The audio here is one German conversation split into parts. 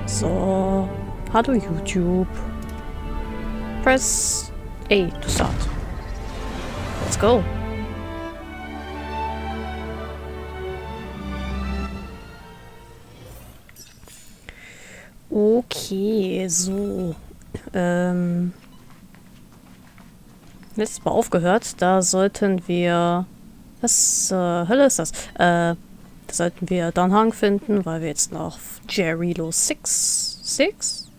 So, hallo YouTube. Press A to start. Let's go. Okay, so. Letztes Mal aufgehört. Da sollten wir... Was Hölle ist das? Da sollten wir Anhang finden, weil wir jetzt noch Jarilo 6?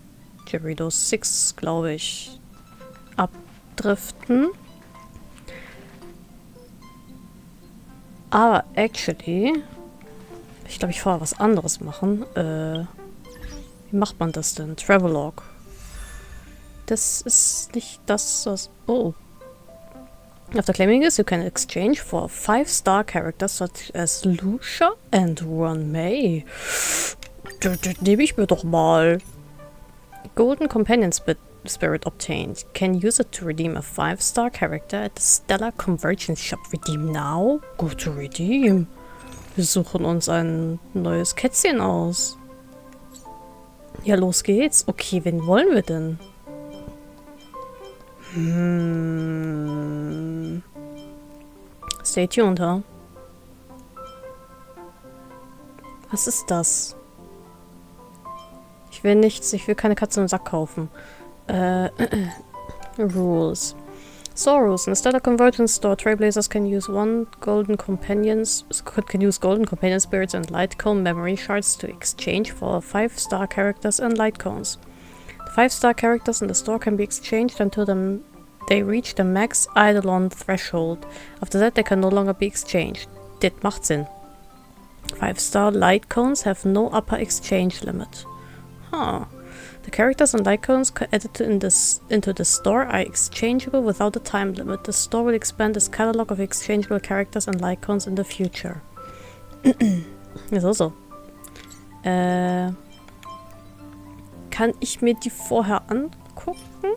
Jarilo 6, glaube ich, abdriften. Aber actually, ich glaube, ich vorher was anderes machen. Wie macht man das denn? Travelog. Das ist nicht das, was... Oh. After claiming this, you can exchange for 5-star characters such as Lucia and Ron May. Das nehme ich mir doch mal. Golden Companion Spirit obtained. Can use it to redeem a 5-star character at the Stellar Convergence Shop. Redeem now? Go to redeem. Wir suchen uns ein neues Kätzchen aus. Ja, los geht's. Okay, wen wollen wir denn? Stay tuned, huh? Was ist das? Ich will nichts, ich will keine Katze im Sack kaufen. Rules. Store rules. In the Stellar Convergence Store, Trailblazers can use golden companion spirits and light cone memory shards to exchange for 5-star characters and light cones. The 5-star characters in the store can be exchanged until they reach the max Eidolon threshold. After that, they can no longer be exchanged. Das macht Sinn. 5-star light cones have no upper exchange limit. Huh. The characters and light cones added into the store are exchangeable without a time limit. The store will expand its catalog of exchangeable characters and light cones in the future. So. Kann ich mir die vorher angucken?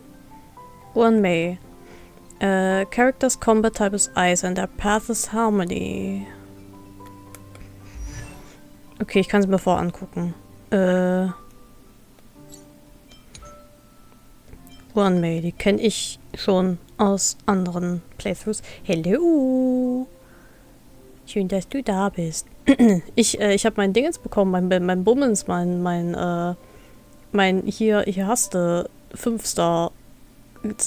One May. Characters combat type is ice and their path is harmony. Okay, ich kann sie mir vorher angucken. One May, die kenne ich schon aus anderen Playthroughs. Hello! Schön, dass du da bist. Ich habe mein Dingens bekommen, mein Bummens, mein hier hast du 5-Star.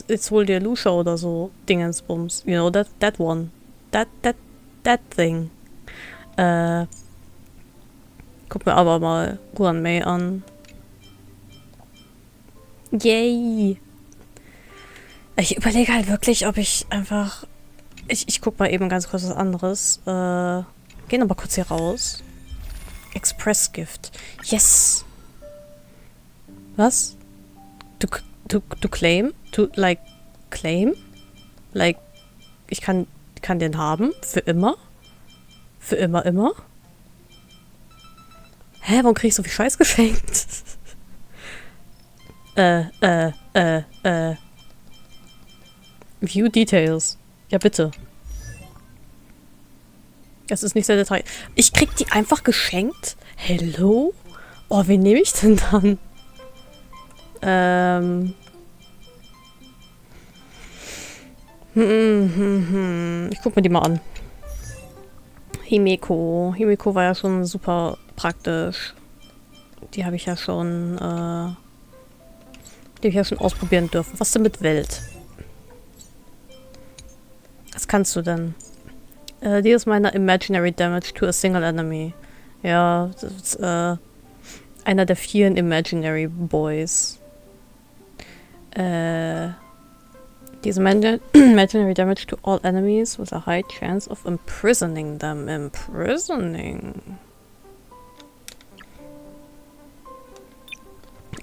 Jetzt hol dir Lucia oder so Dingensbums. You know, that one. That thing. Guck mir aber mal One May an. Yay! Ich überlege halt wirklich, ob ich einfach... Ich guck mal eben ganz kurz was anderes. Gehen aber kurz hier raus. Express Gift. Yes! Was? Du claim? Claim? Like, ich kann den haben? Für immer? Für immer? Hä, warum krieg ich so viel Scheiß geschenkt? View Details. Ja, bitte. Das ist nicht sehr detailliert. Ich krieg die einfach geschenkt? Hello? Oh, wen nehme ich denn dann? Ich guck mir die mal an. Himeko. Himeko war ja schon super praktisch. Die habe ich ja schon, ausprobieren dürfen. Was denn mit Welt? Was kannst du denn? Die ist meine Imaginary Damage to a single enemy. Ja, das ist, einer der vielen Imaginary Boys. These imaginary damage to all enemies with a high chance of imprisoning them. Imprisoning.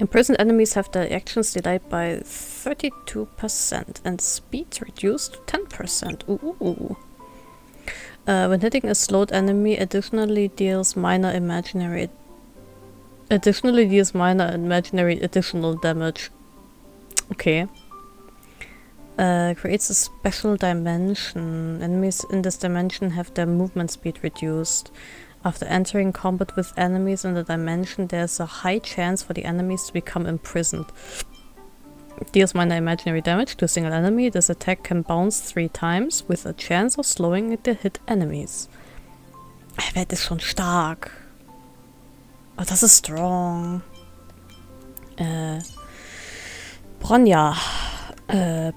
Imprisoned enemies have their actions delayed by 32% and speed reduced to 10%. Ooh. When hitting a slowed enemy, additionally deals minor imaginary additional damage. Okay. Creates a special dimension. Enemies in this dimension have their movement speed reduced. After entering combat with enemies in the dimension, there's a high chance for the enemies to become imprisoned. Deals minor imaginary damage to a single enemy. This attack can bounce 3 times with a chance of slowing the hit enemies. Das ist schon stark. Oh, das ist strong. Bronja.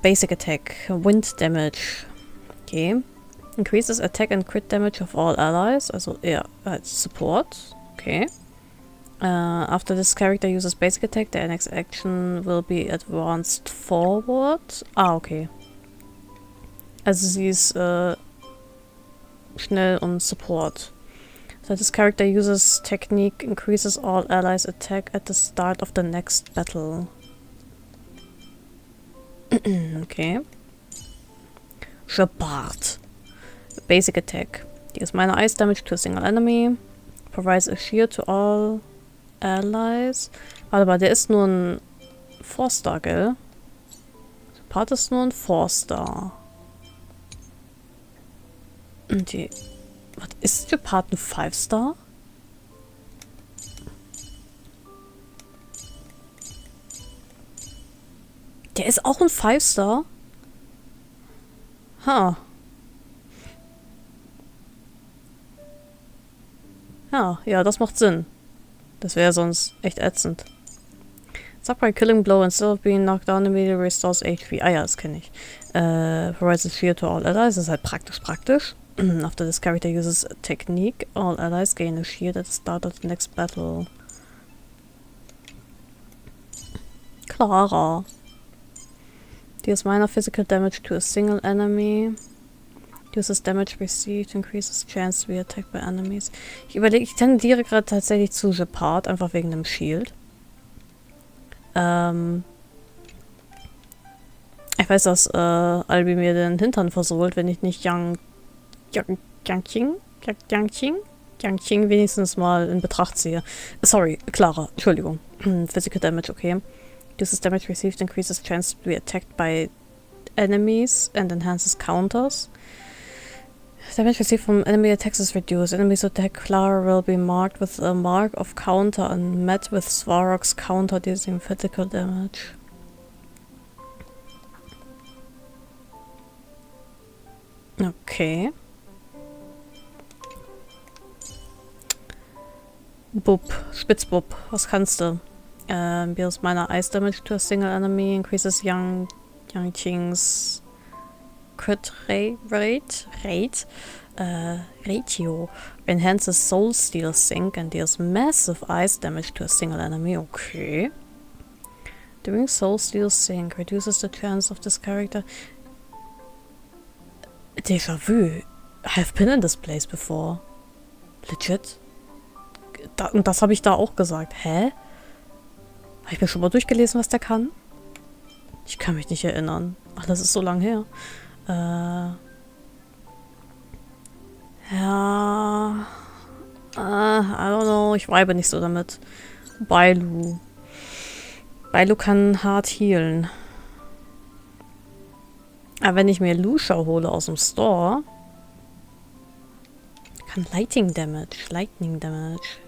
Basic attack. Wind damage. Okay. Increases attack and crit damage of all allies. Also eher als Support. Okay. After this character uses basic attack, their next action will be advanced forward. Ah, okay. Also sie ist schnell und Support. So this character uses technique, increases all allies attack at the start of the next battle. Okay. Shepard. Basic attack. Deals minor ice damage to a single enemy. Provides a shield to all allies. Warte mal, der ist nur ein 4-Star, gell? Shepard ist nur ein 4-Star. Und die... Was ist Shepard ein 5-Star? Der ist auch ein 5-Star? Ha. Ja, das macht Sinn. Das wäre sonst echt ätzend. Suck by killing blow instead of being knocked down immediately restores HP. Ah ja, das kenne ich. Provides a shield to all allies. Das ist halt praktisch. After this character uses a technique, all allies gain a shield at the start of the next battle. Clara. Deals minor physical damage to a single enemy. Uses damage received, increases chance to be attacked by enemies. Ich tendiere gerade tatsächlich zu Shepard, einfach wegen dem Shield. Ich weiß, dass Albi mir den Hintern versohlt, wenn ich nicht Yang Qing wenigstens mal in Betracht ziehe. Sorry, Clara, Entschuldigung. Physical damage, okay. Uses damage received, increases chance to be attacked by enemies and enhances counters. Damage received from enemy attacks is reduced. Enemies attack Clara will be marked with a mark of counter and met with Svarog's counter dealing physical damage. Okay. Bub, Spitzbub, was kannst du? Deals minor ice damage to a single enemy, increases Yang Qing's crit ratio, enhances soul steal sync and deals massive ice damage to a single enemy. Okay. Doing soul steal sync reduces the chance of this character. Déjà vu. I've been in this place before. Legit. Und das habe ich da auch gesagt. Hä? Habe ich mir schon mal durchgelesen, was der kann? Ich kann mich nicht erinnern. Ach, das ist so lang her. Ja. I don't know. Ich vibe nicht so damit. Bailu. Bailu kann hart healen. Aber wenn ich mir Lucia hole aus dem Store, kann Lightning Damage.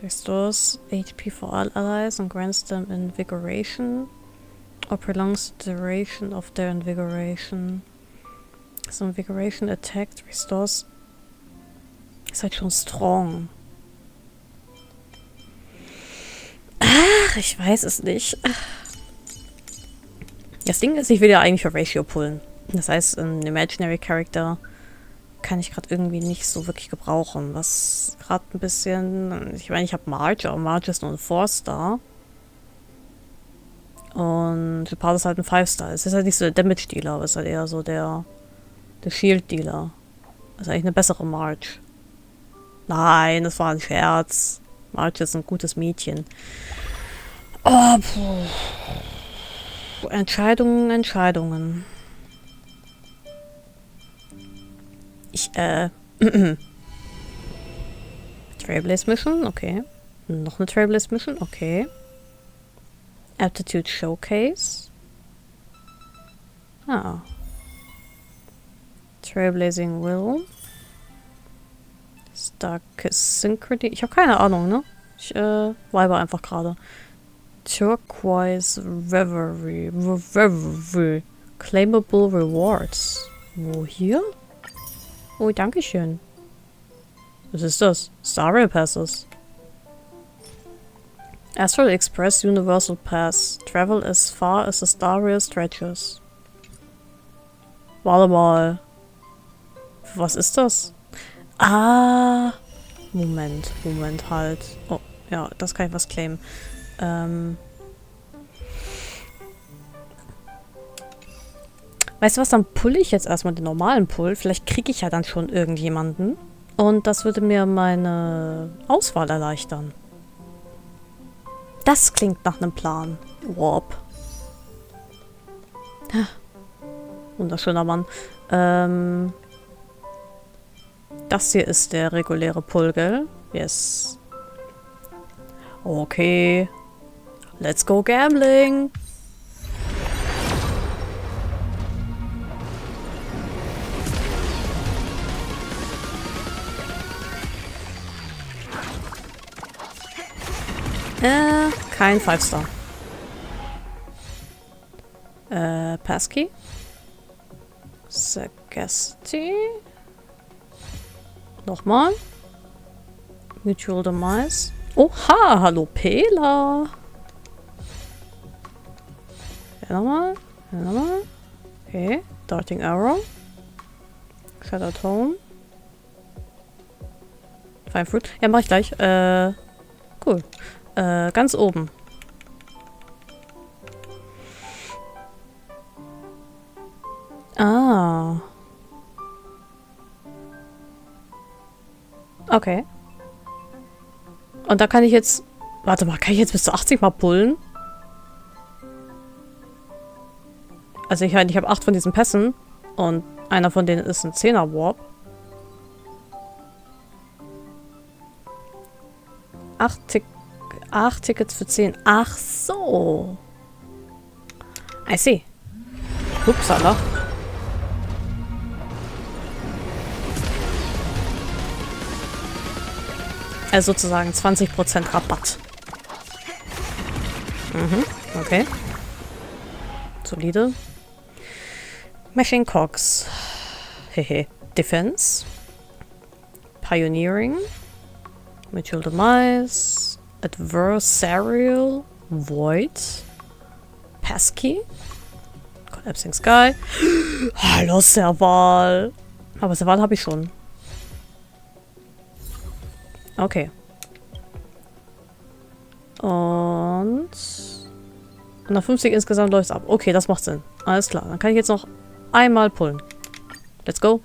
Restores HP for all allies and grants them invigoration or prolongs the duration of their invigoration. So invigoration attacked restores. Ist halt schon strong. Ach, ich weiß es nicht. Das Ding ist, ich will ja eigentlich für Ratio pullen. Das heißt, ein Imaginary Character kann ich gerade irgendwie nicht so wirklich gebrauchen. Was gerade ein bisschen... Ich meine, ich habe Marge, aber Marge ist nur ein 4-Star. Und Shepard ist halt ein 5-Star. Es ist halt nicht so der Damage-Dealer, aber es ist halt eher so der Shield-Dealer. Das ist eigentlich eine bessere Marge. Nein, das war ein Scherz. Marge ist ein gutes Mädchen. Oh, puh. Entscheidungen. Trailblaze Mission, okay. Noch eine Trailblaze Mission, okay. Aptitude Showcase. Trailblazing Will. Starkest Synchrony. Ich habe keine Ahnung, ne? Ich vibe einfach gerade. Turquoise Reverie. Claimable Rewards. Wo hier? Oh, dankeschön. Was ist das? Star Rail Passes. Astral Express Universal Pass. Travel as far as the Star Rail stretches. Warte mal. Was ist das? Ah. Moment halt. Oh, ja, das kann ich was claimen. Weißt du was, dann pulle ich jetzt erstmal den normalen Pull. Vielleicht kriege ich ja dann schon irgendjemanden. Und das würde mir meine Auswahl erleichtern. Das klingt nach einem Plan. Warp. Wunderschöner Mann. Das hier ist der reguläre Pull, gell? Yes. Okay. Let's go gambling. Kein 5-Star. Passkey. Sagacity. Nochmal. Mutual Demise. Oha, hallo Pela. Ja, nochmal. Okay. Darting Arrow. Shadow Tone. Fine Fruit. Ja, mach ich gleich. Cool. Ganz oben. Ah. Okay. Und da kann ich jetzt... Warte mal, kann ich jetzt bis zu 80 mal pullen? Also ich habe 8 von diesen Pässen. Und einer von denen ist ein 10er Warp. 8 Tickets für 10. Ach so. I see. Upsala. Also sozusagen 20% Rabatt. Mhm, okay. Solide. Machine Cogs. Hehe. Defense. Pioneering. Mutual Demise. Adversarial. Void. Pesky. Collapsing Sky. Hallo Serval. Aber Serval habe ich schon. Okay. Und 150 insgesamt läuft es ab. Okay, das macht Sinn. Alles klar. Dann kann ich jetzt noch einmal pullen. Let's go.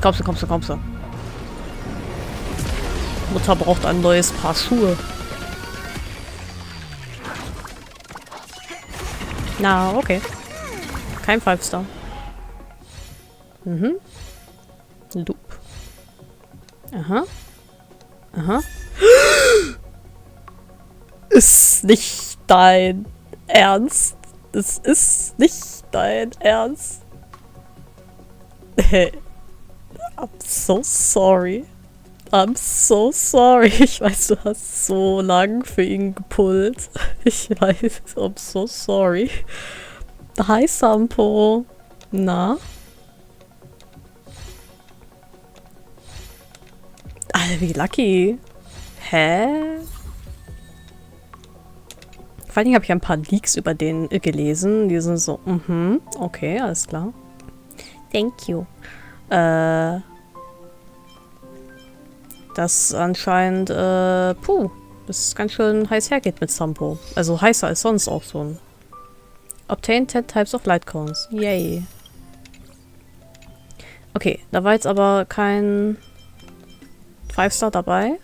Kommst du. Mutter braucht ein neues Paar Schuhe. Na, okay. Kein 5-Star. Mhm. Loop. Aha. Ist nicht dein Ernst. Es ist nicht dein Ernst. Hey. I'm so sorry. Ich weiß, du hast so lang für ihn gepullt. Ich weiß, I'm so sorry. Hi, Sampo. Na? Alter, wie lucky. Hä? Vor allen Dingen habe ich ein paar Leaks über den gelesen. Die sind so, okay, alles klar. Thank you. Das anscheinend, das ganz schön heiß hergeht mit Sampo. Also heißer als sonst auch schon. Obtain 10 types of light cones. Yay. Okay, da war jetzt aber kein 5-Star dabei.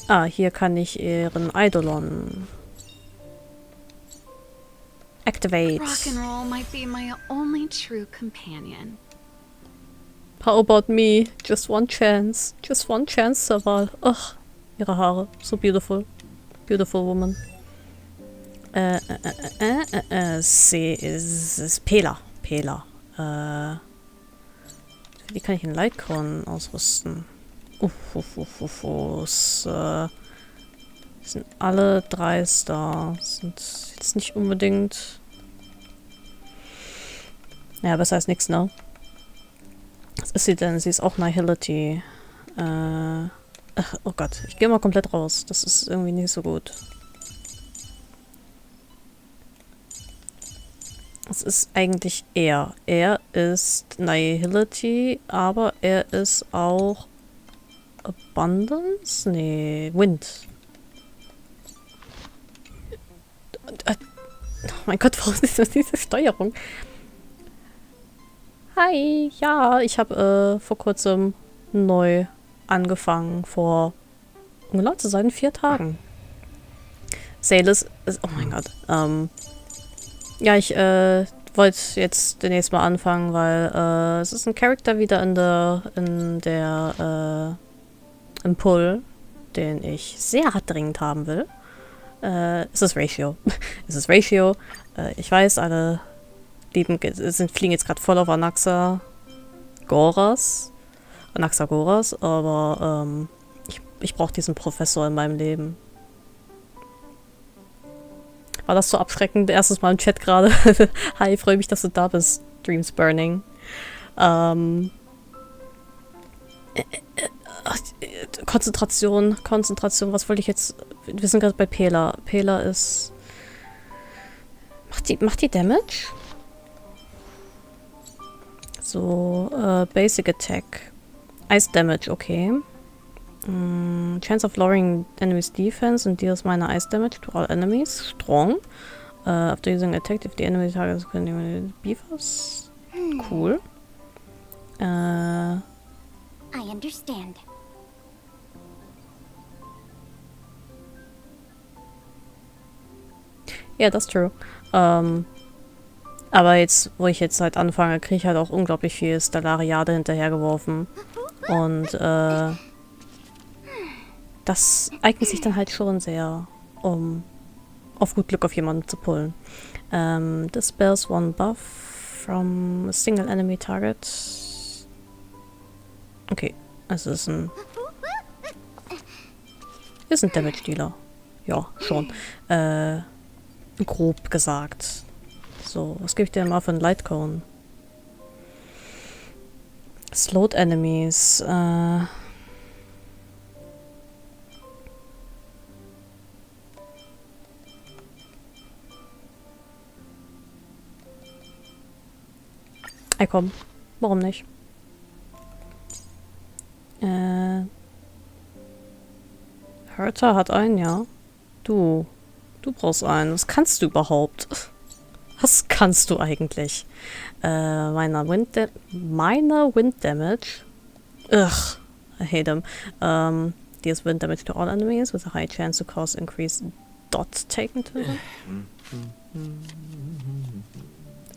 Ah, hier kann ich ihren Eidolon activate. Rock'n'roll might be my only true companion. How about me? Just one chance. Just one chance, Serval. Ach, ihre Haare. So beautiful. Beautiful woman. Sie ist Pela. Wie kann ich einen Lightcone ausrüsten? Sind alle 3 Star. Sind jetzt nicht unbedingt... Ja, besser als nichts, ne? Was ist sie denn? Sie ist auch Nihility. Ach, oh Gott, ich gehe mal komplett raus. Das ist irgendwie nicht so gut. Es ist eigentlich er. Er ist Nihility, aber er ist auch Abundance? Nee, Wind. Oh mein Gott, warum ist das diese Steuerung? Hi, ja, ich habe vor kurzem neu angefangen, vor, um genau zu sein, 4 Tagen. Sales ist, oh mein Gott, ja, ich wollte jetzt demnächst mal anfangen, weil es ist ein Charakter wieder im Pull, den ich sehr dringend haben will. Es ist Ratio. Es ist Ratio. Ich weiß, alle fliegen jetzt gerade voll auf Anaxa Goras, aber ich brauche diesen Professor in meinem Leben. War das so abschreckend? Erstes Mal im Chat gerade. Hi, freue mich, dass du da bist. Dreams Burning. Konzentration, was wollte ich jetzt... Wir sind gerade bei Pela. Pela ist... Macht die Damage? So, Basic Attack. Ice Damage, okay. Chance of lowering enemies defense and deals minor ice damage to all enemies. Strong. After using attack, if the enemy targets can beavers. Cool. I understand. Ja, das ist true. Aber jetzt, wo ich jetzt halt anfange, kriege ich halt auch unglaublich viel Stellariade hinterhergeworfen. Und das eignet sich dann halt schon sehr, um auf gut Glück auf jemanden zu pullen. Dispels one buff from a single enemy target. Okay, also es ist ein Damage Dealer. Ja, schon. Grob gesagt. So, was gebe ich dir mal für einen Lightcone? Slowed Enemies. Ey, komm. Warum nicht? Herta hat einen, ja. Du brauchst einen. Was kannst du überhaupt? Was kannst du eigentlich? Meiner Wind Damage. Ugh. I hate him. Deals wind damage to all enemies with a high chance to cause increased dot taken to them.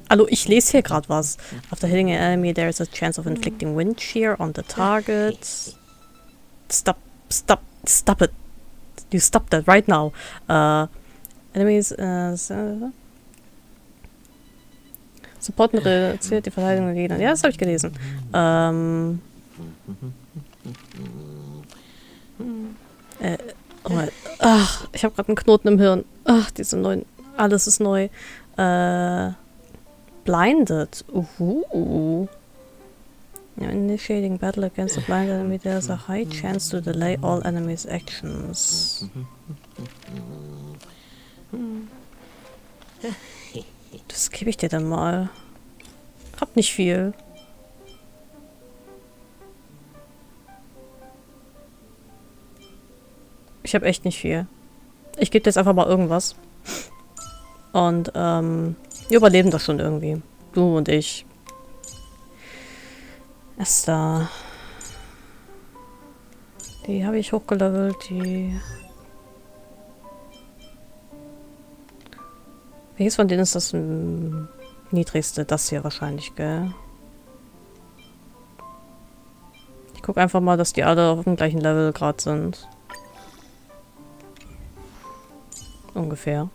Hallo, ich lese hier gerade was. After hitting an enemy, there is a chance of inflicting wind shear on the target. Stop it. You stop that right now. Enemies, supporten reduziert die Verteidigung der Gegner. Ja, das habe ich gelesen. Ach, ich habe gerade einen Knoten im Hirn. Ach, diese neuen... Alles ist neu. Blinded. Initiating battle against a blinded enemy, there's a high chance to delay all enemies' actions. Das gebe ich dir dann mal. Hab nicht viel. Ich habe echt nicht viel. Ich gebe dir jetzt einfach mal irgendwas. Und, wir überleben das schon irgendwie. Du und ich. Esther. Die habe ich hochgelevelt, die... Welches von denen ist das niedrigste? Das hier wahrscheinlich, gell? Ich gucke einfach mal, dass die alle auf dem gleichen Level gerade sind. Ungefähr.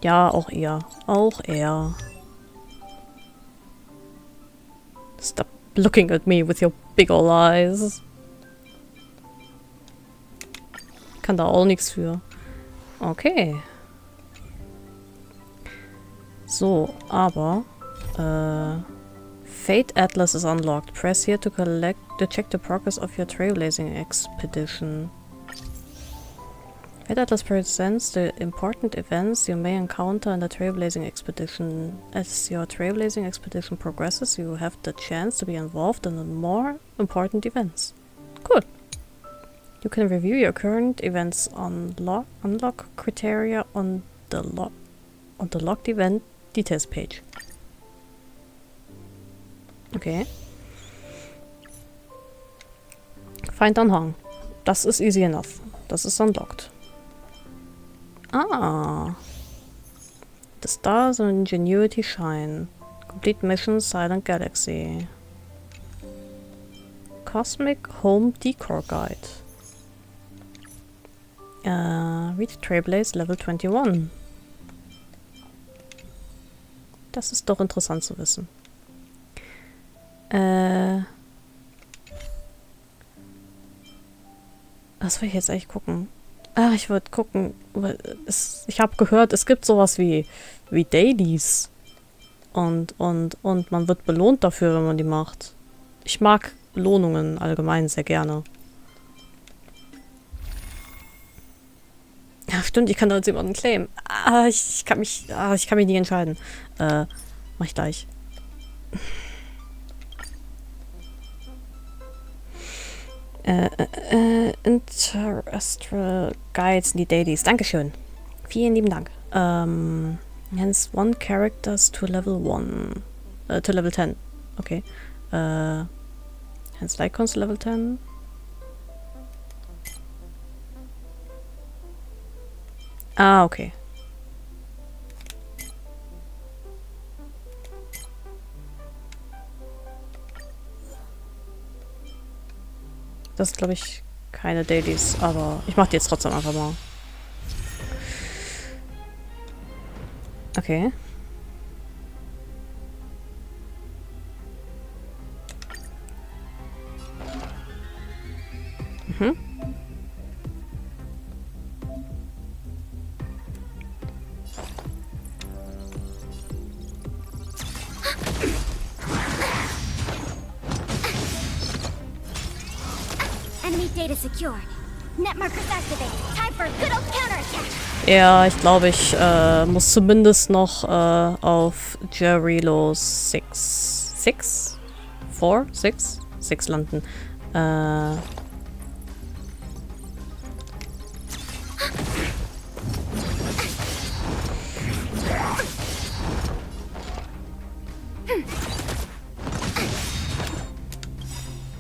Ja, auch er. Auch er. Stop looking at me with your big old eyes. Kann da auch nichts für. Okay. So, aber Fate Atlas is unlocked. Press here to check the progress of your trailblazing expedition. Fate Atlas presents the important events you may encounter in the trailblazing expedition. As your trailblazing expedition progresses, you have the chance to be involved in more important events. Cool. You can review your current events unlock criteria on the locked event details page. Okay. Find Anhang. Das ist easy enough. Das ist unlocked. Ah. The stars of ingenuity shine. Complete mission Silent Galaxy. Cosmic Home Decor Guide. Reach Trailblaze Level 21. Das ist doch interessant zu wissen. Was will ich jetzt eigentlich gucken? Ah, ich wollte gucken. Ich habe gehört, es gibt sowas wie Dailies. Und man wird belohnt dafür, wenn man die macht. Ich mag Belohnungen allgemein sehr gerne. Ja, stimmt, ich kann da jetzt jemanden claimen. Ich kann mich nicht entscheiden. Mach ich gleich. Interestral Guides in die Dailies. Dankeschön. Vielen lieben Dank. Hence one characters to level 1. To level 10. Okay. Hence Lycons to level 10. Ah, okay. Das ist, glaube ich, keine Dailies, aber ich mache die jetzt trotzdem einfach mal. Okay. Mhm. Data secured. Net markers activated. Time for a good old counterattack. Ja, ich glaube, ich muss zumindest noch auf Jarilo 6 landen.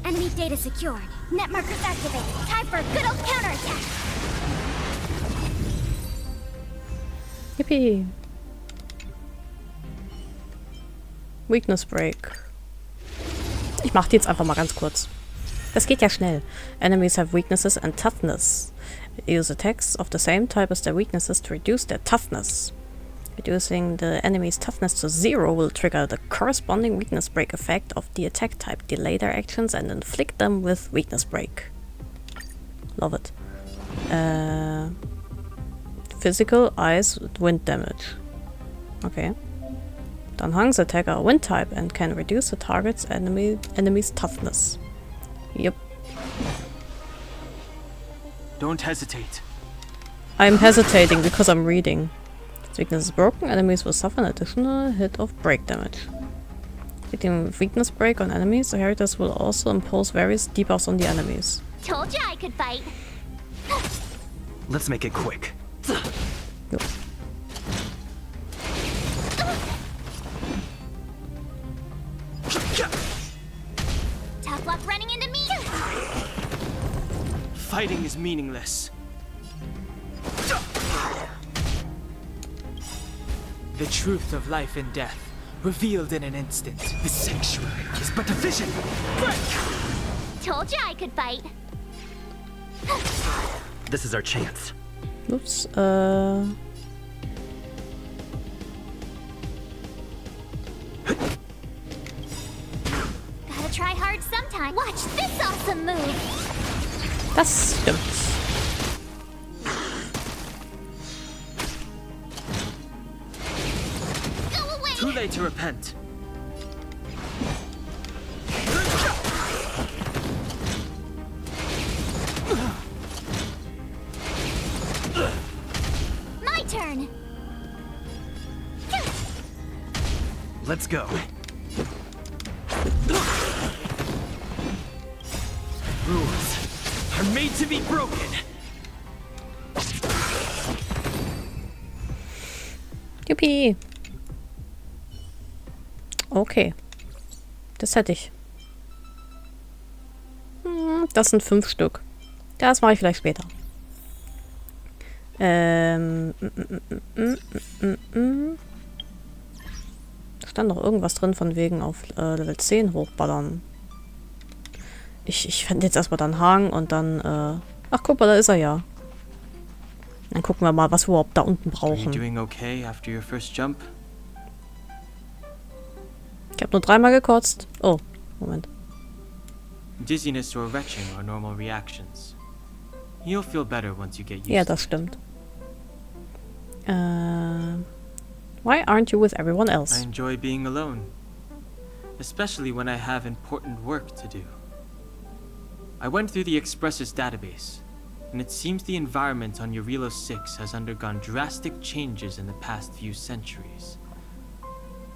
Enemy data secured. Net markers activated. Time for a good old counterattack. Yippie. Weakness Break. Ich mach die jetzt einfach mal ganz kurz. Das geht ja schnell. Enemies have weaknesses and toughness. Use attacks of the same type as their weaknesses to reduce their toughness. Reducing the enemy's toughness to 0 will trigger the corresponding weakness break effect of the attack type, delay their actions and inflict them with weakness break. Love it. Physical, ice, wind damage. Okay. Dann Hang's attack are wind type and can reduce the target's enemy's toughness. Yep. Don't hesitate. I'm hesitating because I'm reading. Its weakness is broken, enemies will suffer an additional hit of break damage. Hitting weakness break on enemies, the characters will also impose various debuffs on the enemies. Told you I could fight. Let's make it quick. Yep. Tough luck running into me. Fighting is meaningless. The truth of life and death, revealed in an instant. The sanctuary is but a vision. Told you I could fight. This is our chance. Ups, Awesome move. Das stimmt. Go away. Too late to repent. My turn. Let's go. Rules are made to be broken. Juppie. Okay. Das hätte ich. Das sind 5 Stück. Das mache ich vielleicht später. Stand noch irgendwas drin von wegen auf Level 10 hochballern. Ich fände jetzt erstmal dann Haken und dann, ach guck mal, da ist er ja. Dann gucken wir mal, was wir überhaupt da unten Are you brauchen. doing okay after your first jump? Ich habe nur 3-mal gekotzt. Oh, Moment. Dizziness or retching are normal reactions. You'll feel better once you get used Ja, to das stimmt. Why aren't you with everyone it. I else? enjoy being alone, especially when I have important work to do. I went through the Express's database, and it seems the environment on Jarilo 6 has undergone drastic changes in the past few centuries.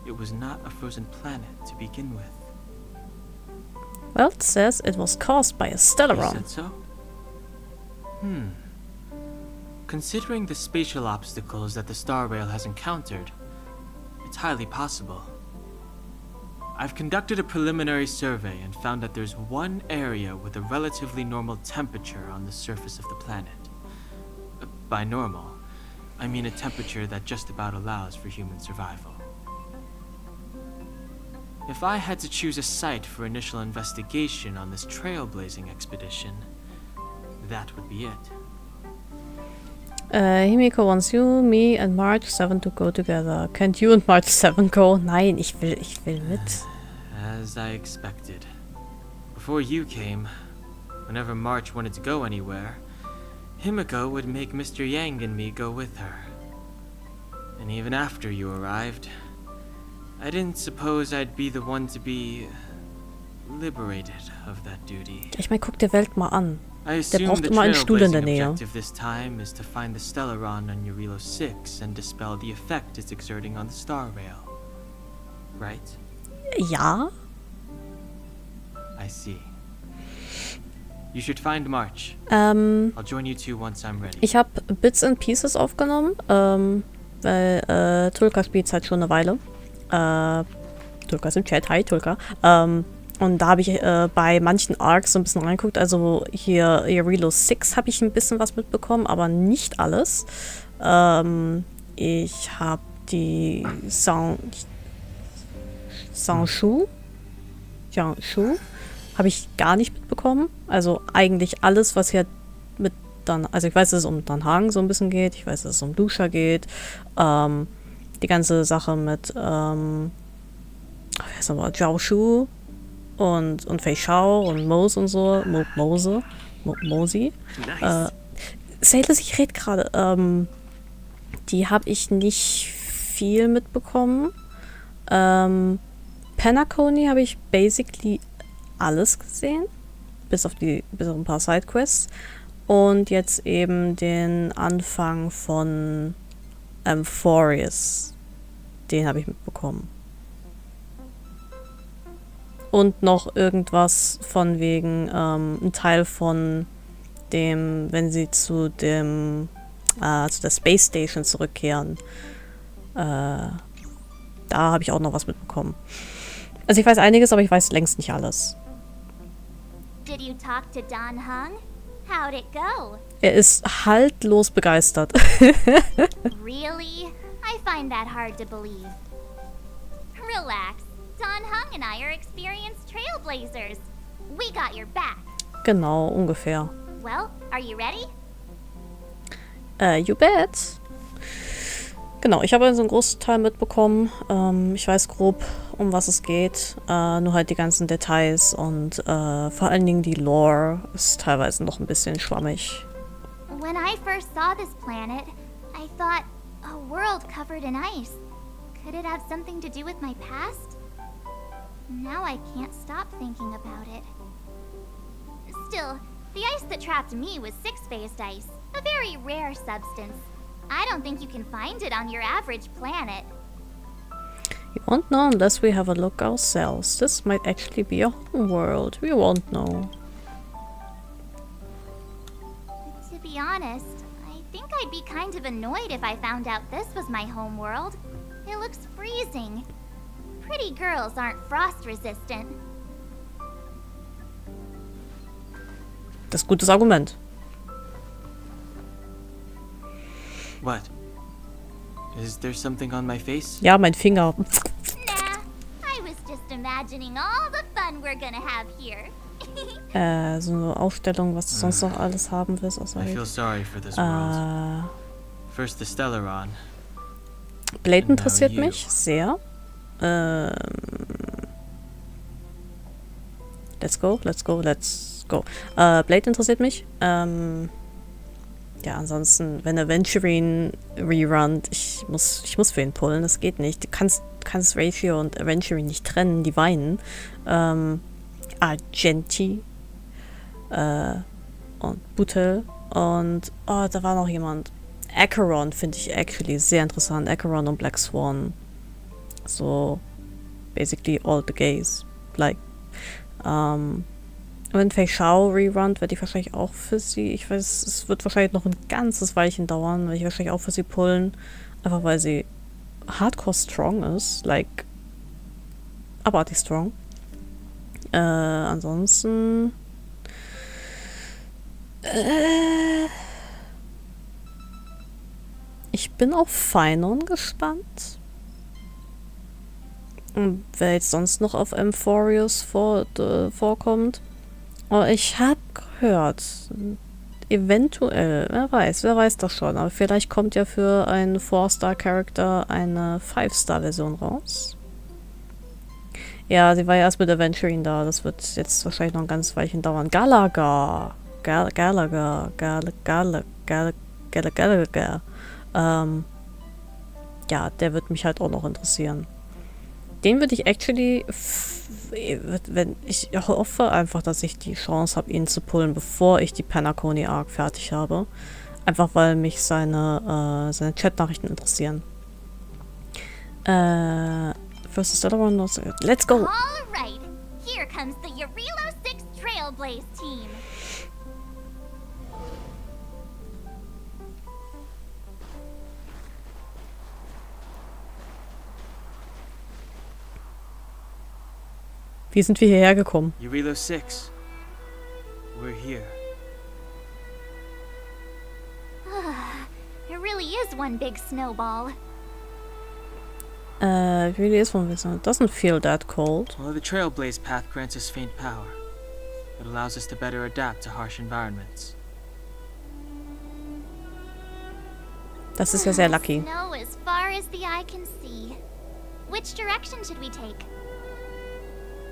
It was not a frozen planet to begin with. Well, it says it was caused by a You Stellaron. said so? Considering the spatial obstacles that the Star Rail has encountered, it's highly possible. I've conducted a preliminary survey and found that there's one area with a relatively normal temperature on the surface of the planet. By normal, I mean a temperature that just about allows for human survival. If I had to choose a site for initial investigation on this trailblazing expedition, that would be it. Himiko wants you, me and March 7 to go together. Can't you and March 7 go? Nein, ich will mit. As I expected. Before you came, whenever March wanted to go anywhere, Himiko would make Mr. Yang and me go with her. And even after you arrived, I didn't suppose I'd be the one to be liberated of that duty. Ich meine, guck dir Welt mal an. I Der assume braucht the immer einen Stuhl in der trailblazing Nähe. objective this time is to find the Stellaron on Jarilo 6 and dispel the effect it's exerting on the Star Rail. Right? Ja? I see. You should find March. I'll join you two once I'm ready. Ich habe Bits and Pieces aufgenommen, weil Tulka spielt halt schon eine Weile. Tulka ist im Chat, hi Tulka. Und da habe ich bei manchen Arcs so ein bisschen reingeguckt. Also hier Jarilo 6 habe ich ein bisschen was mitbekommen, aber nicht alles. Ich habe die Sanshu habe ich gar nicht mitbekommen. Also eigentlich alles, was hier mit dann, also ich weiß, dass es um Danhang so ein bisschen geht. Ich weiß, dass es um Dusha geht. Die ganze Sache mit wer ist nochmal? Jiaoshu und Fei Shao und Mose und so. Mosi. Nice. Sailors, ich rede gerade. Die habe ich nicht viel mitbekommen. Penacony habe ich basically alles gesehen. Bis auf ein paar Sidequests. Und jetzt eben den Anfang von Amphorius. Den habe ich mitbekommen. Und noch irgendwas von wegen ein Teil von dem, wenn sie zu der Space Station zurückkehren. Da habe ich auch noch was mitbekommen. Also ich weiß einiges, aber ich weiß längst nicht alles. Did you talk to Don Hung? How'd it go? Er ist haltlos begeistert. Really? I find that hard to believe. Relax. Don Hung and I are experienced trailblazers. We got your back. Genau, ungefähr. Well, are you ready? You bet. Genau, ich habe so einen großen Teil mitbekommen. Ich weiß grob, um was es geht. Nur halt die ganzen Details und vor allen Dingen die Lore ist teilweise noch ein bisschen schwammig. When I first saw this planet, I thought, a world covered in ice. Could it have something to do with my past? Now I can't stop thinking about it. Still, the ice that trapped me was six-phased ice, a very rare substance. I don't think you can find it on your average planet. We won't know unless we have a look ourselves. This might actually be a home world. We won't know. To be honest, I think I'd be kind of annoyed if I found out this was my home world. It looks freezing. Pretty girls aren't frost resistant. Das ist ein gutes Argument. What? Is there something on my face? Ja, mein Finger. Nah, I was just imagining all the fun we're gonna have here. So eine Aufstellung, was du sonst noch alles haben willst. I feel sorry for this world. First the Stellaron. Blade interessiert mich sehr. Let's go. Blade interessiert mich. Ja, ansonsten, wenn Aventurine rerunnt, ich muss für ihn pullen, das geht nicht. Du kannst Ratio und Aventurine nicht trennen, die weinen. Argenti und Butel und da war noch jemand. Acheron finde ich actually sehr interessant. Acheron und Black Swan. So, basically all the gays. Like, wenn Fei Shao rerunnt, werde ich wahrscheinlich auch für sie, ich weiß, es wird wahrscheinlich noch ein ganzes Weilchen dauern, werde ich wahrscheinlich auch für sie pullen. Einfach weil sie hardcore strong ist. Like, abartig strong. Ansonsten ich bin auf Feinon gespannt. Und wer jetzt sonst noch auf Amphorius vorkommt. Oh, ich habe gehört, eventuell, wer weiß das schon, aber vielleicht kommt ja für einen 4-Star-Charakter eine 5-Star-Version raus. Ja, sie war ja erst mit Aventurine da, das wird jetzt wahrscheinlich noch ein ganzes Weilchen dauern. Galaga. Ja, der wird mich halt auch noch interessieren. Den würde ich actually, ich hoffe einfach, dass ich die Chance habe, ihn zu pullen, bevor ich die Panaconi Arc fertig habe. Einfach weil mich seine Chat-Nachrichten interessieren. First Stellaron, let's go! Alright, here comes the Jarilo 6 Trailblaze team. Wie sind wir hierher gekommen? Jarilo 6. We're here. It really is one big snowball. It really is one big. It doesn't feel that cold. Well, the Trailblaze path grants us faint power. It allows us to better adapt to harsh environments. Das ist ja sehr lucky. Snow as far as the eye can see. Which direction should we take?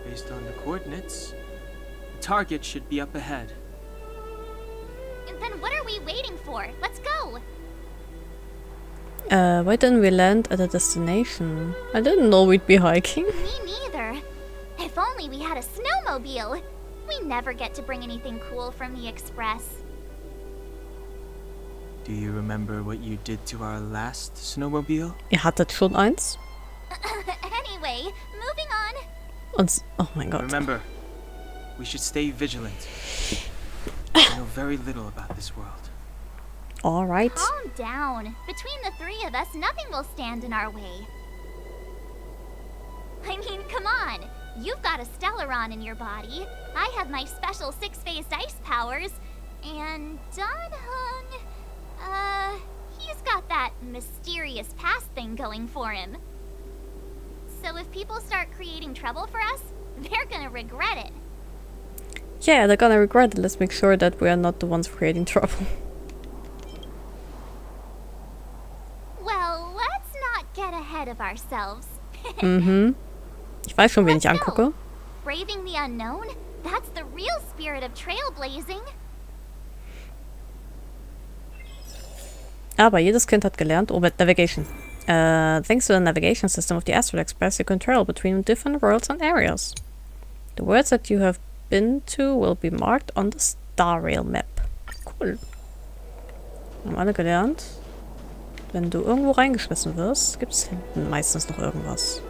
Based on the coordinates, the target should be up ahead. Then what are we waiting for? Let's go! Why didn't we land at a destination? I didn't know we'd be hiking. Me neither. If only we had a snowmobile. We never get to bring anything cool from the Express. Do you remember what you did to our last snowmobile? Ihr hattet schon eins? Anyway, moving on. Und, oh mein Gott. Remember, we should stay vigilant. I know very little about this world. Alright. Calm down. Between the three of us, nothing will stand in our way. I mean, come on. You've got a Stellaron in your body. I have my special 6-phased ice powers. And Hung, he's got that mysterious past thing going for him. So if people start creating trouble for us, they're gonna regret it. Yeah, they're gonna regret it. Let's make sure that we are not the ones creating trouble. Well, let's not get ahead of ourselves. Ich weiß schon, wen ich angucke. Braving the unknown? That's the real spirit of trailblazing. Aber jedes Kind hat gelernt. Oh, mit Navigation. Thanks to the navigation system of the Astral Express, you can travel between different worlds and areas. The worlds that you have been to will be marked on the Star Rail map. Cool. Haben alle gelernt. Wenn du irgendwo reingeschmissen wirst, gibt es hinten meistens noch irgendwas.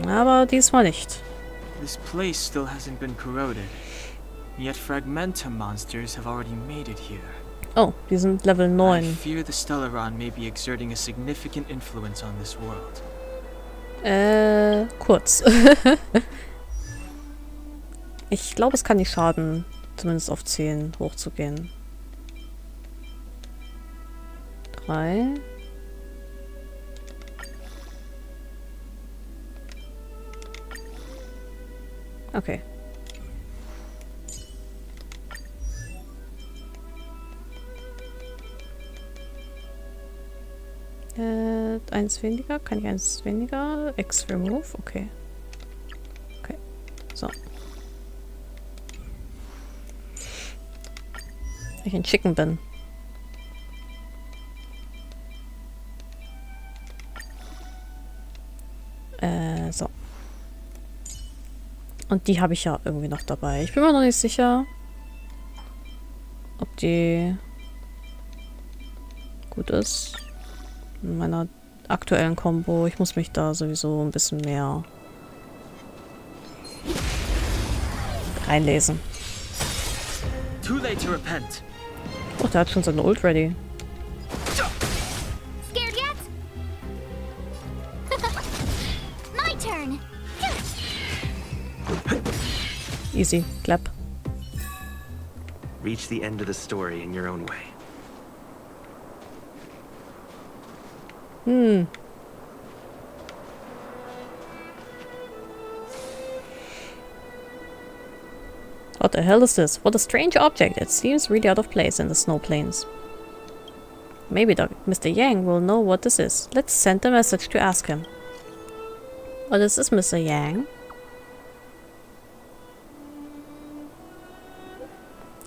Aber diesmal nicht. This place still hasn't been corroded. Yet Fragmentum monsters have already made it here. Oh, die sind Level I 9. fear the Stellaron may be exerting a significant influence on this world. Kurz. Ich glaube, es kann nicht schaden, zumindest auf 10 hochzugehen. 3. Okay. Eins weniger. Kann ich eins weniger? X remove. Okay. Okay. So. Ich ein Chicken bin. So. Und die habe ich ja irgendwie noch dabei. Ich bin mir noch nicht sicher, ob die gut ist. In meiner aktuellen Combo. Ich muss mich da sowieso ein bisschen mehr reinlesen. Too late to repent. Oh, der hat schon seine Ult ready. Scared yet? My turn. Easy. Clap. Reach the end of the story in your own way. What the hell is this? What a strange object. It seems really out of place in the snow plains. Maybe Mr. Yang will know what this is. Let's send a message to ask him. What is this, Mr. Yang?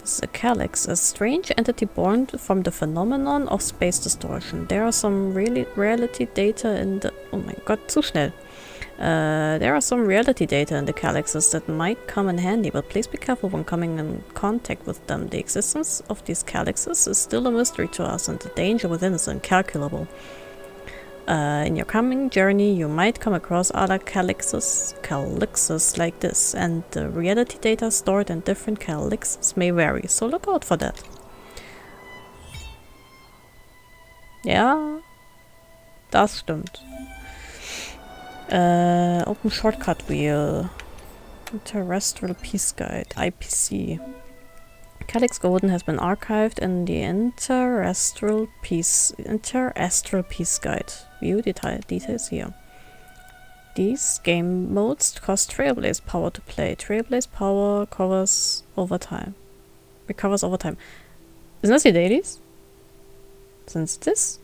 This is a calyx, a strange entity born from the phenomenon of space distortion. There are some reality data in the... Oh mein Gott, zu schnell. There are some reality data in the calyxes that might come in handy, but please be careful when coming in contact with them. The existence of these calyxes is still a mystery to us, and the danger within is incalculable. In your coming journey, you might come across other calyxes like this, and the reality data stored in different calyxes may vary, so look out for that. Ja, das stimmt. Open Shortcut Wheel. Terrestrial Peace Guide. IPC. Calyx Golden has been archived in the Interastral Peace Guide. View details here. These game modes cost Trailblaze power to play. Trailblaze power recovers over time. Sind das die Dailies? Sind's das?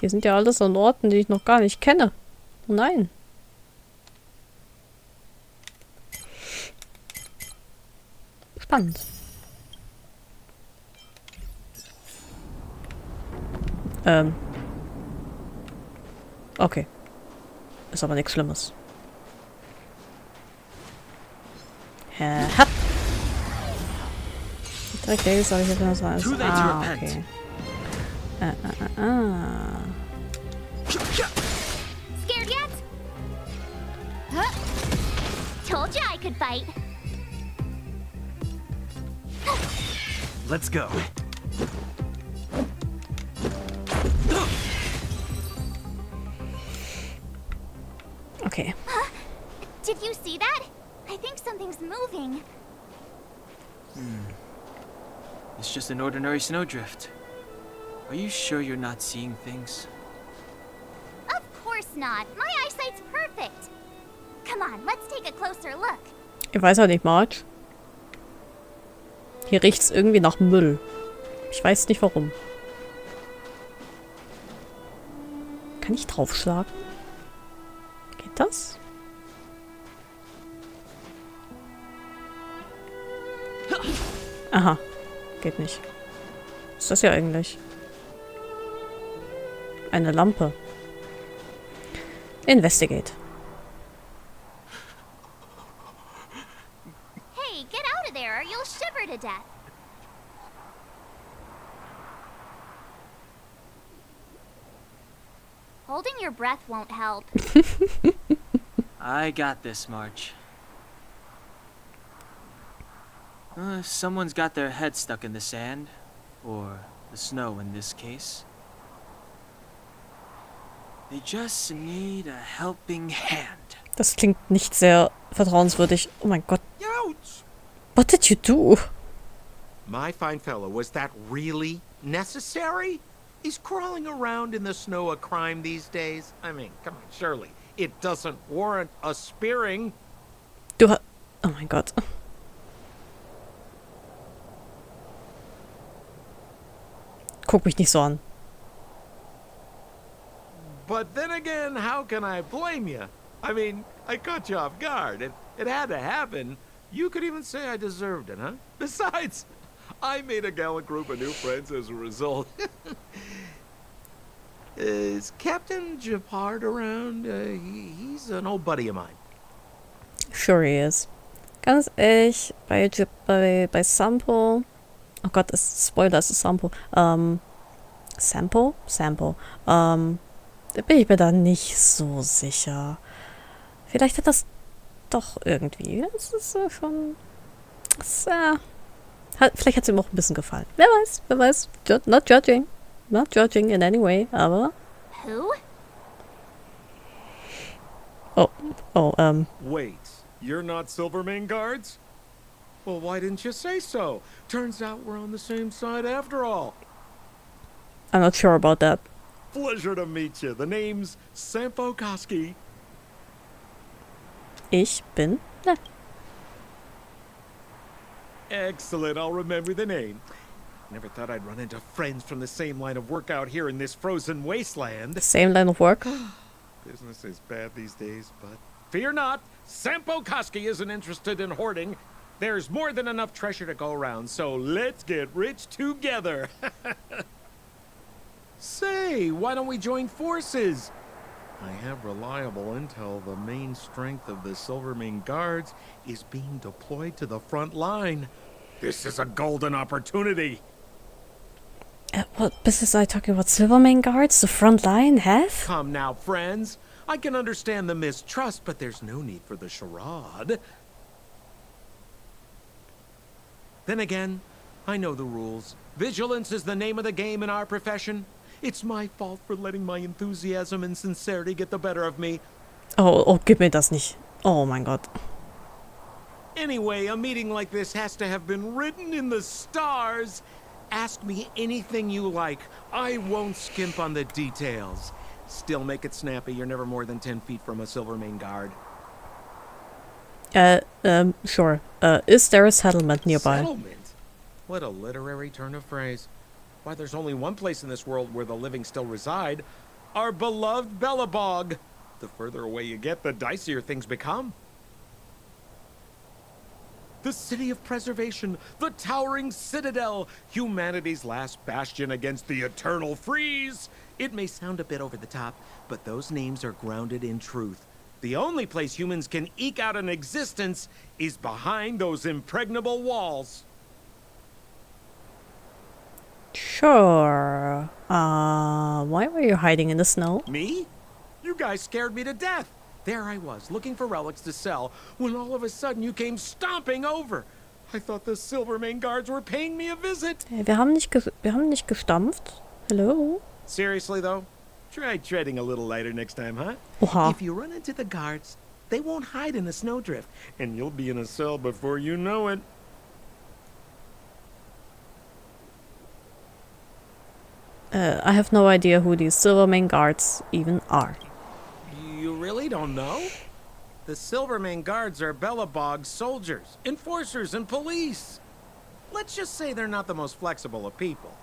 Die sind ja alles an Orten, die ich noch gar nicht kenne. Oh nein. Spannend. Okay. Ist aber nichts Schlimmes. Hab. Direkt Dailies soll ich jetzt noch sagen. Ah, okay. Scared yet? Huh? Told you I could fight. Let's go. Okay. Huh? Did you see that? I think something's moving. It's just an ordinary snowdrift. Are you sure you're not seeing things? Of course not. My eyesight's perfect. Come on, let's take a closer look. Ich weiß auch nicht, Marge. Hier riecht es irgendwie nach Müll. Ich weiß nicht warum. Kann ich draufschlagen? Geht das? Aha. Geht nicht. Was ist das ja eigentlich? Eine Lampe. Investigate. Hey, get out of there or you'll shiver to death. Holding your breath won't help. I got this, March. Someone's got their head stuck in the sand, or the snow in this case. They just need a helping hand. Das klingt nicht sehr vertrauenswürdig. Oh mein Gott. Ouch! What did you do? My fine fellow, was that really necessary? Is crawling around in the snow a crime these days? I mean, come on, surely. It doesn't warrant a spearing. Oh mein Gott. Guck mich nicht so an. But then again, how can I blame you? I mean, I caught you off guard. It had to happen. You could even say I deserved it, huh? Besides, I made a gallant group of new friends as a result. Is Captain Japard around? He's an old buddy of mine. Sure he is. Ganz ehrlich, bei Sampo. Oh Gott, ist Spoiler, es ist Sampo. Sampo? Da bin ich mir da nicht so sicher. Vielleicht hat das doch irgendwie. Das ist schon. Vielleicht hat es ihm auch ein bisschen gefallen. Wer weiß. Not judging in any way, aber. Who? Wait, you're not Silvermane guards? Well, why didn't you say so? Turns out we're on the same side after all. I'm not sure about that. Pleasure to meet you. The name's Sampo Koski. Ich bin. Excellent, I'll remember the name. Never thought I'd run into friends from the same line of work out here in this frozen wasteland. Same line of work. Business is bad these days, but fear not, Sampo Koski isn't interested in hoarding. There's more than enough treasure to go around, so let's get rich together. Say, why don't we join forces? I have reliable intel the main strength of the Silvermane guards is being deployed to the front line. This is a golden opportunity. What business are you talking about? Silvermane guards? The front line have? Come now, friends. I can understand the mistrust, but there's no need for the charade. Then again, I know the rules. Vigilance is the name of the game in our profession. It's my fault for letting my enthusiasm and sincerity get the better of me. Oh, gib mir das nicht. Oh mein Gott. Anyway, a meeting like this has to have been written in the stars. Ask me anything you like. I won't skimp on the details. Still make it snappy. You're never more than 10 feet from a Silvermane guard. Sure. Is there a settlement nearby? Settlement? What a literary turn of phrase. Why, there's only one place in this world where the living still reside. Our beloved Bellabog. The further away you get, the dicier things become. The city of preservation, the towering citadel, humanity's last bastion against the eternal freeze. It may sound a bit over the top, but those names are grounded in truth. The only place humans can eke out an existence is behind those impregnable walls. Sure. Why were you hiding in the snow? Me? You guys scared me to death. There I was, looking for relics to sell, when all of a sudden you came stomping over. I thought the Silvermane guards were paying me a visit. Hey, wir haben nicht gestampft. Hello? Seriously, though? Try treading a little lighter next time, huh? Oha. If you run into the guards, they won't hide in a snowdrift, and you'll be in a cell before you know it. I have no idea who these Silvermane guards even are. You really don't know? The Silvermane guards are Bellabog's soldiers, enforcers, and police. let's just say they're not the most flexible of people.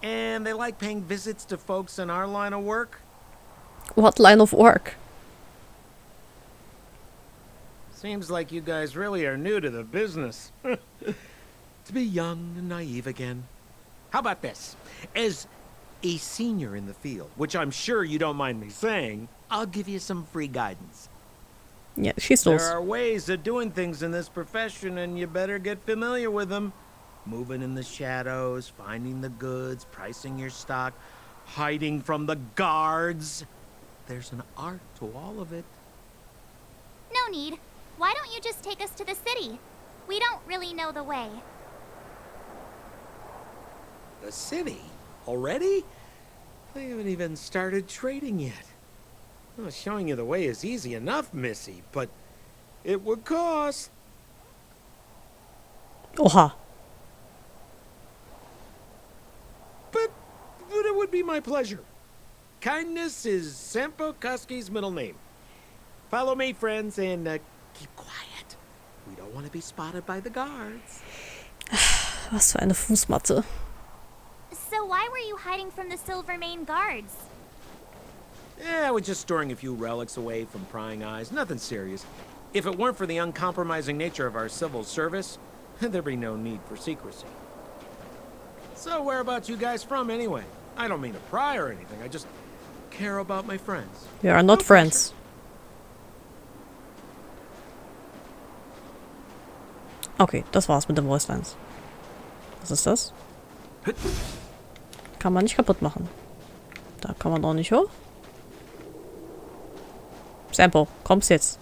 And they like paying visits to folks in our line of work. What line of work? Seems like you guys really are new to the business. To be young and naive again. How about this? As a senior in the field, which I'm sure you don't mind me saying, I'll give you some free guidance. Yeah, she's There los. are ways of doing things in this profession, and you better get familiar with them. Moving in the shadows, finding the goods, pricing your stock, hiding from the guards. There's an art to all of it. No need. Why don't you just take us to the city? We don't really know the way. The city? Already? They haven't even started trading yet. Well, showing you the way is easy enough, Missy, but it would cost. Oha. But it would be my pleasure. Kindness is Sampo Kuski's middle name. Follow me, friends, and keep quiet. We don't want to be spotted by the guards. Was für eine Fußmatte. So why were you hiding from the Silvermane guards? Yeah, we're just storing a few relics away from prying eyes. Nothing serious. If it weren't for the uncompromising nature of our civil service, there'd be no need for secrecy. So whereabouts you guys from, anyway? I don't mean to pry or anything. I just care about my friends. We are not friends. Okay, das war's mit den Voice Lines. Was ist das? Kann man nicht kaputt machen. Da kann man auch nicht hoch. Sampo, kommst jetzt.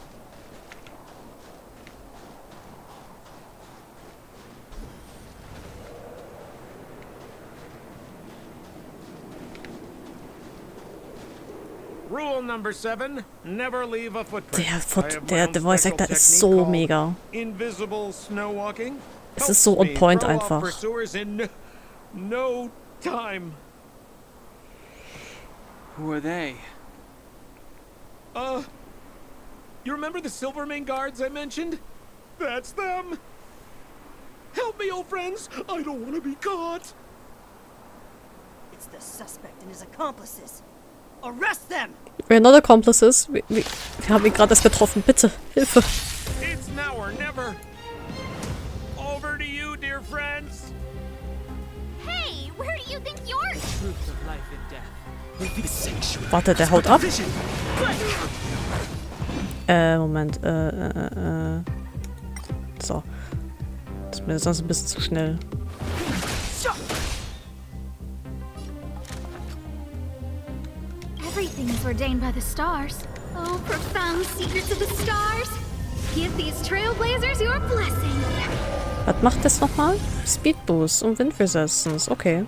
Rule number 7, never leave a footprint. Der Voice Actor ist so mega. Invisible snow walking. Es ist so on point Throw off einfach. pursuers in no time. Who are they? You remember the Silvermane guards I mentioned? That's them. Help me, old friends. I don't want to be caught. It's the suspect and his accomplices. Arrest them! We're not accomplices. Wir haben ihn gerade erst getroffen. Bitte, Hilfe. It's now or never. Over to you, dear friends. Hey, where do you think you're? Truth of life and death. Warte, der haut ab. Moment. So. Das ist mir sonst ein bisschen zu schnell. Everything is ordained by the stars. Oh, profound secrets of the stars. Give these trailblazers your blessing. Was macht das nochmal? Speed Boost und Wind Resistance. Okay.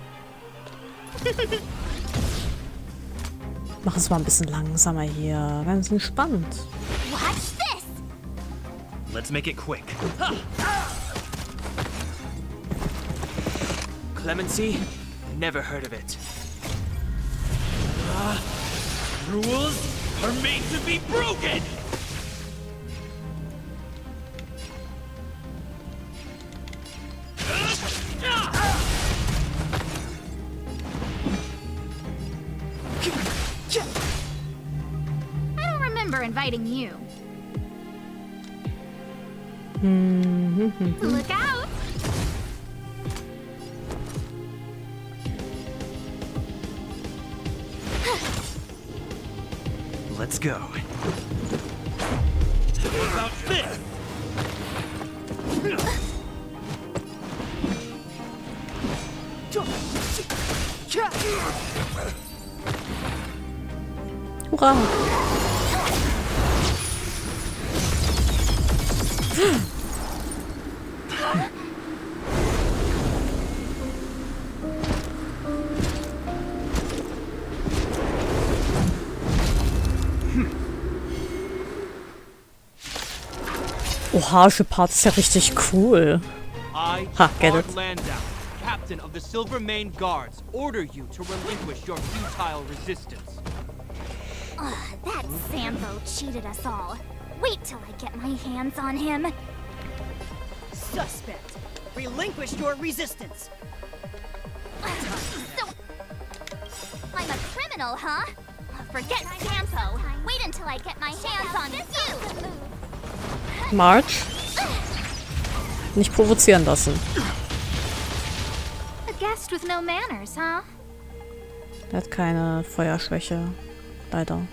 Mach es mal ein bisschen langsamer hier. Ganz entspannt. Watch this! Let's make it quick. Clemency? Never heard of it. Rules are made to be broken! I don't remember inviting you. Look out! Let's go. How about this? Hurra! Oha, Part ist ja richtig cool. I, Ha, get it. Landau, captain of the Silvermane Guards, order you to relinquish your futile resistance. That Sampo cheated us all. Wait till I get my hands on him. Suspect, Relinquish your resistance. So, I'm a criminal, huh? Forget Sampo. Wait until I get my hands on you. March. Nicht provozieren lassen. A guest with no manners, huh? Er hat keine Feuerschwäche. Leider. Und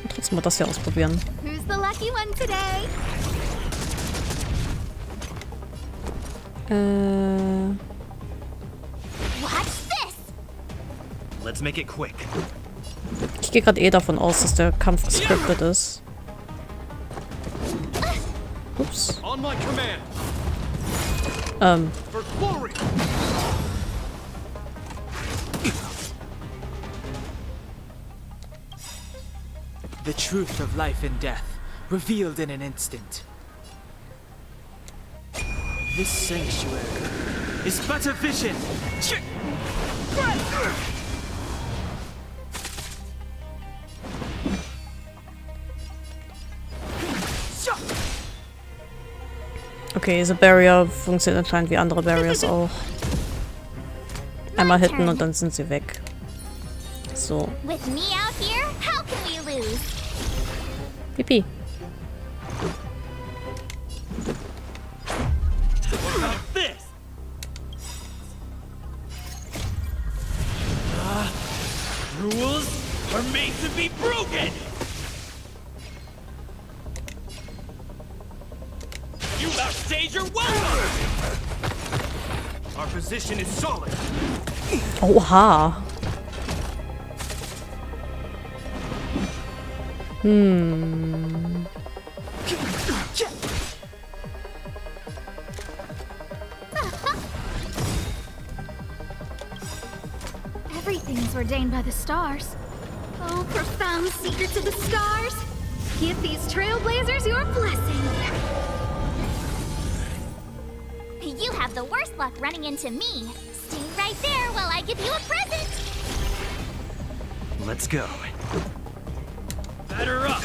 trotzdem mal das hier ausprobieren. Who's the lucky one today? Watch this. Let's make it quick. Ich gehe gerade davon aus, dass der Kampf gescriptet ist. Ups. On my command. For glory. The truth of life and death, revealed in an instant. This sanctuary is but a vision. Okay, diese Barrier funktioniert anscheinend wie andere Barriers auch. Einmal hitten und dann sind sie weg. So. With me out here, how can we lose? Pipi. This. Rules are made to be broken. You outstayed your welcome. Our position is solid. Oha. Everything is ordained by the stars. Oh, profound secrets of the stars. Give these trailblazers your blessing. You have the worst luck running into me. Stay right there while I give you a present. Let's go. Batter up.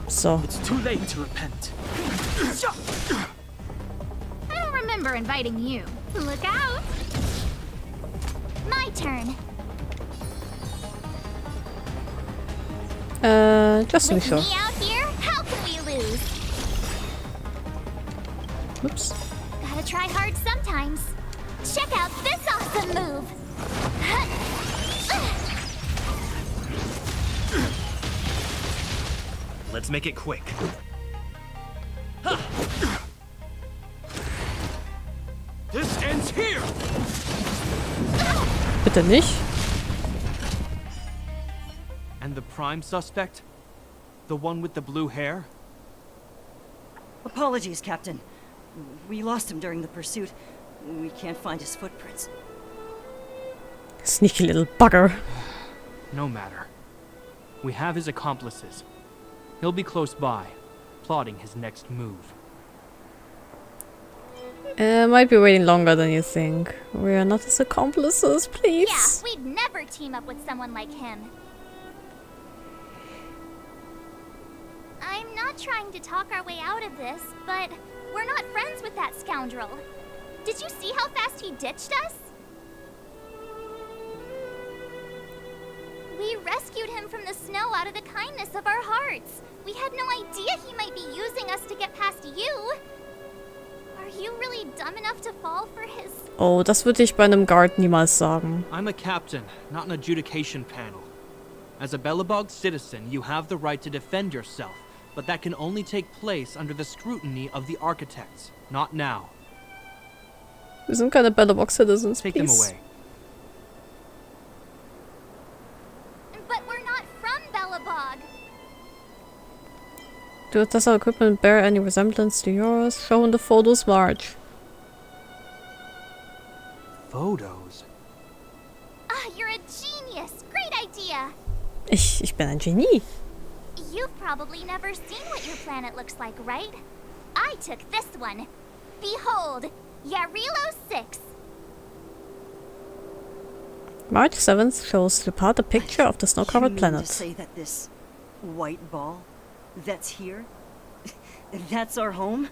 So. It's too late to repent. I don't remember inviting you. Look out! My turn. Just to be With sure. me out here, how can we lose? Oops. Gotta try hard sometimes. Check out this awesome move. Let's make it quick. This ends here. Bitte nicht. And the prime suspect? The one with the blue hair? Apologies, Captain. We lost him during the pursuit. We can't find his footprints. Sneaky little bugger. No matter. We have his accomplices. He'll be close by, plotting his next move. Might be waiting longer than you think. We are not his accomplices, please. Yeah, we'd never team up with someone like him. I'm not trying to talk our way out of this, but we're not friends with that scoundrel. Did you see how fast he ditched us? We rescued him from the snow out of the kindness of our hearts. We had no idea he might be using us to get past you. Are you really dumb enough to fall for his... Oh, das würde ich bei einem Guard niemals sagen. I'm a captain, not an adjudication panel. As a Belobog citizen, you have the right to defend yourself, but that can only take place under the scrutiny of the architects, not now. Wir sind keine Belobog Citizens, Take please. them away. But we're not from Belobog. Does our equipment bear any resemblance to yours? Show in the photos, March. Photos? Ah, you're a genius. Great idea. Ich bin ein Genie. You've probably never seen what your planet looks like, right? I took this one. Behold, Jarilo 6. March 7th shows Lepard a picture of the snow-covered You mean planet. to say that this white ball, that's here? That's our home?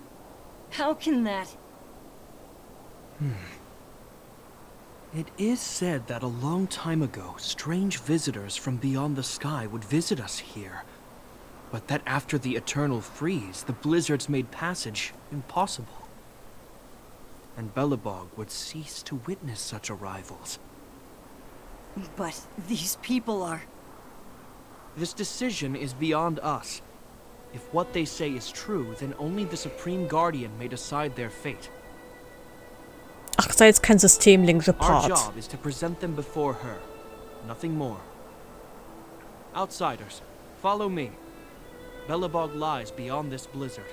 How can that... It is said that a long time ago, strange visitors from beyond the sky would visit us here. But that after the eternal freeze, the blizzards made passage impossible. And Belobog would cease to witness such arrivals. But these people are... This decision is beyond us. If what they say is true, then only the Supreme Guardian may decide their fate. Ach, sei jetzt kein Our Systemling-Report. job is to present them before her. Nothing more. Outsiders, follow me. Belobog lies beyond this blizzard.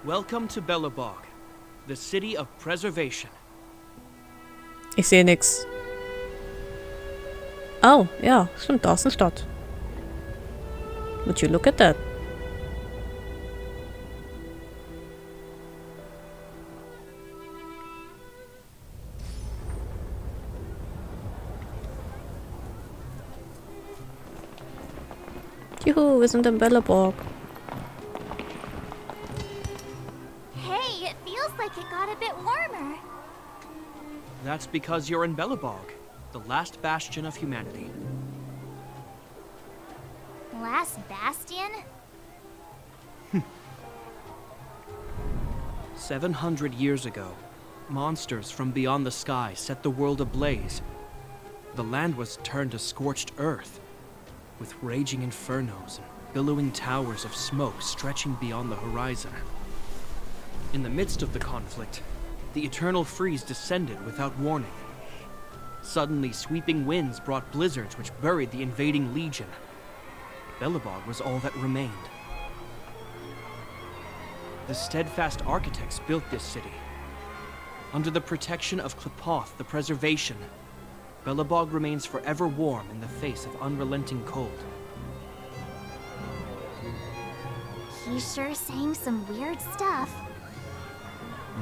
Welcome to Belobog, the city of preservation. Ich sehe nix. Oh, ja, stimmt, da ist eine Stadt. Would you look at that? Juhu, wir sind in Belobog. Hey, it feels like it got a bit warmer. That's because you're in Belobog, the last bastion of humanity. Last bastion? 700 years ago, monsters from beyond the sky set the world ablaze. The land was turned to scorched earth, with raging infernos and billowing towers of smoke stretching beyond the horizon. In the midst of the conflict, the eternal freeze descended without warning. Suddenly, sweeping winds brought blizzards which buried the invading legion. Belobog was all that remained. The steadfast architects built this city. Under the protection of Qlipoth, the preservation, Belobog remains forever warm in the face of unrelenting cold. He's sure saying some weird stuff.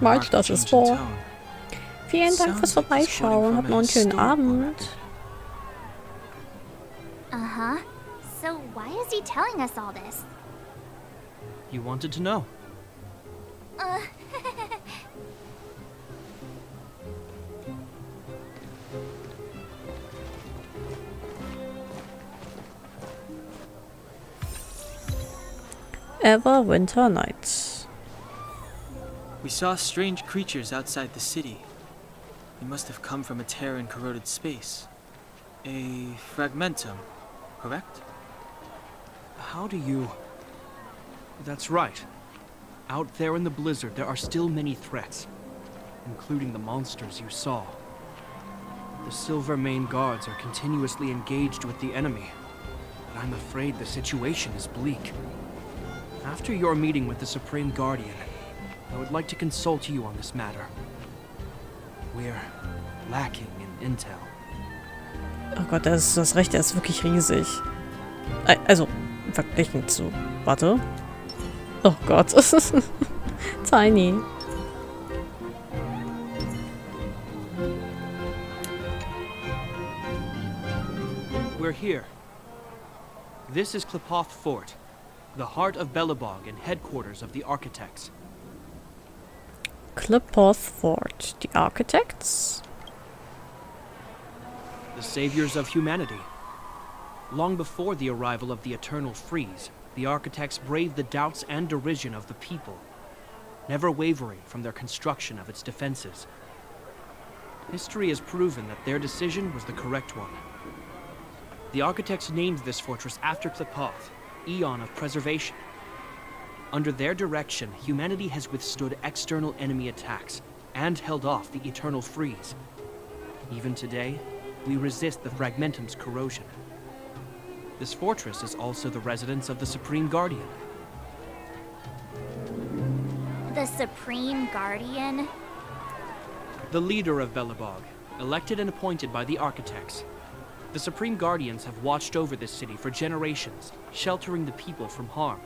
March, das ist vor. Vielen Dank fürs Vorbeischauen. Habt noch einen schönen Abend. Uh-huh. So why is he telling us all this? You wanted to know. Winter Nights. We saw strange creatures outside the city. They must have come from a tear in corroded space. A fragmentum, correct? How do you... That's right. Out there in the blizzard, there are still many threats, including the monsters you saw. The Silver Mane guards are continuously engaged with the enemy, but I'm afraid the situation is bleak. After your meeting with the Supreme Guardian, I would like to consult you on this matter. We're lacking in intel. Oh Gott, das Recht, ist wirklich riesig. Also, verglichen zu... Warte. Oh Gott. Tiny. We're here. This is Qlipoth Fort, the heart of Belobog and headquarters of the Architects. Qlipoth Fort. The Architects? The saviors of humanity. Long before the arrival of the Eternal Freeze, the Architects braved the doubts and derision of the people, never wavering from their construction of its defenses. History has proven that their decision was the correct one. The Architects named this fortress after Qlipoth, Aeon of Preservation. Under their direction, humanity has withstood external enemy attacks and held off the Eternal Freeze. Even today, we resist the Fragmentum's corrosion. This fortress is also the residence of the Supreme Guardian. The Supreme Guardian? The leader of Belobog, elected and appointed by the Architects. The Supreme Guardians have watched over this city for generations, sheltering the people from harm.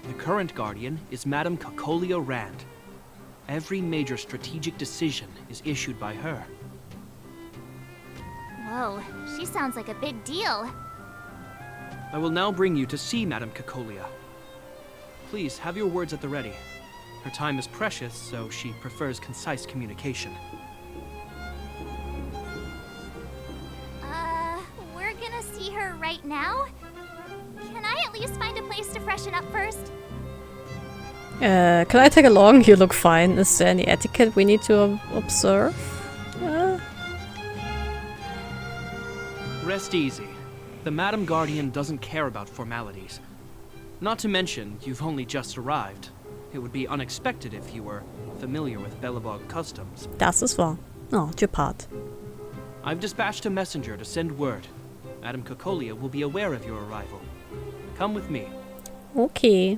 The current Guardian is Madame Kakolia Rand. Every major strategic decision is issued by her. Whoa, she sounds like a big deal. I will now bring you to see Madame Cacolia. Please, have your words at the ready. Her time is precious, so she prefers concise communication. We're gonna see her right now? Can I at least find a place to freshen up first? Can I tag along? You look fine. Is there any etiquette we need to observe? Rest easy. The Madam Guardian doesn't care about formalities. Not to mention, you've only just arrived. It would be unexpected if you were familiar with Belobog customs. Das ist wahr. Oh, Gepard. I've dispatched a messenger to send word. Madame Cacolia will be aware of your arrival. Come with me. Okay.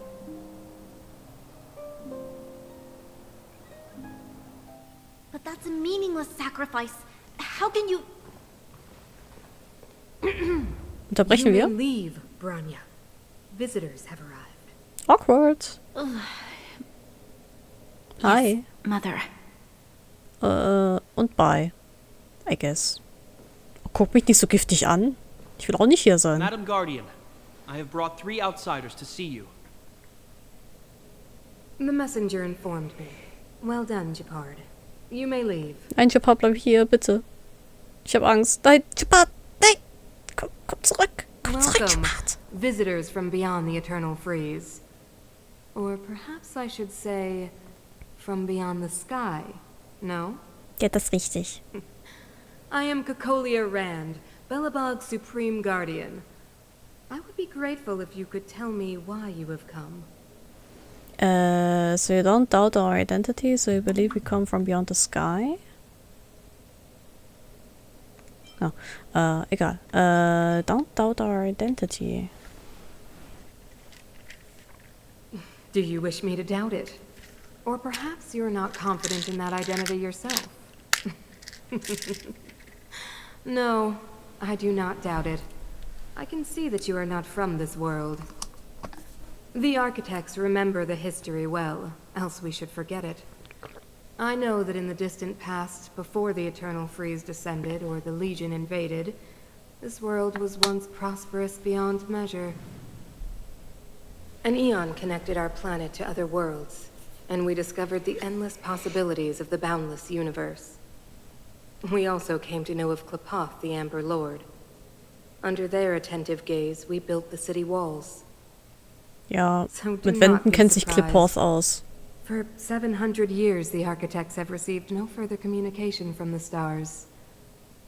But that's a meaningless sacrifice. How can you... Unterbrechen wir? Leave, Branya. Visitors have arrived. Awkward. Hi. Mother. Und bye. I guess. Oh, guck mich nicht so giftig an. Ich will auch nicht hier sein. Madam Guardian, I have brought 3 outsiders to see you. The messenger informed me. Well done, Gepard. You may leave. Nein, Gepard, bleib hier, bitte. Ich hab Angst. Nein, Gepard, nein! Komm zurück! Komm zurück, Welcome, Gepard! visitors from beyond the eternal freeze. Or perhaps I should say, from beyond the sky. No? Ja, das ist richtig. I am Cacolia Rand, Belobog's supreme guardian. I would be grateful if you could tell me why you have come. So you don't doubt our identity, so you believe we come from beyond the sky? Oh, egal. Don't doubt our identity. Do you wish me to doubt it? Or perhaps you're not confident in that identity yourself? No, I do not doubt it. I can see that you are not from this world. The architects remember the history well, else we should forget it. I know that in the distant past, before the Eternal Freeze descended or the Legion invaded, this world was once prosperous beyond measure. An eon connected our planet to other worlds, and we discovered the endless possibilities of the boundless universe. We also came to know of Klapoth, the Amber Lord. Under their attentive gaze, we built the city walls. Ja, So do mit not Wänden be kennt sich surprised. Klapoth aus. For 700 years, the architects have received no further communication from the stars.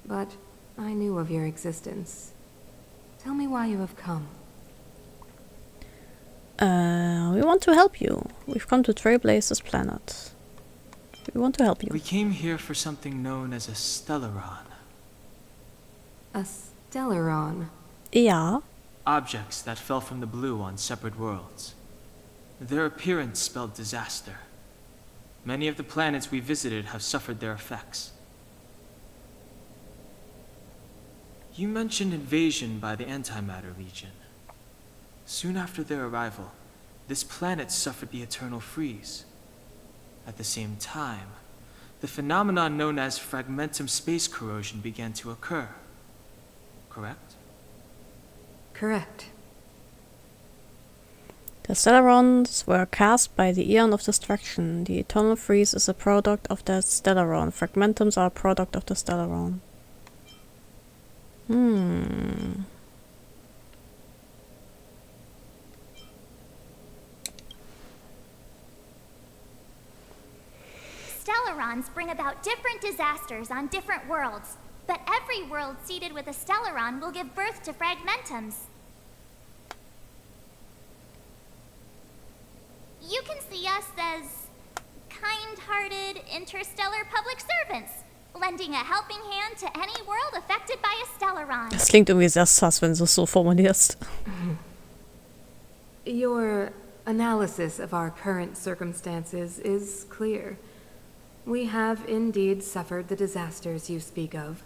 But I knew of your existence. Tell me why you have come. We want to help you. We've come to Trailblaze this planet. We want to help you. We came here for something known as a Stellaron. A Stellaron. Ja. Objects that fell from the blue on separate worlds. Their appearance spelled disaster. Many of the planets we visited have suffered their effects. You mentioned invasion by the Antimatter Legion. Soon after their arrival, this planet suffered the Eternal Freeze. At the same time, the phenomenon known as fragmentum space corrosion began to occur. Correct? Correct. The Stellarons were cast by the Aeon of Destruction. The Eternal Freeze is a product of the Stellaron. Fragmentums are a product of the Stellaron. Stellarons bring about different disasters on different worlds, but every world seeded with a Stellaron will give birth to fragmentums. You can see us as kind-hearted interstellar public servants, lending a helping hand to any world affected by a Stellaron. Das klingt irgendwie sehr sass, wenn du es so formulierst. Your analysis of our current circumstances is clear. We have indeed suffered the disasters you speak of,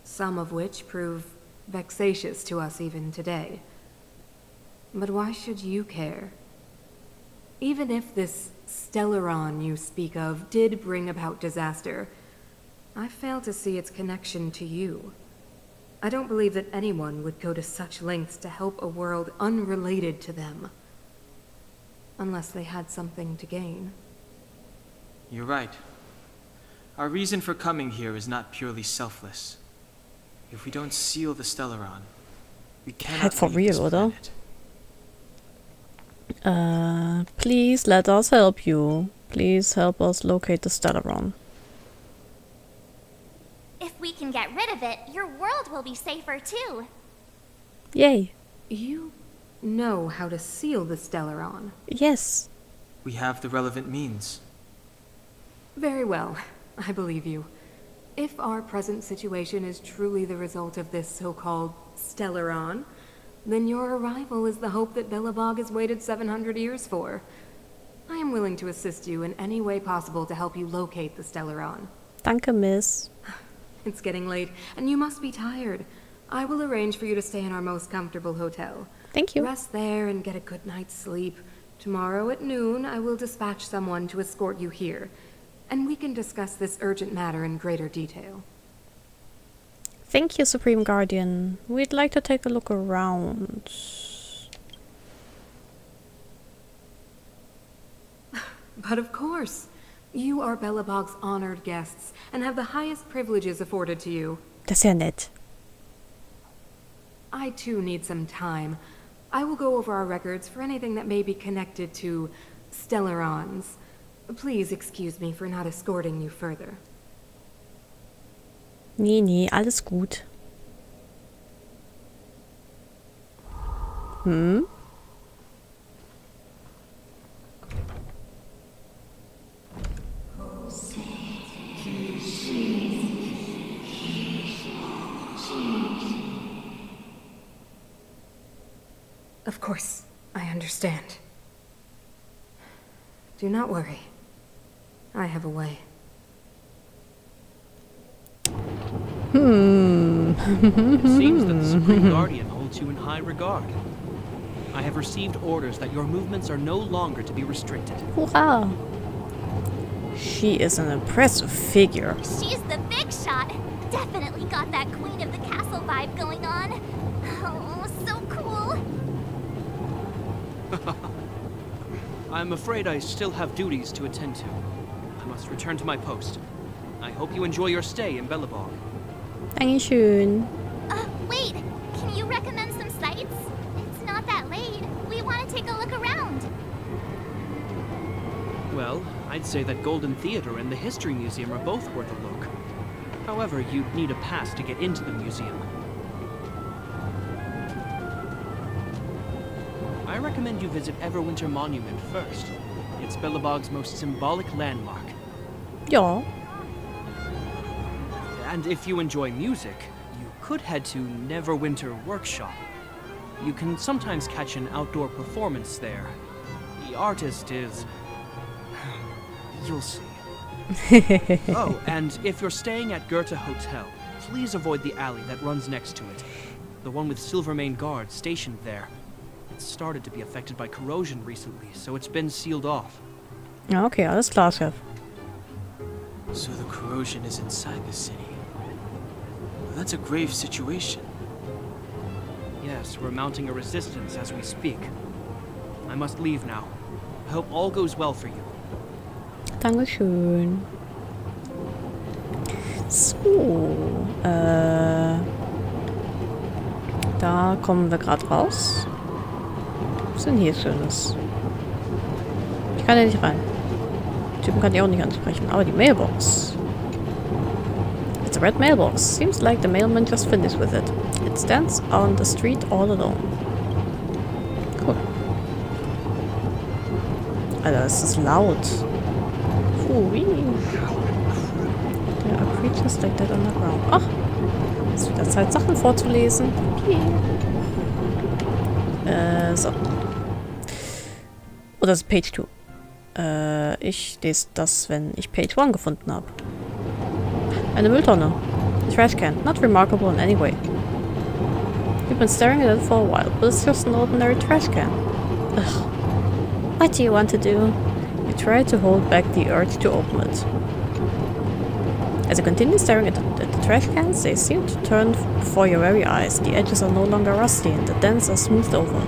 some of which prove vexatious to us even today. But why should you care? Even if this Stellaron you speak of did bring about disaster, I fail to see its connection to you. I don't believe that anyone would go to such lengths to help a world unrelated to them. Unless they had something to gain. You're right. Our reason for coming here is not purely selfless. If we don't seal the Stellaron, we cannot For leave real, this oder? planet. Please let us help you. Please help us locate the Stellaron. If we can get rid of it, your world will be safer too. Yay. You know how to seal the Stellaron. Yes. We have the relevant means. Very well, I believe you. If our present situation is truly the result of this so-called Stellaron, then your arrival is the hope that Belobog has waited 700 years for. I am willing to assist you in any way possible to help you locate the Stellaron. Danke, Miss. It's getting late, and you must be tired. I will arrange for you to stay in our most comfortable hotel. Thank you. Rest there and get a good night's sleep. Tomorrow at noon, I will dispatch someone to escort you here, and we can discuss this urgent matter in greater detail. Thank you, Supreme Guardian. We'd like to take a look around. But of course, you are Belobog's honored guests and have the highest privileges afforded to you. Das ist ja nett. I too need some time. I will go over our records for anything that may be connected to Stellarons. Please excuse me for not escorting you further. Nee, alles gut. Of course, I understand. Do not worry. I have a way. It seems that the Supreme Guardian holds you in high regard. I have received orders that your movements are no longer to be restricted. Hurrah! She is an impressive figure. She's the big shot. Definitely got that Queen of the Castle vibe going on. Oh, so cool. I'm afraid I still have duties to attend to. I must return to my post. I hope you enjoy your stay in Belobog. Dankeschön. Wait. Can you recommend some sites? It's not that late. We want to take a look around. Well, I'd say that Golden Theater and the History Museum are both worth a look. However, you'd need a pass to get into the museum. I recommend you visit Everwinter Monument first. It's Belobog's most symbolic landmark. Ja. And if you enjoy music, you could head to Neverwinter Workshop. You can sometimes catch an outdoor performance there. The artist is... you'll see. Oh, and if you're staying at Goethe Hotel, please avoid the alley that runs next to it. The one with Silvermane guards stationed there. It's started to be affected by corrosion recently, so it's been sealed off. Ja, okay, alles klar, Chef. So the corrosion is inside the city. That's a grave situation. Yes, we're mounting a resistance as we speak. I must leave now. I hope all goes well for you. Dankeschön. So, da kommen wir gerade raus. Was ist denn hier Schönes? Ich kann ja nicht rein. Den Typen kann ich auch nicht ansprechen. Aber die Mailbox. It's a red mailbox. Seems like the mailman just finished with it. It stands on the street all alone. Cool. Alter, es ist laut. Ui. There are creatures like that on the ground. Ach, es ist wieder Zeit, Sachen vorzulesen. So. Oder ist Page 2? Ich lese das, wenn ich Page 1 gefunden habe. Eine Mülltonne. A trash can. Not remarkable in any way. You've been staring at it for a while, but it's just an ordinary trash can. Ugh. What do you want to do? You try to hold back the urge to open it. As you continue staring at the trash cans, they seem to turn before your very eyes. The edges are no longer rusty and the dents are smoothed over.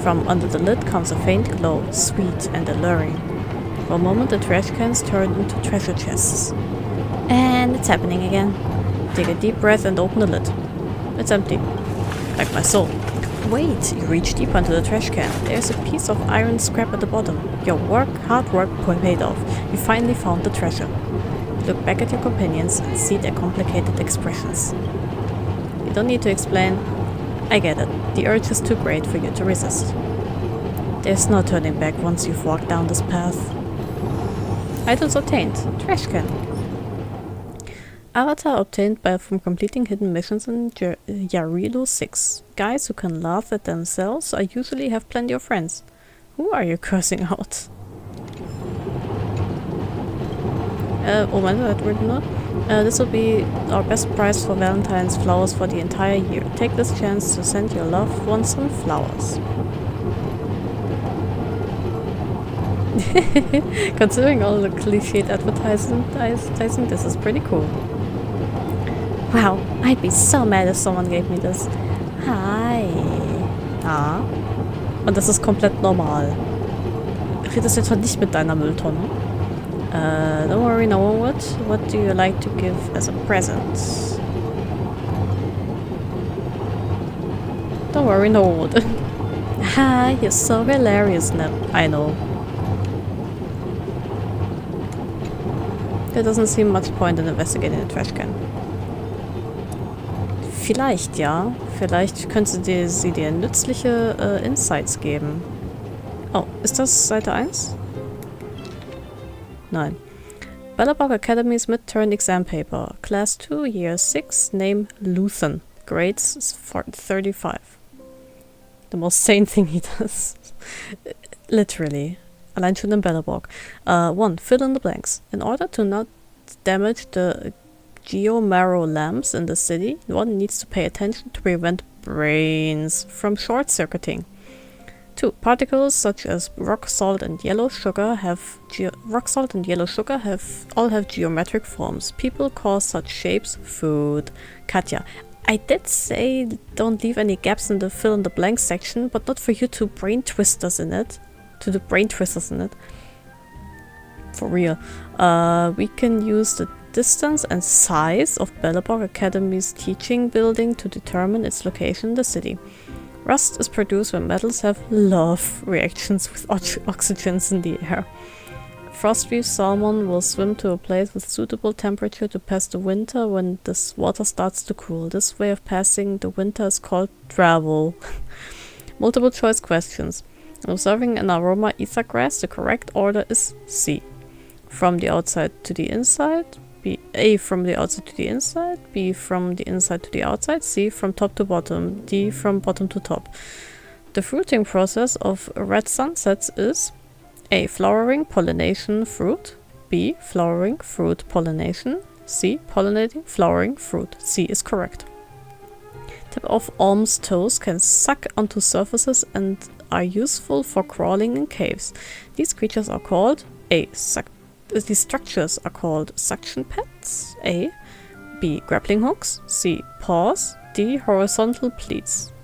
From under the lid comes a faint glow, sweet and alluring. For a moment the trash cans turn into treasure chests. And it's happening again. Take a deep breath and open the lid. It's empty. Like my soul. Wait, you reach deeper into the trash can. There's a piece of iron scrap at the bottom. Your hard work paid off. You finally found the treasure. You look back at your companions and see their complicated expressions. You don't need to explain. I get it. The urge is too great for you to resist. There's no turning back once you've walked down this path. Items obtained. Trash can. Avatar obtained from completing hidden missions in Jarilo 6. Guys who can laugh at themselves usually have plenty of friends. Who are you cursing out? Moment, that word not. This will be our best prize for Valentine's flowers for the entire year. Take this chance to send your loved ones some flowers. Considering all the cliched advertising, this is pretty cool. Wow, I'd be so mad if someone gave me this. Hi. Ah. Und das ist komplett normal. Redest jetzt nicht mit deiner Mülltonne? Don't worry, no one would. What do you like to give as a present? Don't worry, no one would. Ha, you're so hilarious, Neb. I know. There doesn't seem much point in investigating the trash can. Vielleicht, ja. Vielleicht könnte sie dir nützliche Insights geben. Oh, ist das Seite 1? Nein. Bellerbog Academy's midterm exam paper. Class 2, Year 6, name Luthen. Grades 35. The most sane thing he does. Literally. Allein schon in Bellerbog. 1. Fill in the blanks. In order to not damage the geomarrow lamps in the city, one needs to pay attention to prevent brains from short-circuiting. 2. Particles such as rock salt and yellow sugar all have geometric forms. People call such shapes food. Katja, I did say don't leave any gaps in the fill in the blank section, but not for you to do brain twisters in it. For real. We can use the distance and size of Bellerbog Academy's teaching building to determine its location in the city. Rust is produced when metals have love reactions with oxygens in the air. Frostreef salmon will swim to a place with suitable temperature to pass the winter when this water starts to cool. This way of passing the winter is called travel. Multiple choice questions. Observing an aroma ether grass, the correct order is C. From the outside to the inside. B. A from the outside to the inside. B from the inside to the outside. C from top to bottom. D from bottom to top. The fruiting process of red sunsets is A. Flowering, pollination, fruit. B. Flowering, fruit, pollination. C. Pollinating, flowering, fruit. C is correct. Tip of alm's toes can suck onto surfaces and are useful for crawling in caves. These creatures are called A. These structures are called suction pads. A. B. Grappling hooks. C. Paws. D. Horizontal pleats.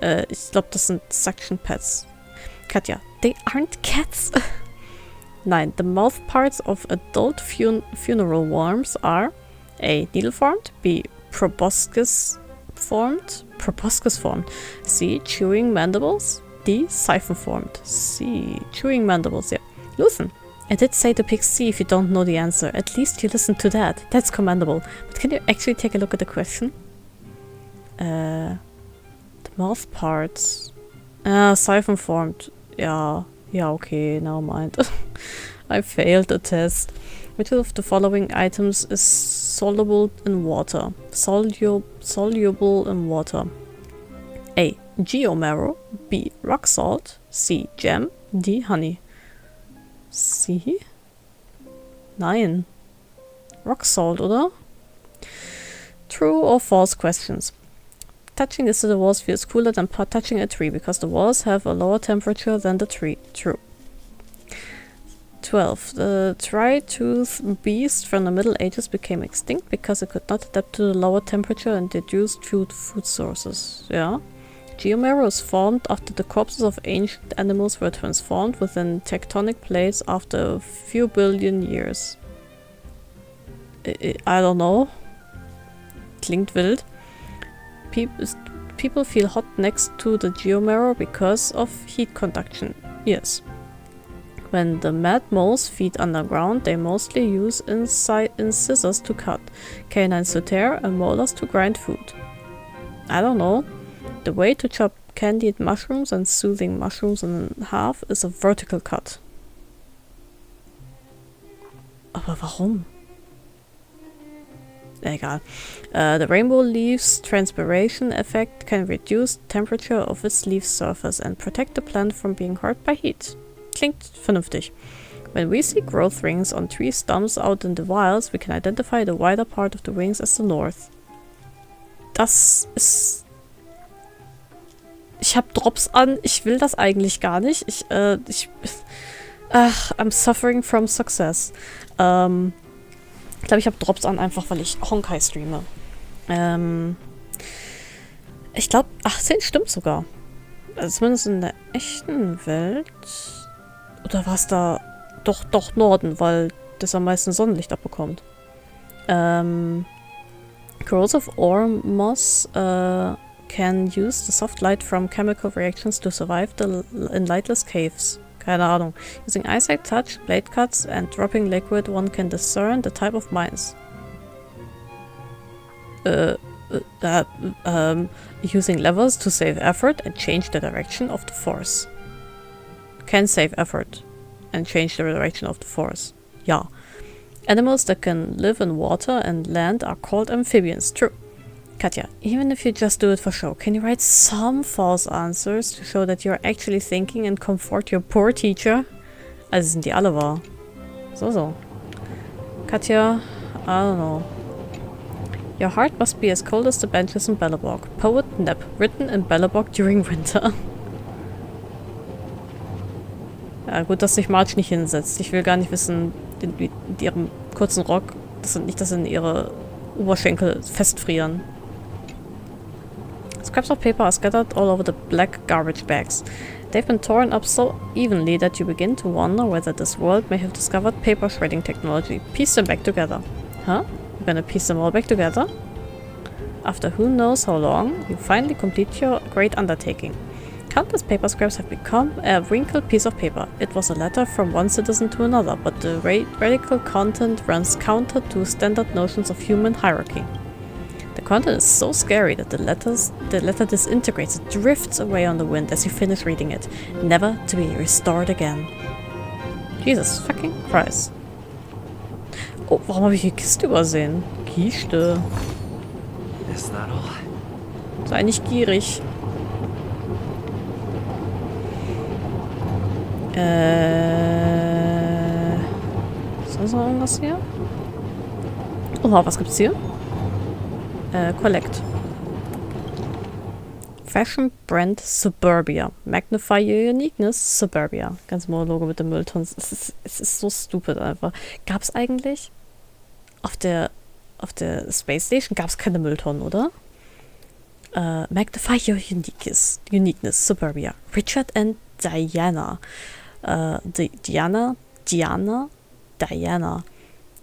Ich glaube, das sind suction pads. Katja, they aren't cats. 9. The mouth parts of adult funeral worms are A. Needle formed. B. Proboscis formed. C. Chewing mandibles. D. Siphon formed. C. Chewing mandibles, yeah. Luthen. I did say to pick C if you don't know the answer. At least you listened to that. That's commendable. But can you actually take a look at the question? The mouth parts. Siphon formed. Yeah, okay, never mind. I failed the test. Which of the following items is soluble in water? Soluble in water. A. Geomarrow. B. Rock salt. C. Jam. D. Honey. C? Nein. Rock salt, oder? True or false questions. Touching the city walls feels cooler than touching a tree because the walls have a lower temperature than the tree. True. 12. The tri-toothed beast from the Middle Ages became extinct because it could not adapt to the lower temperature and reduced food sources. Yeah. Geomero is formed after the corpses of ancient animals were transformed within tectonic plates after a few billion years. I don't know. Klingt wild. People feel hot next to the geomero because of heat conduction. Yes. When the mad moles feed underground, they mostly use incisors to cut, canines to tear, and molars to grind food. I don't know. The way to chop candied mushrooms and soothing mushrooms in half is a vertical cut. Aber warum? Egal. The rainbow leaf's transpiration effect can reduce the temperature of its leaf surface and protect the plant from being hurt by heat. Klingt vernünftig. When we see growth rings on tree stumps out in the wilds, we can identify the wider part of the wings as the north. Das ist... Ich hab Drops an, ich will das eigentlich gar nicht. I'm suffering from success. Ich glaube, ich habe Drops an, einfach weil ich Honkai streame. Ich glaube, 18 stimmt sogar. Also zumindest in der echten Welt. Oder war es da doch Norden, weil das am meisten Sonnenlicht abbekommt. Corrosive ore moss can use the soft light from chemical reactions to survive in lightless caves. Keine Ahnung. Using eyesight, touch, blade cuts, and dropping liquid, one can discern the type of mines. Using levers to save effort and change the direction of the force. Can save effort and change the direction of the force. Ja. Animals that can live in water and land are called amphibians. True. Katja, even if you just do it for show, can you write some false answers to show that you're actually thinking and comfort your poor teacher? Also sind die alle wahr. So. Katja, I don't know. Your heart must be as cold as the benches in Belobog. Poet Nep, written in Belobog during winter. Ja, gut, dass sich Marge nicht hinsetzt. Ich will gar nicht wissen, in ihrem kurzen Rock, dass in ihre Oberschenkel festfrieren. Scraps of paper are scattered all over the black garbage bags. They've been torn up so evenly that you begin to wonder whether this world may have discovered paper shredding technology. Piece them back together. Huh? You're gonna piece them all back together? After who knows how long, you finally complete your great undertaking. Countless paper scraps have become a wrinkled piece of paper. It was a letter from one citizen to another, but the radical content runs counter to standard notions of human hierarchy. The content is so scary that the letter disintegrates, it drifts away on the wind as you finish reading it, never to be restored again. Jesus fucking Christ. Oh, warum habe ich die Kiste übersehen? Kiste. Is that all? Sei nicht gierig. Ist das noch irgendwas hier? Oha, was gibt's hier? Collect. Fashion Brand Suburbia. Magnify your uniqueness, Suburbia. Ganz Monologe mit dem Mülltonnen. Es ist so stupid einfach. Gab es eigentlich auf der Space Station gab es keine Mülltonnen, oder? Magnify your uniqueness, Suburbia. Richard and Diana.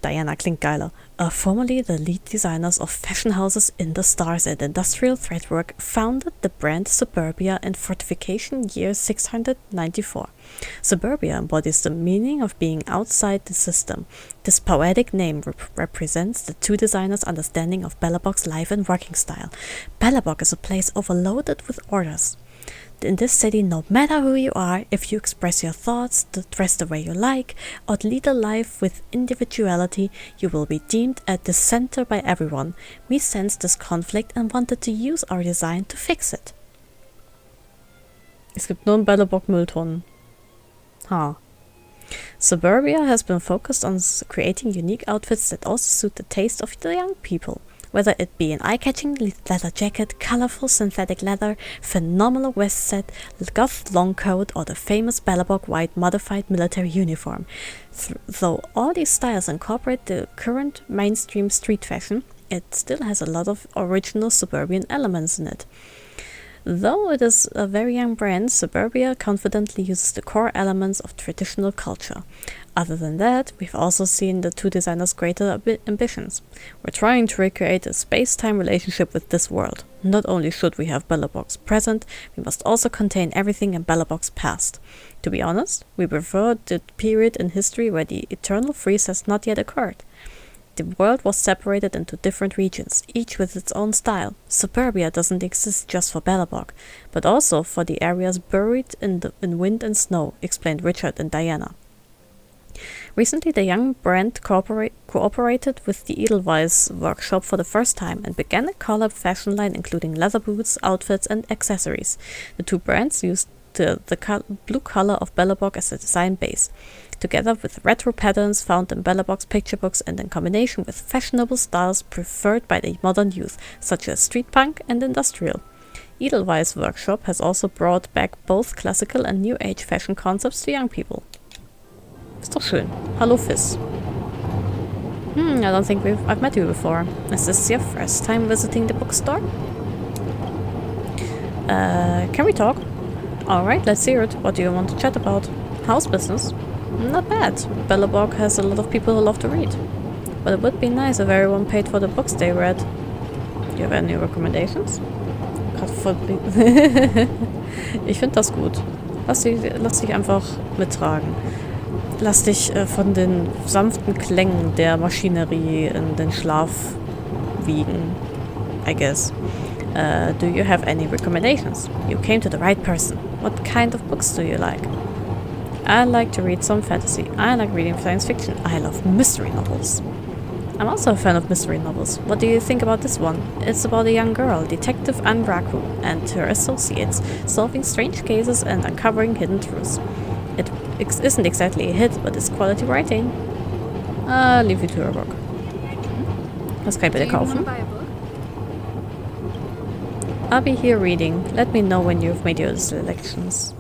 Diana klingt geiler. Formerly the lead designers of fashion houses in the stars and industrial threadwork, founded the brand Suburbia in fortification year 694. Suburbia embodies the meaning of being outside the system. This poetic name represents the two designers' understanding of Belobog's life and working style. Belobog is a place overloaded with orders. In this city, no matter who you are, if you express your thoughts, dress the way you like, or lead a life with individuality, you will be deemed a dissenter by everyone. We sensed this conflict and wanted to use our design to fix it. Es gibt nur einen Belobog Mülltonnen. Suburbia has been focused on creating unique outfits that also suit the taste of the young people. Whether it be an eye-catching leather jacket, colorful synthetic leather, phenomenal vest set, goth long coat, or the famous Bellabog white modified military uniform. Though all these styles incorporate the current mainstream street fashion, it still has a lot of original suburban elements in it. Though it is a very young brand, Suburbia confidently uses the core elements of traditional culture. Other than that, we've also seen the two designers' greater ambitions. We're trying to recreate a space-time relationship with this world. Not only should we have Bellabog's present, we must also contain everything in Bellabog's past. To be honest, we prefer the period in history where the eternal freeze has not yet occurred. The world was separated into different regions, each with its own style. Suburbia doesn't exist just for Bellabog, but also for the areas buried in wind and snow, explained Richard and Diana. Recently, the young brand cooperated with the Edelweiss workshop for the first time and began a collab fashion line including leather boots, outfits, and accessories. The two brands used the blue color of Bellabog as a design base, together with retro patterns found in Bellabog's picture books and in combination with fashionable styles preferred by the modern youth, such as street punk and industrial. Edelweiss Workshop has also brought back both classical and new age fashion concepts to young people. Ist doch schön. Hallo Fizz. I don't think I've met you before. Is this your first time visiting the bookstore? Can we talk? Alright, let's hear it. What do you want to chat about? House business? Not bad. Bellabog has a lot of people who love to read. But it would be nice if everyone paid for the books they read. Do you have any recommendations? Ich finde das gut. Lass dich einfach mittragen. Lass dich von den sanften Klängen der Maschinerie in den Schlaf wiegen, I guess. Do you have any recommendations? You came to the right person. What kind of books do you like? I like to read some fantasy. I like reading science fiction. I love mystery novels. I'm also a fan of mystery novels. What do you think about this one? It's about a young girl, Detective Anraku, and her associates, solving strange cases and uncovering hidden truths. It isn't exactly a hit, but it's quality writing. Leave you to your book. Was kann ich bitte kaufen? I'll be here reading. Let me know when you've made your selections.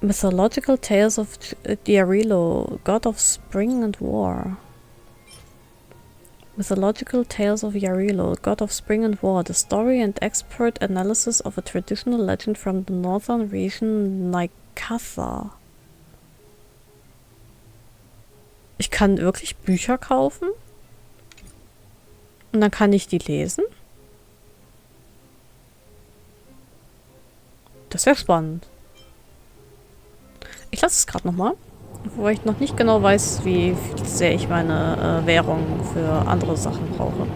Mythological Tales of Jarilo, God of Spring and War. Mythological Tales of Jarilo, God of Spring and War, the story and expert analysis of a traditional legend from the northern region Naikatha. Ich kann wirklich Bücher kaufen? Und dann kann ich die lesen? Das ist ja spannend. Ich lasse es gerade nochmal, wobei ich noch nicht genau weiß, wie sehr ich meine Währung für andere Sachen brauche.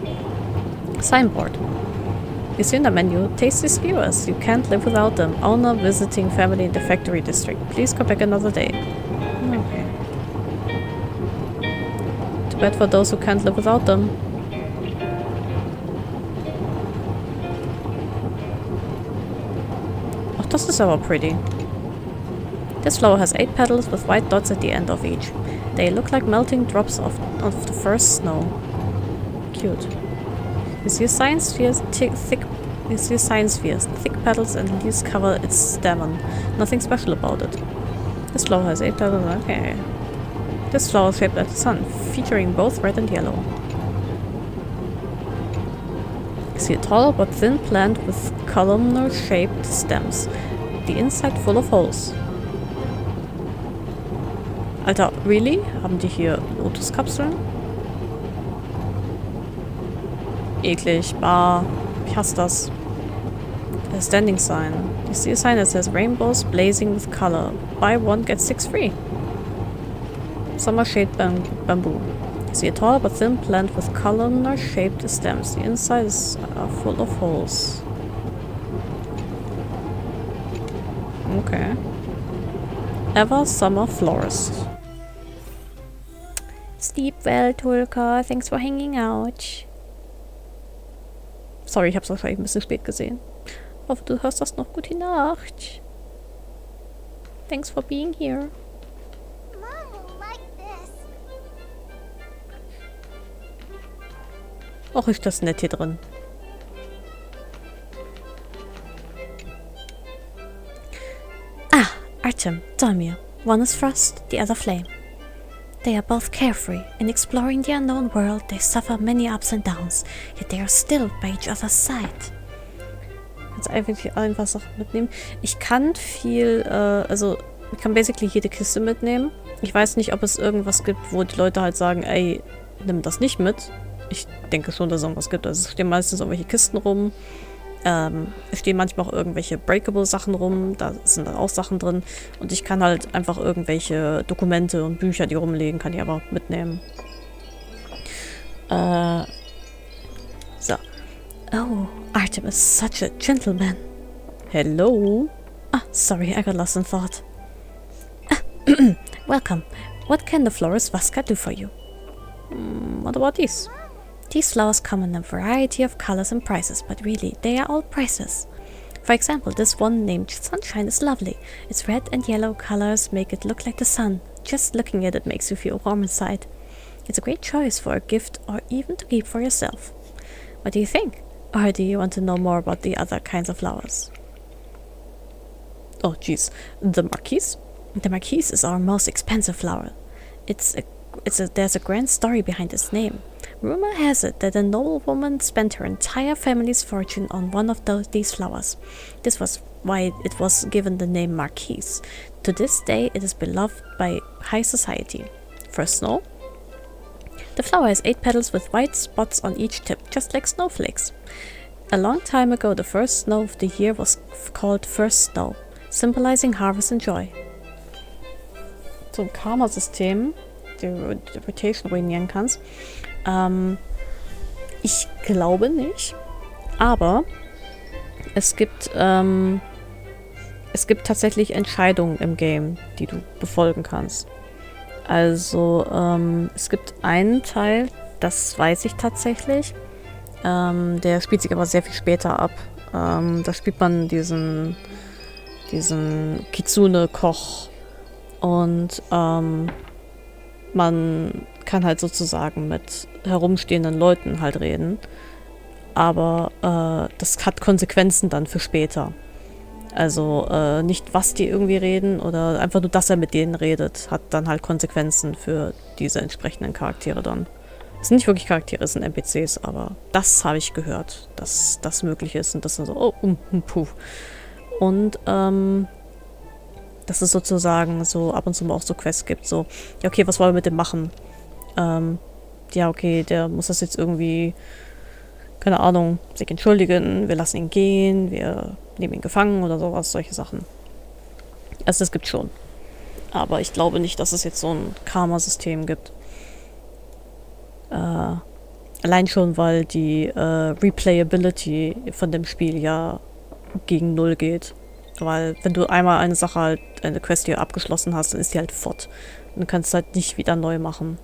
Signboard. You see in the menu, tasty skewers. You can't live without them. Owner visiting family in the factory district. Please come back another day. Okay. Too bad for those who can't live without them. Ach, das ist aber pretty. This flower has 8 petals with white dots at the end of each. They look like melting drops of the first snow. Cute. You see science spheres, thick petals and leaves cover its stamen. Nothing special about it. This flower has 8 petals. Okay. This flower is shaped like the sun, featuring both red and yellow. You see a tall but thin plant with columnar-shaped stems. The inside full of holes. Alter, really? Haben die hier Lotuskapseln? Eklig, bah. Ich hasse das. A standing sign. You see a sign that says rainbows blazing with color. Buy one, get 6 free. Summer shade bamboo. You see a tall but thin plant with columnar-shaped stems. The inside is full of holes. Okay. Ever Summer Florist. Sleep well, Tulka. Thanks for hanging out. Sorry, ich hab's wahrscheinlich ein bisschen spät gesehen. Hoffe, du hörst das noch. Gute Nacht. Thanks for being here. Mom will like this. Och, ist das nett hier drin. Ah, Artem, Damir. One is frost, the other flame. They are both carefree. In exploring the unknown world, they suffer many ups and downs, yet they are still by each other's side. Kannst einfach Sachen mitnehmen. Ich kann viel, also ich kann basically jede Kiste mitnehmen. Ich weiß nicht, ob es irgendwas gibt, wo die Leute halt sagen, ey, nimm das nicht mit. Ich denke schon, dass es irgendwas gibt. Also es stehen meistens irgendwelche Kisten rum. Es stehen manchmal auch irgendwelche breakable Sachen rum. Da sind dann auch Sachen drin. Und ich kann halt einfach irgendwelche Dokumente und Bücher, die rumliegen, kann ich aber mitnehmen. So. Oh, Artem is such a gentleman. Hello? Ah, sorry, I got lost in thought. Welcome. What can the florist Vaska do for you? What about these? These flowers come in a variety of colors and prices, but really, they are all priceless. For example, this one named Sunshine is lovely. Its red and yellow colors make it look like the sun. Just looking at it makes you feel warm inside. It's a great choice for a gift or even to keep for yourself. What do you think? Or do you want to know more about the other kinds of flowers? Oh, geez. The marquise? The marquise is our most expensive flower. There's a grand story behind its name. Rumor has it that a noblewoman spent her entire family's fortune on one of these flowers. This was why it was given the name marquise. To this day, it is beloved by high society. First snow. The flower has 8 petals with white spots on each tip, just like snowflakes. A long time ago, the first snow of the year was called First Snow, symbolizing harvest and joy. So ein Karma-System, die Rotation ruinieren kannst. Ich glaube nicht, aber es gibt tatsächlich Entscheidungen im Game, die du befolgen kannst. Also es gibt einen Teil, das weiß ich tatsächlich, der spielt sich aber sehr viel später ab. Da spielt man diesen Kitsune-Koch und man kann halt sozusagen mit herumstehenden Leuten halt reden, aber das hat Konsequenzen dann für später. Also nicht, was die irgendwie reden oder einfach nur, dass er mit denen redet, hat dann halt Konsequenzen für diese entsprechenden Charaktere dann. Es sind nicht wirklich Charaktere, es sind NPCs, aber das habe ich gehört, dass das möglich ist und das dann so, oh, puh. Und dass es sozusagen so ab und zu mal auch so Quests gibt, so, ja okay, was wollen wir mit dem machen? Ja okay, der muss das jetzt irgendwie, keine Ahnung, sich entschuldigen, wir lassen ihn gehen, wir nehmen ihn gefangen oder sowas, solche Sachen. Also das gibt schon. Aber ich glaube nicht, dass es jetzt so ein Karma-System gibt. Allein schon, weil die Replayability von dem Spiel ja gegen 0 geht. Weil wenn du einmal eine Sache halt, eine Quest hier abgeschlossen hast, dann ist die halt fort. Und du kannst halt nicht wieder neu machen.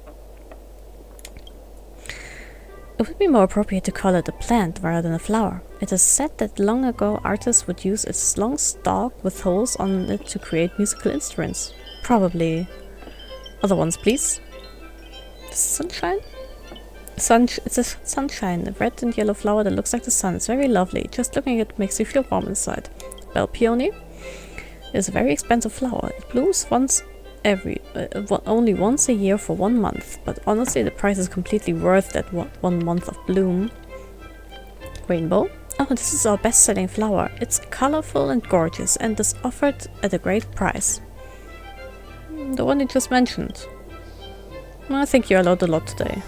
It would be more appropriate to call it a plant rather than a flower. It is said that long ago artists would use its long stalk with holes on it to create musical instruments. Probably. Other ones, please. Sunshine? It's a sunshine, a red and yellow flower that looks like the sun. It's very lovely. Just looking at it makes you feel warm inside. Bell peony is a very expensive flower. It blooms only once a year for 1 month, but honestly the price is completely worth that 1 month of bloom. Rainbow. Oh, this is our best-selling flower. It's colorful and gorgeous and is offered at a great price. The one you just mentioned. I think you're allowed a lot today.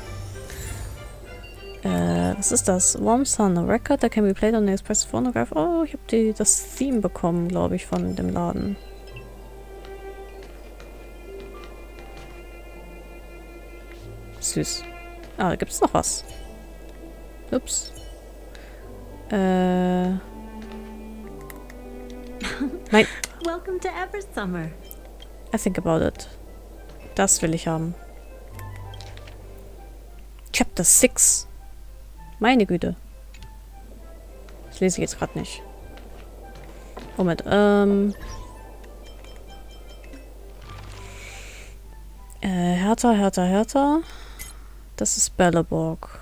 Was ist das? Warm Sun, a record that can be played on the express phonograph. Oh, ich habe das Theme bekommen, glaube ich, von dem Laden. Süß. Ah, da gibt's noch was. Ups. Nein. Welcome to Eversummer. I think about it. Das will ich haben. Chapter 6. Meine Güte. Das lese ich jetzt gerade nicht. Moment, Herta. Das ist Belleborg.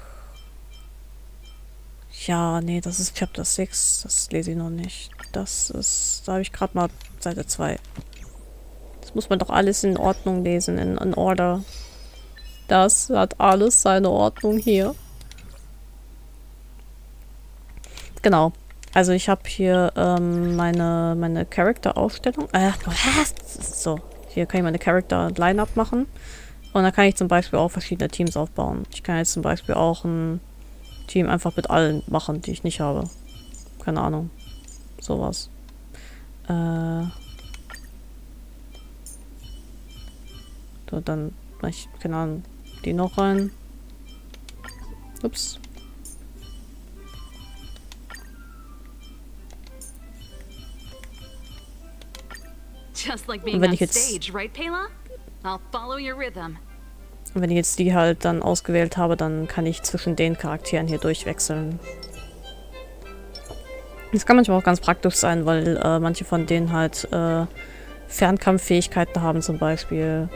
Ja, nee, das ist Chapter 6. Das lese ich noch nicht. Das ist... Da habe ich gerade mal Seite 2. Das muss man doch alles in Ordnung lesen, in Order. Das hat alles seine Ordnung hier. Genau. Also ich habe hier meine Charakter-Aufstellung. So, hier kann ich meine Charakter-Line-Up machen. Und da kann ich zum Beispiel auch verschiedene Teams aufbauen. Ich kann jetzt zum Beispiel auch ein Team einfach mit allen machen, die ich nicht habe. Keine Ahnung. Sowas. So, dann mache ich, keine Ahnung, die noch rein. Ups. Just like being on stage, right, Pela? I'll follow your rhythm. Und wenn ich jetzt die halt dann ausgewählt habe, dann kann ich zwischen den Charakteren hier durchwechseln. Das kann manchmal auch ganz praktisch sein, weil manche von denen halt Fernkampffähigkeiten haben zum Beispiel.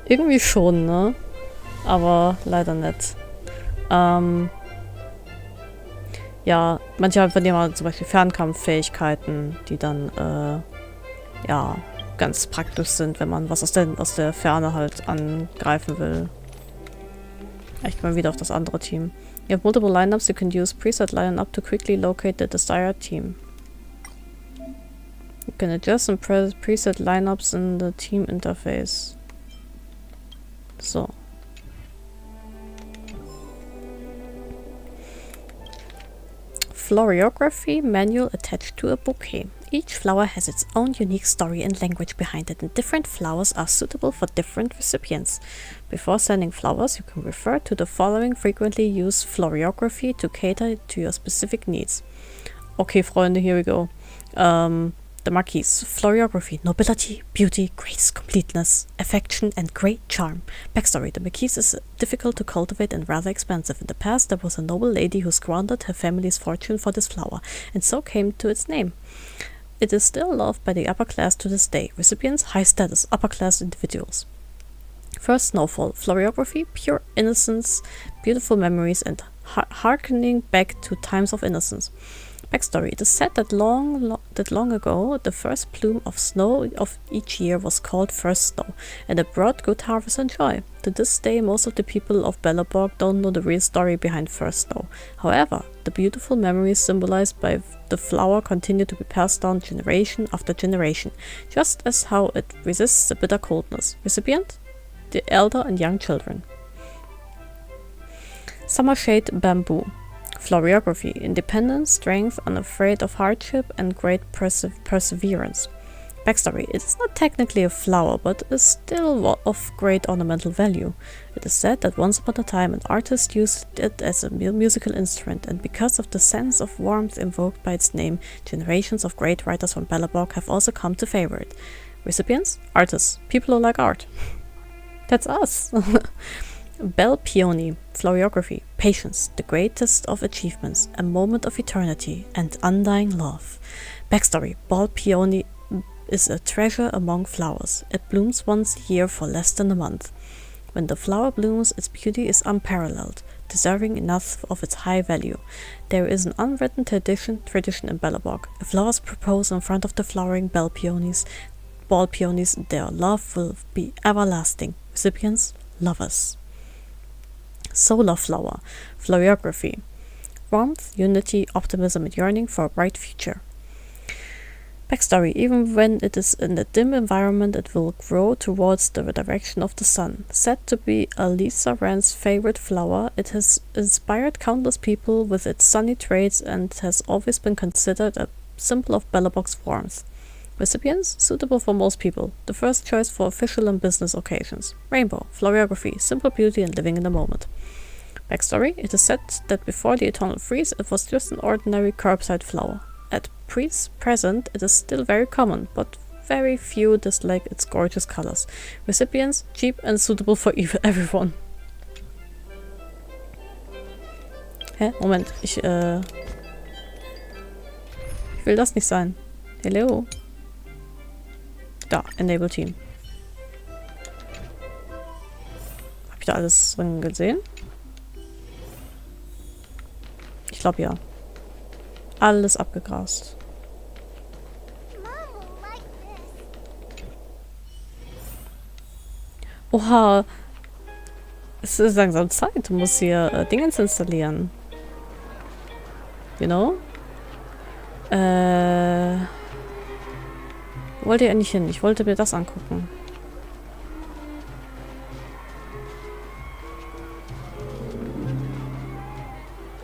Irgendwie schon, ne? Aber leider nicht. Ja, manche von denen haben zum Beispiel Fernkampffähigkeiten, die dann ja, ganz praktisch sind, wenn man was aus der Ferne halt angreifen will. Ich gehe mal wieder auf das andere Team. You have multiple lineups, you can use preset lineup to quickly locate the desired team. You can adjust and preset lineups in the team interface. So. Florography manual attached to a bouquet. Each flower has its own unique story and language behind it, and different flowers are suitable for different recipients. Before sending flowers, you can refer to the following frequently used florography to cater to your specific needs. Okay, Freunde, here we go. The Marquise. Florography. Nobility, beauty, grace, completeness, affection, and great charm. Backstory. The Marquise is difficult to cultivate and rather expensive. In the past, there was a noble lady who squandered her family's fortune for this flower, and so came to its name. It is still loved by the upper class to this day. Recipients, high status, upper class individuals. First snowfall. Florography, pure innocence, beautiful memories, and harkening back to times of innocence. Backstory. It is said that long ago, the first plume of snow of each year was called first snow, and it brought good harvest and joy. To this day, most of the people of Belleborg don't know the real story behind first snow. However, the beautiful memories symbolized by the flower continue to be passed down generation after generation, just as how it resists the bitter coldness. Recipient? The elder and young children. Summer shade bamboo. Florography. Independence, strength, unafraid of hardship, and great perseverance. Backstory. It is not technically a flower, but is still of great ornamental value. It is said that once upon a time an artist used it as a musical instrument, and because of the sense of warmth invoked by its name, generations of great writers from Belleborg have also come to favor it. Recipients? Artists. People who like art. That's us. Bell Peony. Florography. Patience, the greatest of achievements, a moment of eternity, and undying love. Backstory. Ball Peony is a treasure among flowers. It blooms once a year for less than a month. When the flower blooms, its beauty is unparalleled, deserving enough of its high value. There is an unwritten tradition in Belleborg. If flowers propose in front of the flowering ball peonies, their love will be everlasting. Recipients? Lovers. Solar flower. Florography. Warmth, unity, optimism, and yearning for a bright future. Backstory. Even when it is in a dim environment, it will grow towards the direction of the sun. Said to be Lisa Rand's favorite flower, it has inspired countless people with its sunny traits and has always been considered a symbol of Belleborg's warmth. Recipients? Suitable for most people. The first choice for official and business occasions. Rainbow. Florography. Simple beauty and living in the moment. Backstory. It is said that before the eternal freeze, it was just an ordinary curbside flower. At present, it is still very common, but very few dislike its gorgeous colors. Recipients? Cheap and suitable for everyone. Hä? Moment. Ich will das nicht sein. Hello? Da, Enable Team. Hab ich da alles drin gesehen? glaube ja. Alles abgegrast. Oha. Es ist langsam Zeit. Du musst hier Dingens installieren. You know? Wollte ja nicht hin. Ich wollte mir das angucken.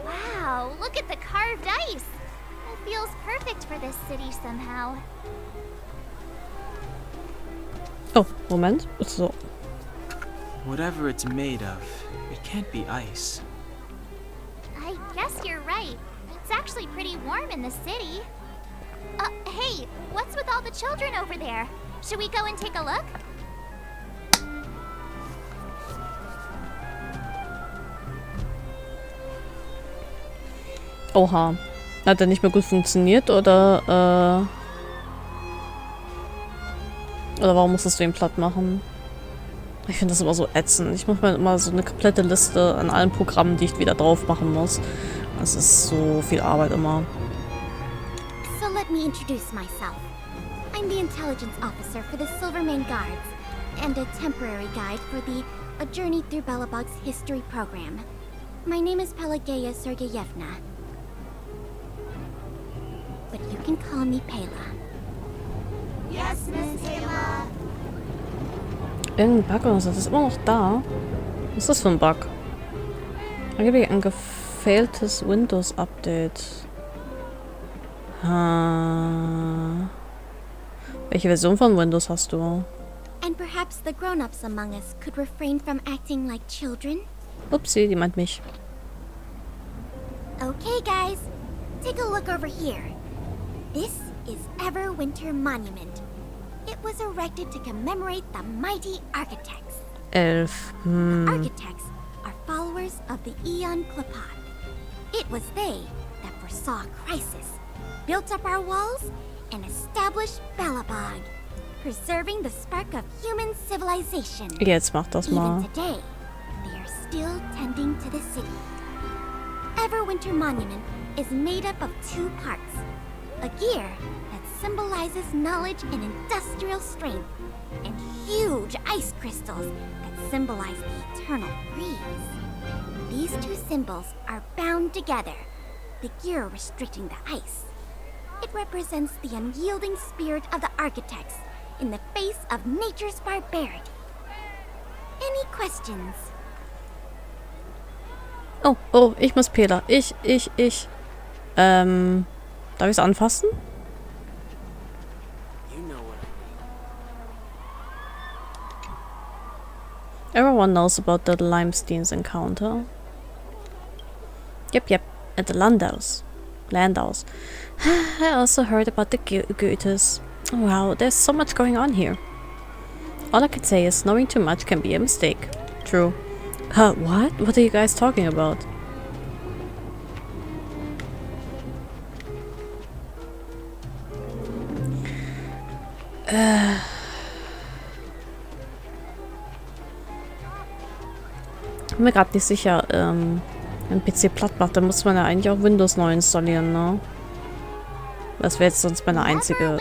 Wow, look at the carved ice. It feels perfect for this city somehow. Oh, Moment. So. Whatever it's made of, it can't be ice. I guess you're right. It's actually pretty warm in the city. Hey, what's with all the children over there? Should we go and take a look? Oha. Hat er nicht mehr gut funktioniert oder warum musstest du ihn platt machen? Ich finde das immer so ätzend. Ich muss mir immer so eine komplette Liste an allen Programmen, die ich wieder drauf machen muss. Das ist so viel Arbeit immer. So let me introduce myself. I'm the intelligence officer for the Silvermane Guards and a temporary guide for the A Journey Through Belobog's History program. My name is Pelageya Sergeyevna. But you can call me Pela. Yes, Miss Pela. Irgendein Bug oder so, das ist immer noch da. Was ist das für ein Bug? Angeblich ein gefehltes Windows-Update. Welche Version von Windows hast du? And perhaps the grown-ups among us could refrain from acting like children. Upsi, die meint mich. Okay, guys. Take a look over here. This is Everwinter Monument. It was erected to commemorate the mighty architects. 11. The architects are followers of the Aeon Klapat. It was they that foresaw crisis, built up our walls, and established Belobog, preserving the spark of human civilization. Jetzt mach das mal. Even today, they are still tending to the city. Everwinter Monument is made up of two parts. A gear that symbolizes knowledge and industrial strength, and huge ice crystals that symbolize the eternal freeze. These two symbols are bound together, the gear restricting the ice. It represents the unyielding spirit of the architects in the face of nature's barbarity. Any questions? Oh, ich muss Pela. Ich. Darf ich es anfassen? Everyone knows about the Limestein's encounter. Yep, at the Landhaus. I also heard about the Goethes. Wow, there's so much going on here. All I can say is knowing too much can be a mistake. True. What? What are you guys talking about? Ich bin mir gerade nicht sicher, wenn PC platt macht, dann muss man ja eigentlich auch Windows neu installieren, ne? Das wäre jetzt sonst meine einzige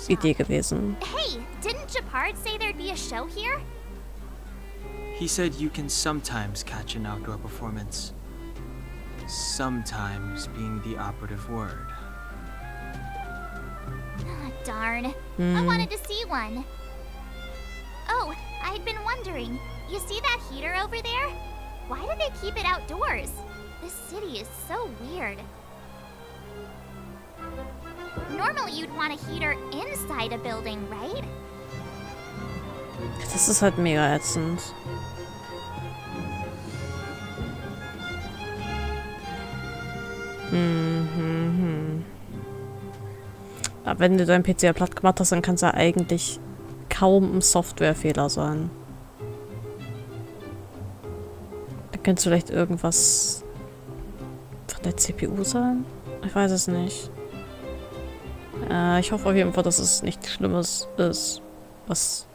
Idee gewesen. Hey, didn't Japard say there'd be a show here? He said you can sometimes catch an outdoor performance. Sometimes being the operative word. Darn. I wanted to see one. Oh, I'd been wondering. You see that heater over there? Why do they keep it outdoors? This city is so weird. Normally you'd want a heater inside a building, right? Das ist halt mega ätzend. Aber wenn du deinen PC ja platt gemacht hast, dann kann es ja eigentlich kaum ein Softwarefehler sein. Da könnte es vielleicht irgendwas von der CPU sein? Ich weiß es nicht. Ich hoffe auf jeden Fall, dass es nichts Schlimmes ist, was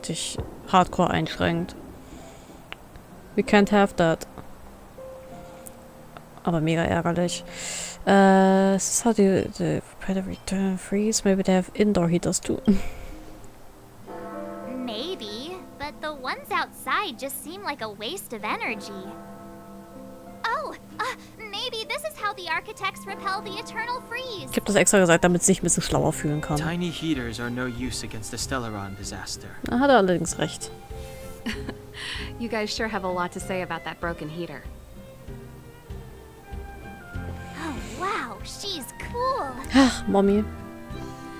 dich hardcore einschränkt. We can't have that. Aber mega ärgerlich. This is how the predator freeze. Maybe they have indoor heaters too. Maybe, but the ones outside just seem like a waste of energy. Oh, maybe this is how the architects repel the eternal freeze. Ich habe das extra gesagt, damit sie sich ein bisschen schlauer fühlen kann. Tiny heaters are no use against the Stellaron disaster. Da hat er allerdings recht. You guys sure have a lot to say about that broken heater. Oh, wow, she's cool. Ach, Mommy.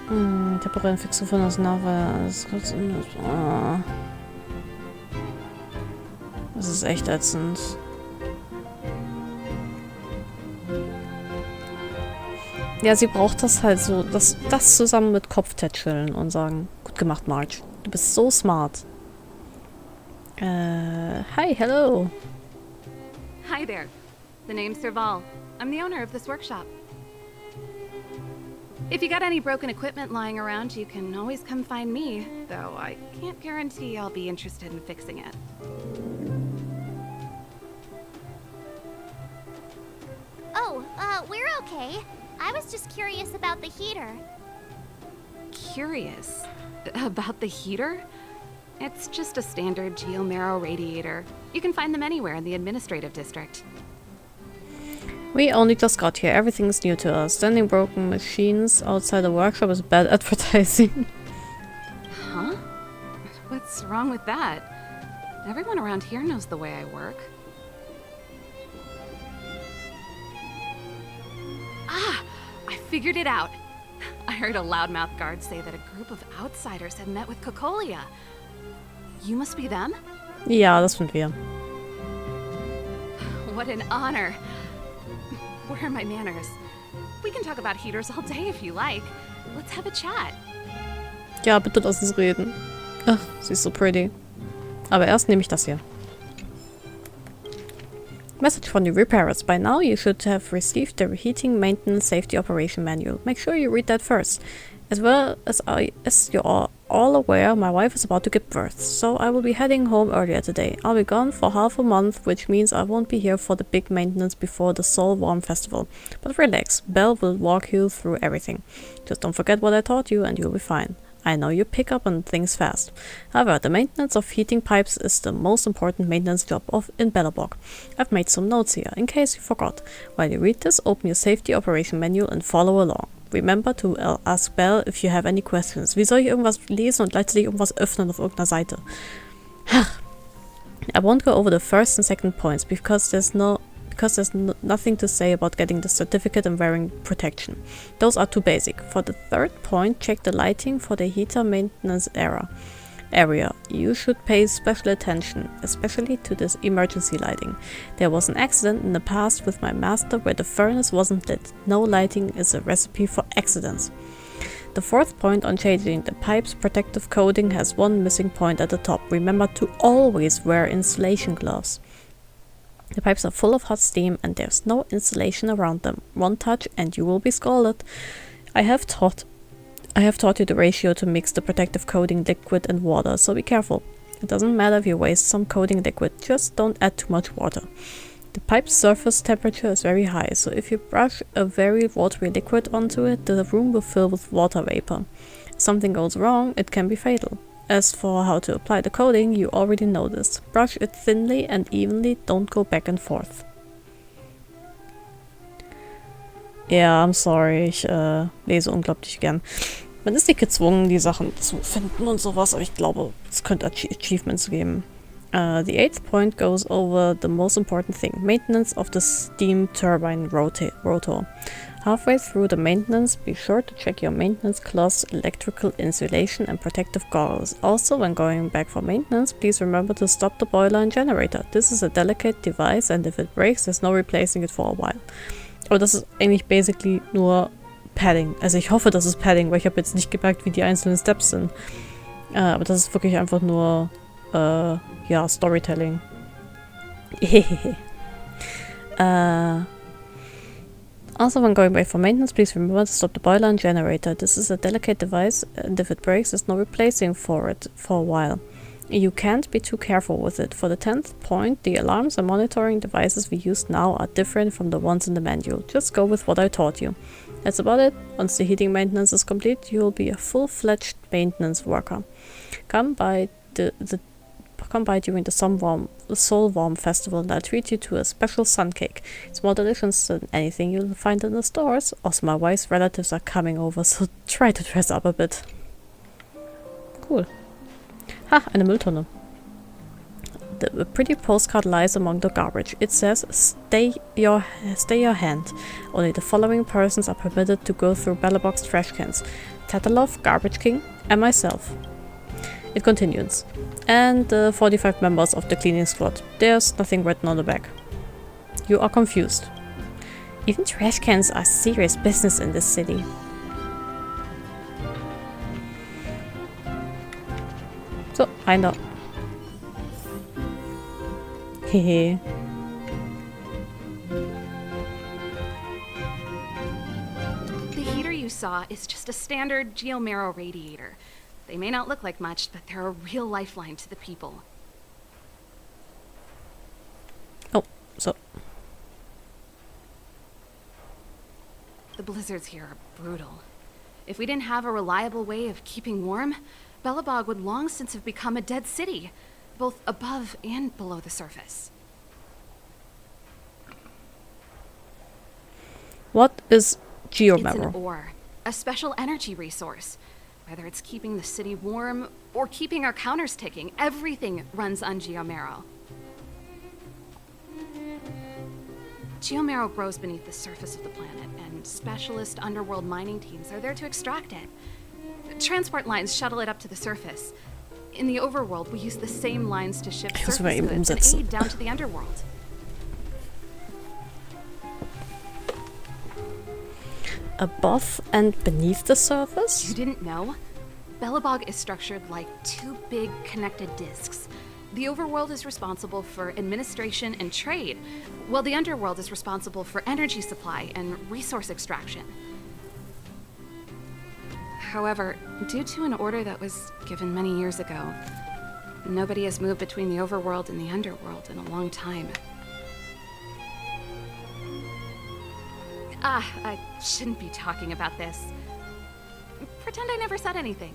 Temporären Fixung von das Nava. Das ist echt ätzend. Ja, sie braucht das halt so, das zusammen mit Kopftätscheln und sagen, gut gemacht, Marge. Du bist so smart. Hi, hello. Hi there. The name's Serval. I'm the owner of this workshop. If you got any broken equipment lying around, you can always come find me, though I can't guarantee I'll be interested in fixing it. Oh, we're okay. I was just curious about the heater. Curious? About the heater? It's just a standard geomarrow radiator. You can find them anywhere in the administrative district. We only just got here. Everything's new to us. Standing broken machines outside the workshop is bad advertising. Huh? What's wrong with that? Everyone around here knows the way I work. Ah! I figured it out. I heard a loudmouth guard say that a group of outsiders had met with Cocolia. You must be them? Ja, das sind wir. What an honor. Where are my manners? We can talk about heaters all day if you like. Let's have a chat. Ja, bitte lass uns reden. Ach, sie ist so pretty. Aber erst nehme ich das hier. Message from the repairers. By now you should have received the Heating Maintenance Safety Operation Manual. Make sure you read that first. As well as you are all aware, my wife is about to give birth, so I will be heading home earlier today. I'll be gone for half a month, which means I won't be here for the big maintenance before the Soul Warm Festival. But relax, Belle will walk you through everything. Just don't forget what I taught you and you'll be fine. I know you pick up on things fast. However, the maintenance of heating pipes is the most important maintenance job in Bellerbog. I've made some notes here, in case you forgot. While you read this, open your safety operation manual and follow along. Remember to ask Belle if you have any questions. Wie soll ich irgendwas lesen und gleichzeitig irgendwas öffnen auf irgendeiner Seite? I won't go over the first and second points because there's nothing to say about getting the certificate and wearing protection. Those are too basic. For the third point, check the lighting for the heater maintenance area. You should pay special attention, especially to this emergency lighting. There was an accident in the past with my master where the furnace wasn't lit. No lighting is a recipe for accidents. The fourth point on changing the pipe's protective coating has one missing point at the top. Remember to always wear insulation gloves. The pipes are full of hot steam and there's no insulation around them. One touch and you will be scalded. I have taught you the ratio to mix the protective coating liquid and water, so be careful. It doesn't matter if you waste some coating liquid, just don't add too much water. The pipe's surface temperature is very high, so if you brush a very watery liquid onto it, the room will fill with water vapor. If something goes wrong, it can be fatal. As for how to apply the coating, you already know this. Brush it thinly and evenly, don't go back and forth. Ja, I'm sorry, ich lese unglaublich gern. Man ist nicht gezwungen, die Sachen zu finden und sowas, aber ich glaube, es könnte Achievements geben. The eighth point goes over the most important thing, maintenance of the steam turbine rotor. Halfway through the maintenance, be sure to check your maintenance cloths, electrical insulation and protective goggles. Also, when going back for maintenance, please remember to stop the boiler and generator. This is a delicate device and if it breaks, there's no replacing it for a while. Aber das ist eigentlich basically nur Padding. Also ich hoffe, das ist Padding, weil ich habe jetzt nicht gemerkt, wie die einzelnen Steps sind. Aber das ist wirklich einfach nur, ja, Storytelling. Also, when going back for maintenance, please remember to stop the boiler and generator. This is a delicate device, and if it breaks, there's no replacing for it for a while. You can't be too careful with it. For the 10th point, the alarms and monitoring devices we use now are different from the ones in the manual. Just go with what I taught you. That's about it. Once the heating maintenance is complete, you will be a full-fledged maintenance worker. Come by during the Soul Warm Festival and I'll treat you to a special sun cake. It's more delicious than anything you'll find in the stores. Also, my wife's relatives are coming over, so try to dress up a bit. Cool. Ha, eine Mülltonne. The pretty postcard lies among the garbage. It says, stay your hand. Only the following persons are permitted to go through Bellabog's trash cans. Tatalov, Garbage King, and myself. It continues. And the 45 members of the cleaning squad. There's nothing written on the back. You are confused. Even trash cans are serious business in this city. So, einer. Hehe. The heater you saw is just a standard geomero radiator. They may not look like much, but they're a real lifeline to the people. Oh, so. The blizzards here are brutal. If we didn't have a reliable way of keeping warm, Belobog would long since have become a dead city, both above and below the surface. What is geomero? It's an ore, a special energy resource. Whether it's keeping the city warm or keeping our counters ticking, everything runs on geomero. Geomero grows beneath the surface of the planet, and specialist underworld mining teams are there to extract it. Transport lines shuttle it up to the surface. In the overworld, we use the same lines to ship surface goods and aid down to the underworld. Above and beneath the surface? You didn't know? Belobog is structured like two big connected discs. The overworld is responsible for administration and trade, while the underworld is responsible for energy supply and resource extraction. However, due to an order that was given many years ago, nobody has moved between the overworld and the underworld in a long time. I shouldn't be talking about this. Pretend I never said anything.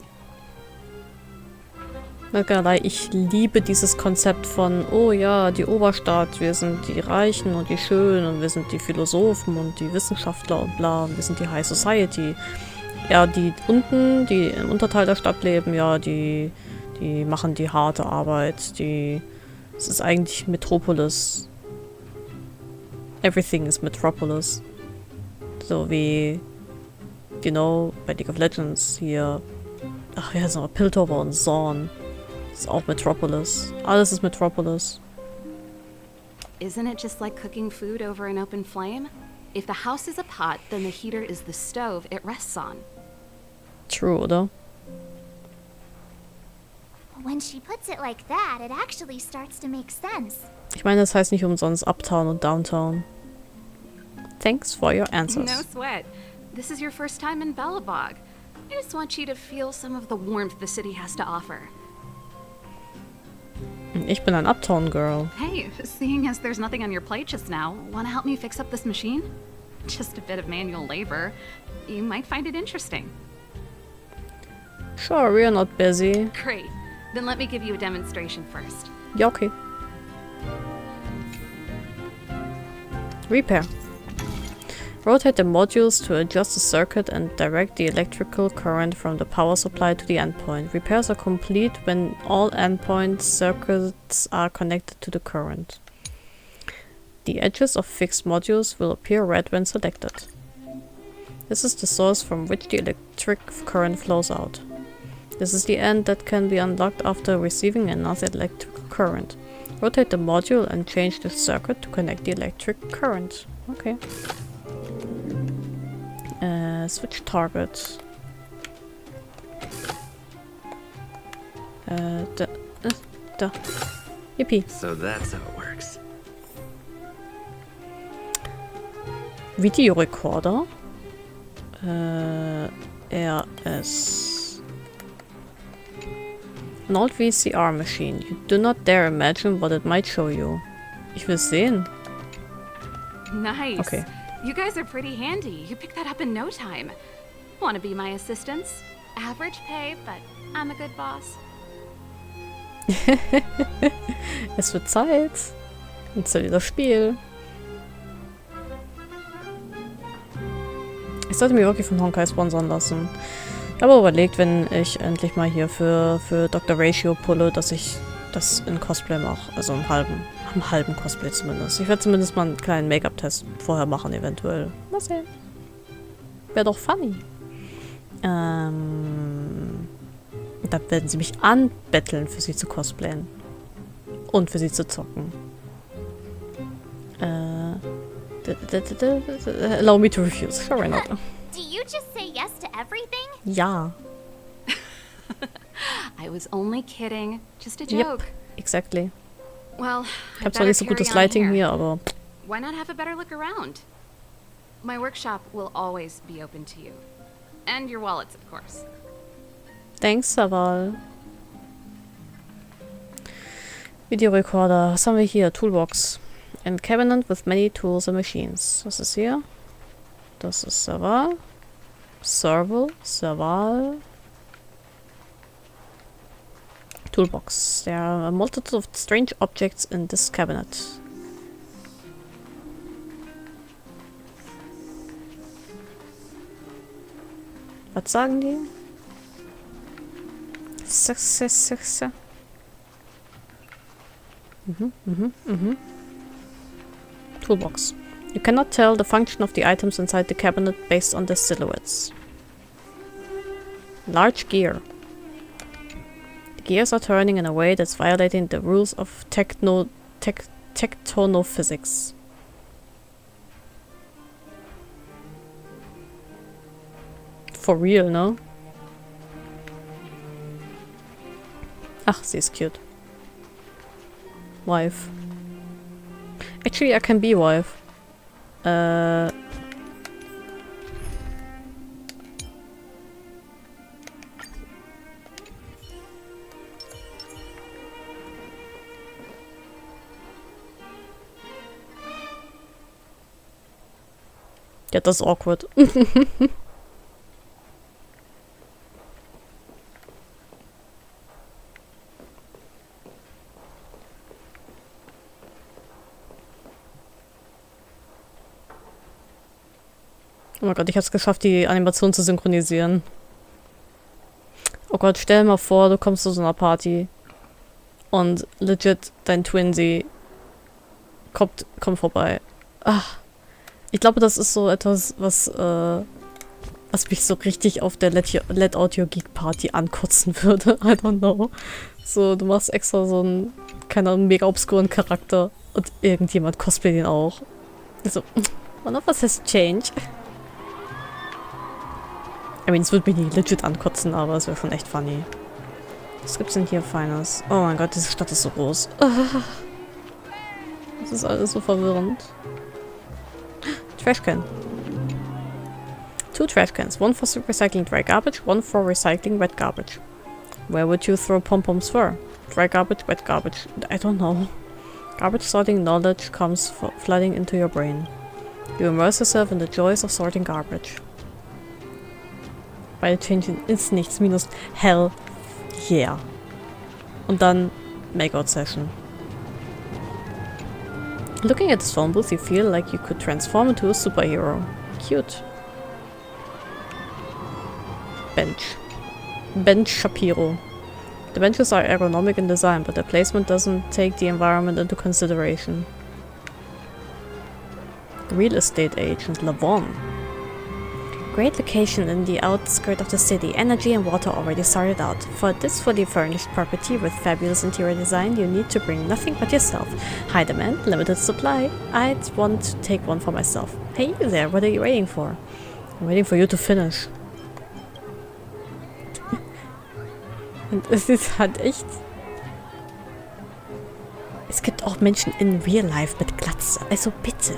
Ich liebe dieses Konzept von, oh ja, die Oberstadt, wir sind die Reichen und die Schönen und wir sind die Philosophen und die Wissenschaftler und bla, und wir sind die High Society. Ja, die unten, die im Unterteil der Stadt leben, ja, die machen die harte Arbeit, es ist eigentlich Metropolis. Everything is Metropolis. So wie, you know, bei League of Legends hier, ach ja, so Piltover und Zorn. Das ist auch Metropolis. Alles ist Metropolis. Isn't it just like cooking food over an open flame? If the house is a pot, then the heater is the stove it rests on. True, oder? When she puts it like that, it actually starts to make sense. Ich meine, das heißt nicht umsonst Uptown und Downtown. Thanks for your answers. No sweat. This is your first time in Belobog. I just want you to feel some of the warmth the city has to offer. Ich bin ein Uptown Girl. Hey, seeing as there's nothing on your plate just now, want to help me fix up this machine? Just a bit of manual labor. You might find it interesting. Sure, we're not busy. Great. Then let me give you a demonstration first. Ja, okay. Repair. Rotate the modules to adjust the circuit and direct the electrical current from the power supply to the endpoint. Repairs are complete when all endpoint circuits are connected to the current. The edges of fixed modules will appear red when selected. This is the source from which the electric current flows out. This is the end that can be unlocked after receiving another electrical current. Rotate the module and change the circuit to connect the electric current. Okay. Switch target. Da. Yippie. So that's how it works. Videorekorder. RS. An old VCR machine. You do not dare imagine what it might show you. Ich will sehen. Nice. Okay. You guys are pretty handy. You picked that up in no time. Want to be my assistants? Average pay, but I'm a good boss. Es wird Zeit. Installier das Spiel. Ich sollte mir wirklich von Honkai sponsern lassen. Ich habe überlegt, wenn ich endlich mal hier für Dr. Ratio pulle, dass ich das in Cosplay mache. Also im halben Cosplay zumindest. Ich werde zumindest mal einen kleinen Make-up-Test vorher machen, eventuell. Mal sehen. Wäre doch funny. Da werden sie mich anbetteln, für sie zu cosplayen. Und für sie zu zocken. Allow me to refuse. Sure, why not? Do you just say yes to everything? Ja. I was only kidding. Just a joke. Yep, exactly. Well, Ich habe zwar nicht so gutes Lighting hier, aber... Why not have a better look around? My workshop will always be open to you. And your wallets, of course. Thanks, Saval. Videorekorder. Was haben wir hier? Toolbox. A cabinet with many tools and machines. Was ist hier? Das ist Saval. Saval. Toolbox. There are a multitude of strange objects in this cabinet. Was sagen die? Toolbox. You cannot tell the function of the items inside the cabinet based on their silhouettes. Large gear. The gears are turning in a way that's violating the rules of tectonophysics. For real, no? Ach, sie ist cute. Wife. Actually, I can be wife. Ja, das ist awkward. Oh mein Gott, ich hab's geschafft, die Animation zu synchronisieren. Oh Gott, stell dir mal vor, du kommst zu so einer Party und legit dein Twinsy kommt vorbei. Ach, ich glaube, das ist so etwas, was mich so richtig auf der Let Out Your Geek Party ankotzen würde. I don't know. So, du machst extra so einen, keine Ahnung, mega obskuren Charakter und irgendjemand cosplayt ihn auch. So, wonder what has changed. I mean, es würde mich nicht legit ankotzen, aber es wäre schon echt funny. Was gibt's denn hier Feines? Oh mein Gott, diese Stadt ist so groß. Das ist alles so verwirrend. Trashcan. 2 trash cans. One for recycling dry garbage, one for recycling wet garbage. Where would you throw pom-poms for? Dry garbage, wet garbage. I don't know. Garbage sorting knowledge comes flooding into your brain. You immerse yourself in the joys of sorting garbage. Weil Changing ist nichts minus hell yeah. Und dann Makeout Session. Looking at this phone booth, you feel like you could transform into a superhero. Cute. Bench. Bench Shapiro. The benches are ergonomic in design, but their placement doesn't take the environment into consideration. Real estate agent Lavon. Great location in the outskirts of the city. Energy and water already sorted out. For this fully furnished property with fabulous interior design, you need to bring nothing but yourself. High demand, limited supply. I'd want to take one for myself. Hey you there, what are you waiting for? I'm waiting for you to finish. Und es ist halt echt... Es gibt auch Menschen in Real Life mit Glatze. Also bitte.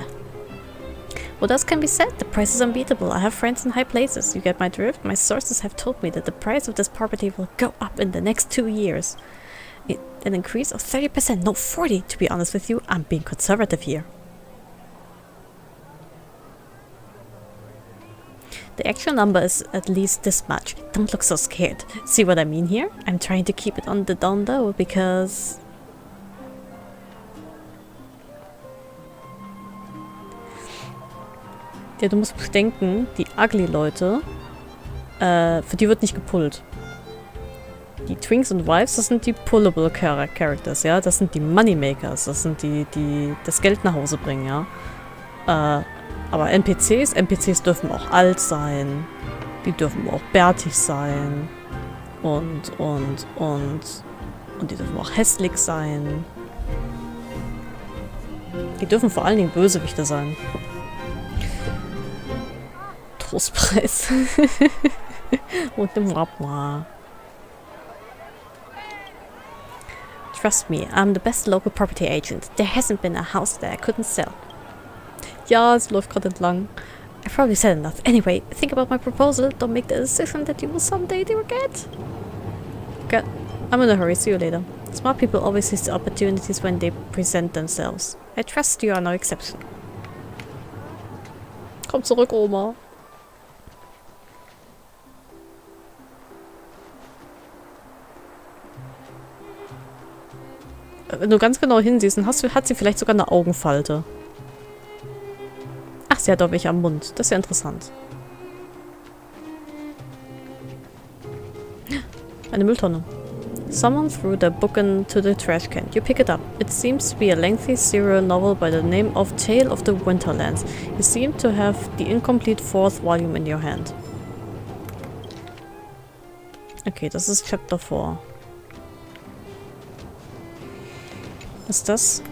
What else can be said? The price is unbeatable. I have friends in high places. You get my drift? My sources have told me that the price of this property will go up in the next 2 years. An increase of 30%, no 40, to be honest with you. I'm being conservative here. The actual number is at least this much. Don't look so scared. See what I mean here? I'm trying to keep it on the down low because... Ja, du musst bedenken, die Ugly-Leute, für die wird nicht gepullt. Die Twinks und Wives, das sind die pullable Characters, ja. Das sind die Moneymakers, das sind die, die das Geld nach Hause bringen, ja. Aber NPCs dürfen auch alt sein. Die dürfen auch bärtig sein. Und die dürfen auch hässlich sein. Die dürfen vor allen Dingen Bösewichte sein. Trostpreis. Und dem Wapma. Trust me, I'm the best local property agent. There hasn't been a house that I couldn't sell. Ja, es läuft gerade entlang. I probably said enough. Anyway, think about my proposal. Don't make the decision that you will someday regret. Okay, I'm in a hurry. See you later. Smart people always seize the opportunities when they present themselves. I trust you are no exception. Komm zurück, Oma. Wenn du ganz genau hinsiehst, dann hat sie vielleicht sogar eine Augenfalte. Ach, sie hat doch welche am Mund. Das ist ja interessant. Eine Mülltonne. Someone threw the book into the trash can. You pick it up. It seems to be a lengthy serial novel by the name of Tale of the Winterlands. You seem to have the incomplete 4th volume in your hand. Okay, das ist Chapter 4. Was ist das?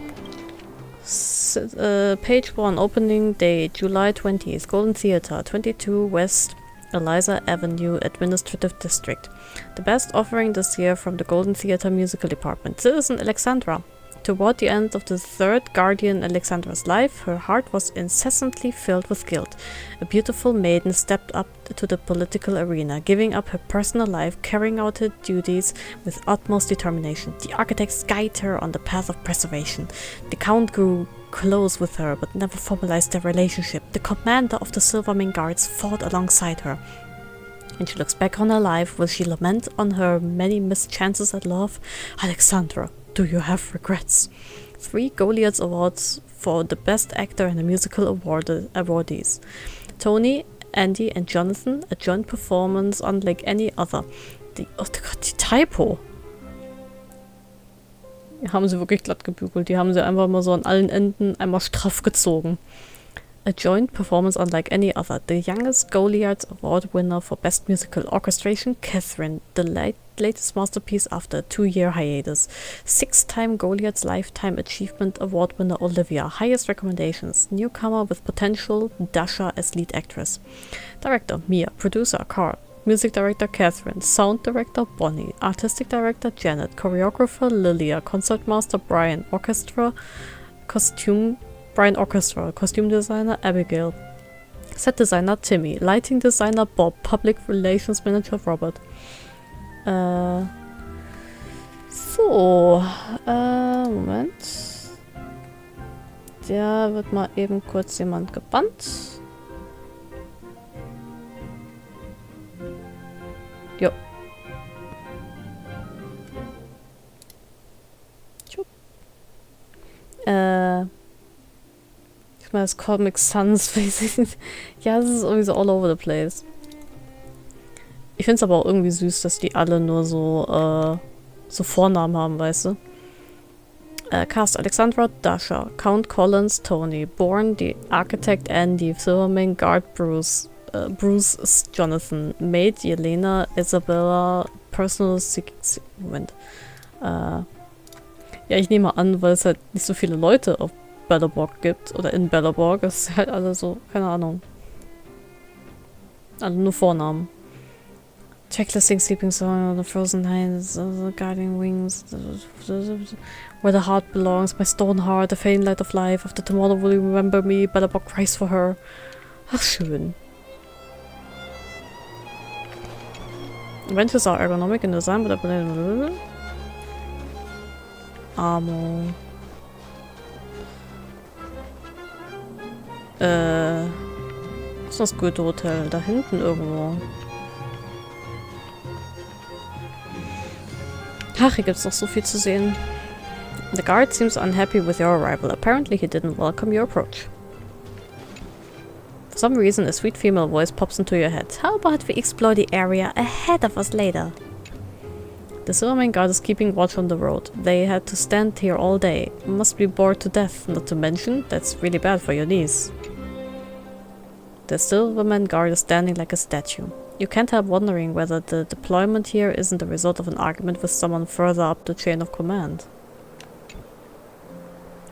Page 1, Opening Day, July 20th, Golden Theater, 22 West Eliza Avenue, Administrative District. The best offering this year from the Golden Theater Musical Department. Citizen Alexandra. Toward the end of the 3rd Guardian Alexandra's life, her heart was incessantly filled with guilt. A beautiful maiden stepped up to the political arena, giving up her personal life, carrying out her duties with utmost determination. The architects guided her on the path of preservation. The Count grew close with her, but never formalized their relationship. The commander of the Silvermane Guards fought alongside her. When she looks back on her life, will she lament on her many missed chances at love? Alexandra, do you have regrets? 3 Goliaths Awards for the Best Actor and a Musical awardees. Tony, Andy and Jonathan, a joint performance unlike any other. Oh Gott, die Typo! Die haben sie wirklich glatt gebügelt. Die haben sie einfach mal so an allen Enden einmal straff gezogen. A joint performance unlike any other. The youngest Goliath Award winner for Best Musical Orchestration, Catherine, the latest masterpiece after a 2-year hiatus. 6-time Goliath's Lifetime Achievement Award winner, Olivia. Highest recommendations. Newcomer with potential, Dasha as lead actress. Director, Mia. Producer, Carl. Music director, Catherine. Sound director, Bonnie. Artistic director, Janet. Choreographer, Lilia. Concertmaster, Brian. Costume designer, Abigail. Set designer, Timmy. Lighting designer, Bob. Public relations manager, Robert. Moment. Da wird mal eben kurz jemand gebannt. Jo. Ich meine, das Comic Sans. Ja, das ist irgendwie so all over the place. Ich finde es aber auch irgendwie süß, dass die alle nur so Vornamen haben, weißt du? Cast: Alexandra, Dasha, Count Collins, Tony, Bourne, the Architect, Andy, Silvermane Guard, Bruce ist Jonathan, Maid, Jelena, Isabella, Personal Moment. Ja, ich nehme an, weil es halt nicht so viele Leute auf Belleborg gibt oder in Belleborg, ist halt alle so, keine Ahnung. Alle nur Vornamen. Checklisting, sleeping song on the frozen nights, guiding wings, where the heart belongs, my stone heart, the faint light of life, after tomorrow will you remember me, Bellabog cries for her. Ach, schön. Benches are ergonomic in design, but Armor. Ist das gute Hotel? Da hinten irgendwo. Ach, hier gibt's noch so viel zu sehen. The guard seems unhappy with your arrival. Apparently he didn't welcome your approach. For some reason, a sweet female voice pops into your head. How about we explore the area ahead of us later? The Silvermane guard is keeping watch on the road. They had to stand here all day. Must be bored to death, not to mention, that's really bad for your knees. The Silvermane guard is standing like a statue. You can't help wondering whether the deployment here isn't the result of an argument with someone further up the chain of command.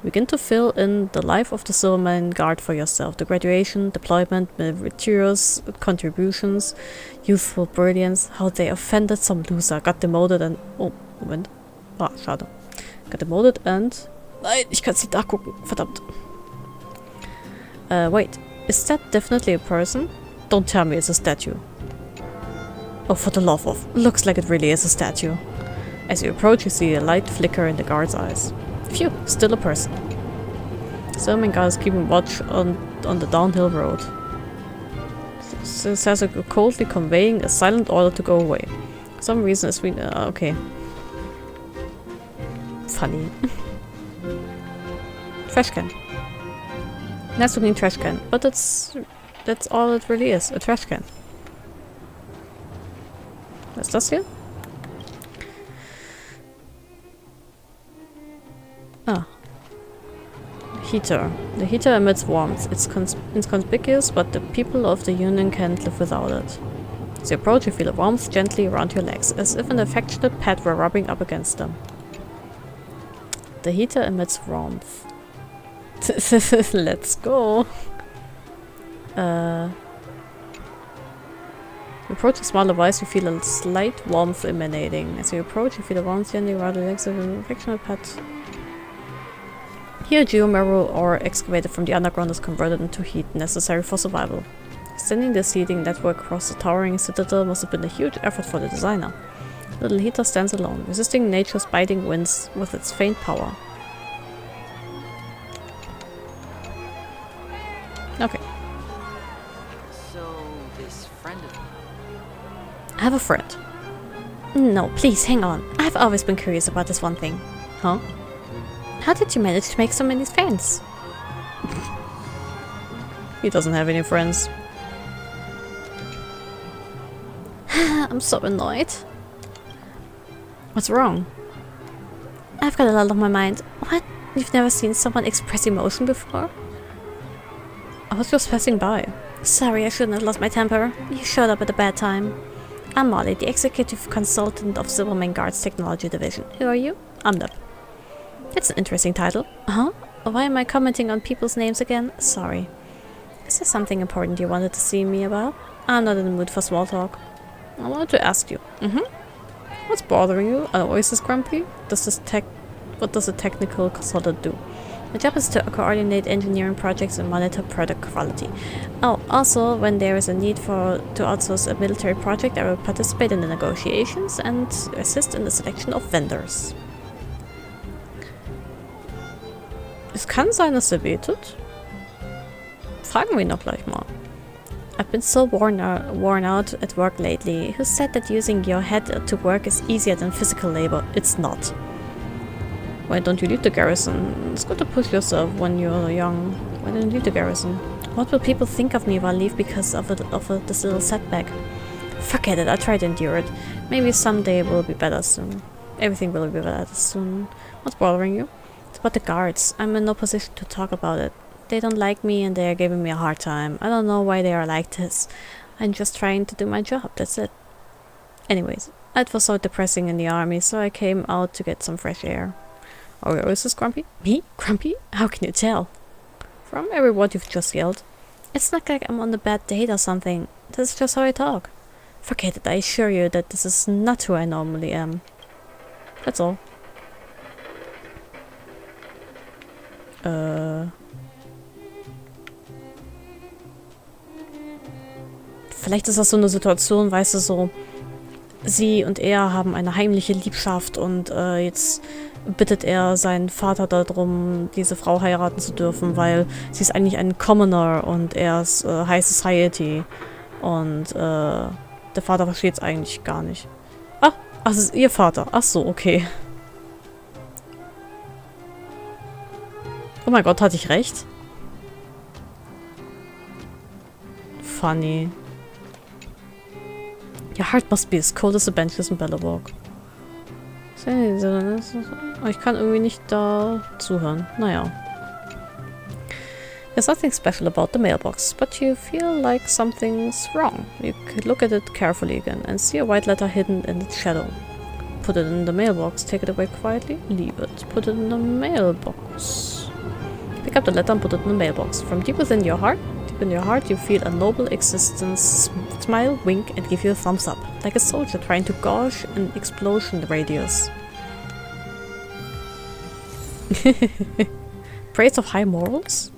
Begin to fill in the life of the Silvermane guard for yourself. The graduation, deployment, meritorious contributions, youthful brilliance, how they offended some loser, got demoted and... Oh, Moment. Ah, schade. Got demoted and... Nein, ich kann's nicht nachgucken. Verdammt. Wait. Is that definitely a person? Don't tell me it's a statue. Oh, for the love of... Looks like it really is a statue. As you approach, you see a light flicker in the guard's eyes. Phew, still a person. Silvermane guard is keeping watch on the downhill road. Says coldly conveying a silent order to go away. For some reason it's been... okay. Funny. Trash can. Nice looking trash can, but that's all it really is, a trash can. Was ist das hier? Ah. Heater. The heater emits warmth. It's inconspicuous, but the people of the Union can't live without it. As you approach, you feel a warmth gently around your legs, as if an affectionate pet were rubbing up against them. The heater emits warmth. Let's go. You approach a small device, you feel a slight warmth emanating. As you approach, you feel a warmth gently around the legs of an affectionate pet. Here, geomarrow ore excavated from the underground is converted into heat necessary for survival. Extending this heating network across the towering citadel must have been a huge effort for the designer. The little heater stands alone, resisting nature's biting winds with its faint power. Okay. So, this friend of mine... I have a friend. No, please, hang on. I've always been curious about this one thing. Huh? How did you manage to make so many friends? He doesn't have any friends. I'm so annoyed. What's wrong? I've got a lot on my mind. What? You've never seen someone express emotion before? I was just passing by. Sorry, I shouldn't have lost my temper. You showed up at a bad time. I'm Molly, the executive consultant of Silvermane Guard's technology division. Who are you? I'm Nep. That's an interesting title. Huh? Why am I commenting on people's names again? Sorry. Is there something important you wanted to see me about? I'm not in the mood for small talk. I wanted to ask you. What's bothering you? Are voices grumpy? What does a technical consultant do? My job is to coordinate engineering projects and monitor product quality. Oh, also, when there is a need to outsource a military project, I will participate in the negotiations and assist in the selection of vendors. Es kann sein, dass betet. Fragen wir ihn doch gleich mal. I've been so worn out at work lately. Who said that using your head to work is easier than physical labor? It's not. Why don't you leave the garrison? It's good to push yourself when you're young. Why don't you leave the garrison? What will people think of me if I leave because of this little setback? Forget it, I'll try to endure it. Maybe someday it will be better soon. Everything will be better soon. What's bothering you? It's about the guards. I'm in no position to talk about it. They don't like me and they are giving me a hard time. I don't know why they are like this. I'm just trying to do my job, that's it. Anyways, it was so depressing in the army, so I came out to get some fresh air. Oh, is this grumpy? Me? Grumpy? How can you tell? From every word you've just yelled. It's not like I'm on a bad date or something. That's just how I talk. Forget it, I assure you that this is not who I normally am. That's all. Vielleicht ist das so eine Situation, weißt du, so, sie und er haben eine heimliche Liebschaft und jetzt bittet er seinen Vater darum, diese Frau heiraten zu dürfen, weil sie ist eigentlich ein Commoner und er ist High Society und der Vater versteht es eigentlich gar nicht. Ach, es ist ihr Vater. Ach so, okay. Oh mein Gott, hatte ich recht? Funny. Your heart must be as cold as the benches in Belloborg. Ich kann irgendwie nicht da zuhören. Naja. There's nothing special about the mailbox, but you feel like something's wrong. You could look at it carefully again and see a white letter hidden in its shadow. Put it in the mailbox, take it away quietly, leave it. Put it in the mailbox. Pick up the letter and put it in the mailbox. From deep within your heart, you feel a noble existence smile, wink, and give you a thumbs up, like a soldier trying to gauge an explosion radius. Praise of high morals?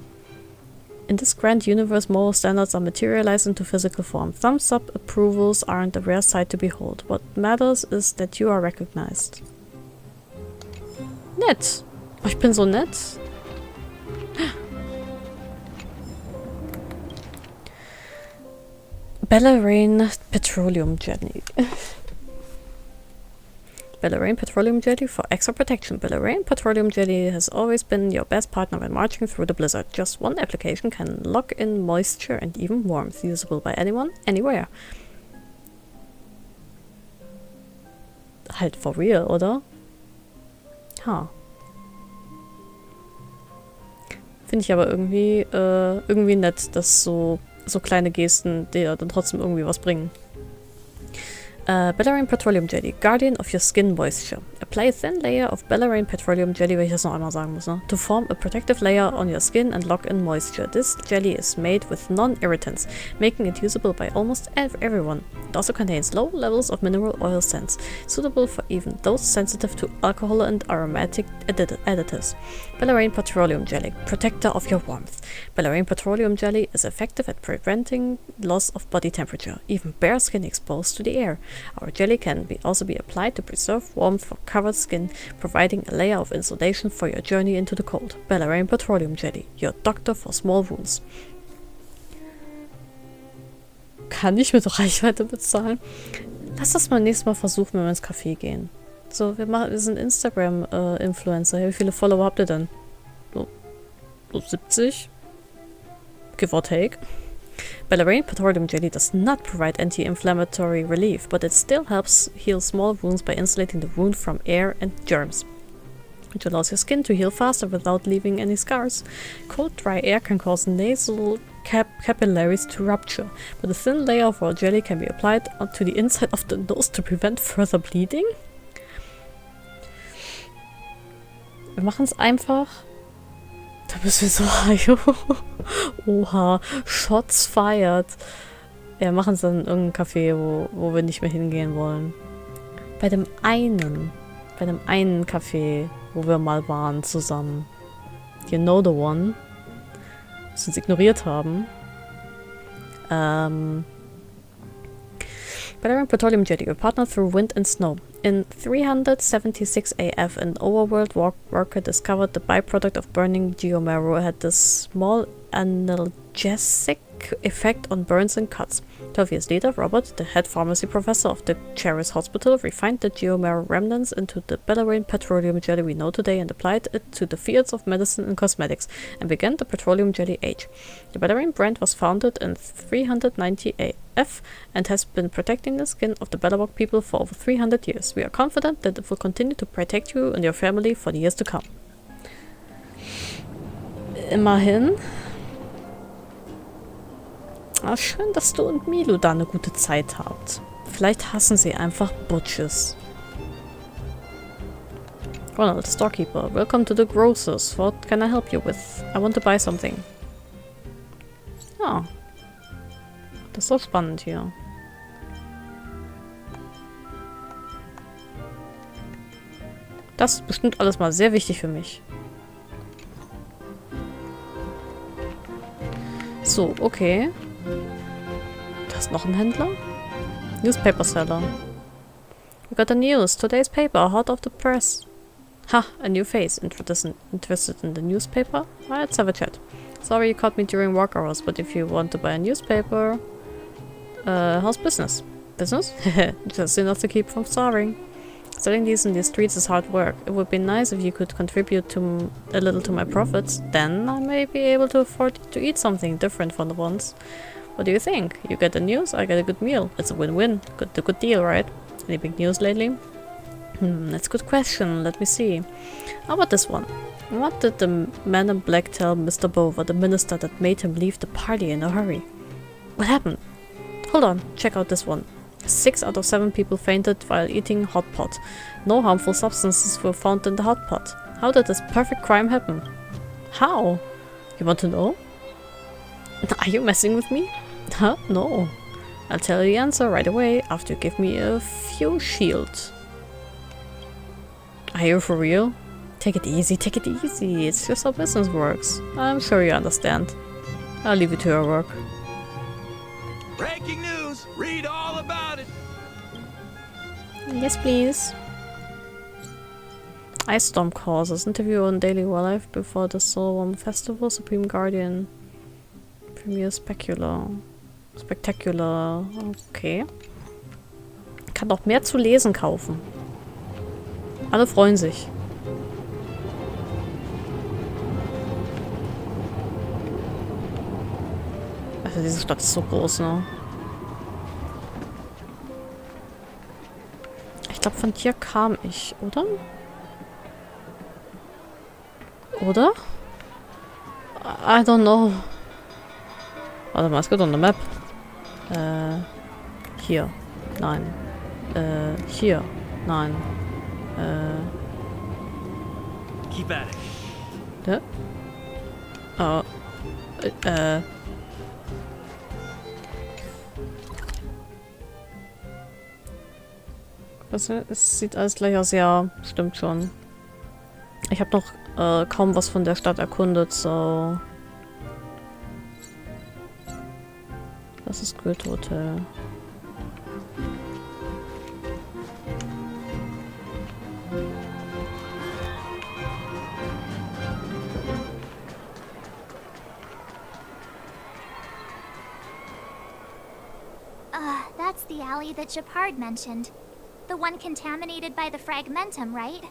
In this grand universe, moral standards are materialized into physical form. Thumbs up approvals aren't a rare sight to behold. What matters is that you are recognized. Nett. Oh, ich bin so nett. Stellaron Petroleum Jelly. Stellaron Petroleum Jelly for extra protection. Stellaron Petroleum Jelly has always been your best partner when marching through the blizzard. Just one application can lock in moisture and even warmth, usable by anyone, anywhere. Halt for real, oder? Ha. Finde ich aber irgendwie nett, dass so kleine Gesten dir dann trotzdem irgendwie was bringen. Stellaron Petroleum Jelly, Guardian of your skin moisture. Apply a thin layer of Stellaron Petroleum Jelly, wenn ich das noch einmal sagen muss, ne? To form a protective layer on your skin and lock in moisture. This jelly is made with non-irritants, making it usable by almost everyone. It also contains low levels of mineral oil scents, suitable for even those sensitive to alcohol and aromatic additives. Stellaron Petroleum Jelly, protector of your warmth. Stellaron Petroleum Jelly is effective at preventing loss of body temperature, even bare skin exposed to the air. Our jelly can also be applied to preserve warmth for covered skin, providing a layer of insulation for your journey into the cold. Stellaron Petroleum Jelly, your doctor for small wounds. Kann ich mit Reichweite bezahlen? Lass das mal nächstes Mal versuchen, wenn wir ins Café gehen. So, wir sind Instagram-Influencer. Wie viele Follower habt ihr denn? So 70? Give or take. Stellaron Petroleum Jelly does not provide anti-inflammatory relief, but it still helps heal small wounds by insulating the wound from air and germs. It allows your skin to heal faster without leaving any scars. Cold, dry air can cause nasal capillaries to rupture, but a thin layer of our jelly can be applied onto the inside of the nose to prevent further bleeding. Wir machen es einfach. Da müssen wir so... Oha, Shots fired. Ja, machen es dann in irgendeinem Café, wo wir nicht mehr hingehen wollen. Bei dem einen Café, wo wir mal waren zusammen. You know the one. Das uns ignoriert haben. Stellaron Petroleum Jelly, a partner through wind and snow. In 376 AF, an overworld worker discovered the byproduct of burning geomarrow had this small analgesic effect on burns and cuts. 12 years later, Robert, the head pharmacy professor of the Charis Hospital, refined the geomarrow remnants into the Stellaron Petroleum Jelly we know today and applied it to the fields of medicine and cosmetics, and began the Petroleum Jelly age. The Stellaron brand was founded in 390 AF and has been protecting the skin of the Belloborg people for over 300 years. We are confident that it will continue to protect you and your family for the years to come. Immerhin. Ah, schön, dass du und Milo da eine gute Zeit habt. Vielleicht hassen sie einfach Butches. Ronald, storekeeper. Welcome to the grocers. What can I help you with? I want to buy something. Ah. Das ist doch spannend hier. Das ist bestimmt alles mal sehr wichtig für mich. So, okay. Da ist noch ein Händler. Newspaper seller. We got the news. Today's paper, hot off the press. Ha, a new face. Interested in the newspaper? Let's have a chat. Sorry you caught me during work hours, but if you want to buy a newspaper... how's business? Business? Just enough to keep from starving. Selling these in the streets is hard work. It would be nice if you could contribute a little to my profits. Then I may be able to afford to eat something different from the ones. What do you think? You get the news, I get a good meal. It's a win-win. Good deal, right? Any big news lately? That's a good question. Let me see. How about this one? What did the man in black tell Mr. Bover, the minister that made him leave the party in a hurry? What happened? Hold on, check out this one. 6 out of 7 people fainted while eating hot pot. No harmful substances were found in the hot pot. How did this perfect crime happen? How? You want to know? Are you messing with me? Huh? No. I'll tell you the answer right away after you give me a few shields. Are you for real? Take it easy, take it easy. It's just how business works. I'm sure you understand. I'll leave you to your work. Breaking news! Read all about it! Yes, please. Ice Storm causes. Interview on Daily Life before the Soul Festival. Supreme Guardian. Premier Spectacular. Okay. Kann noch mehr zu lesen kaufen. Alle freuen sich. Also diese Stadt ist so groß, ne? Ich glaube, von hier kam ich, oder? Oder? I don't know. Warte mal, es gibt doch eine Map. Hier. Nein. Hier. Nein. Keep at it. Oh. Es sieht alles gleich aus, ja, stimmt schon. Ich habe noch kaum was von der Stadt erkundet, so... Das ist Goethe Hotel. That's the alley that Shepard mentioned. The one contaminated by the fragmentum, right?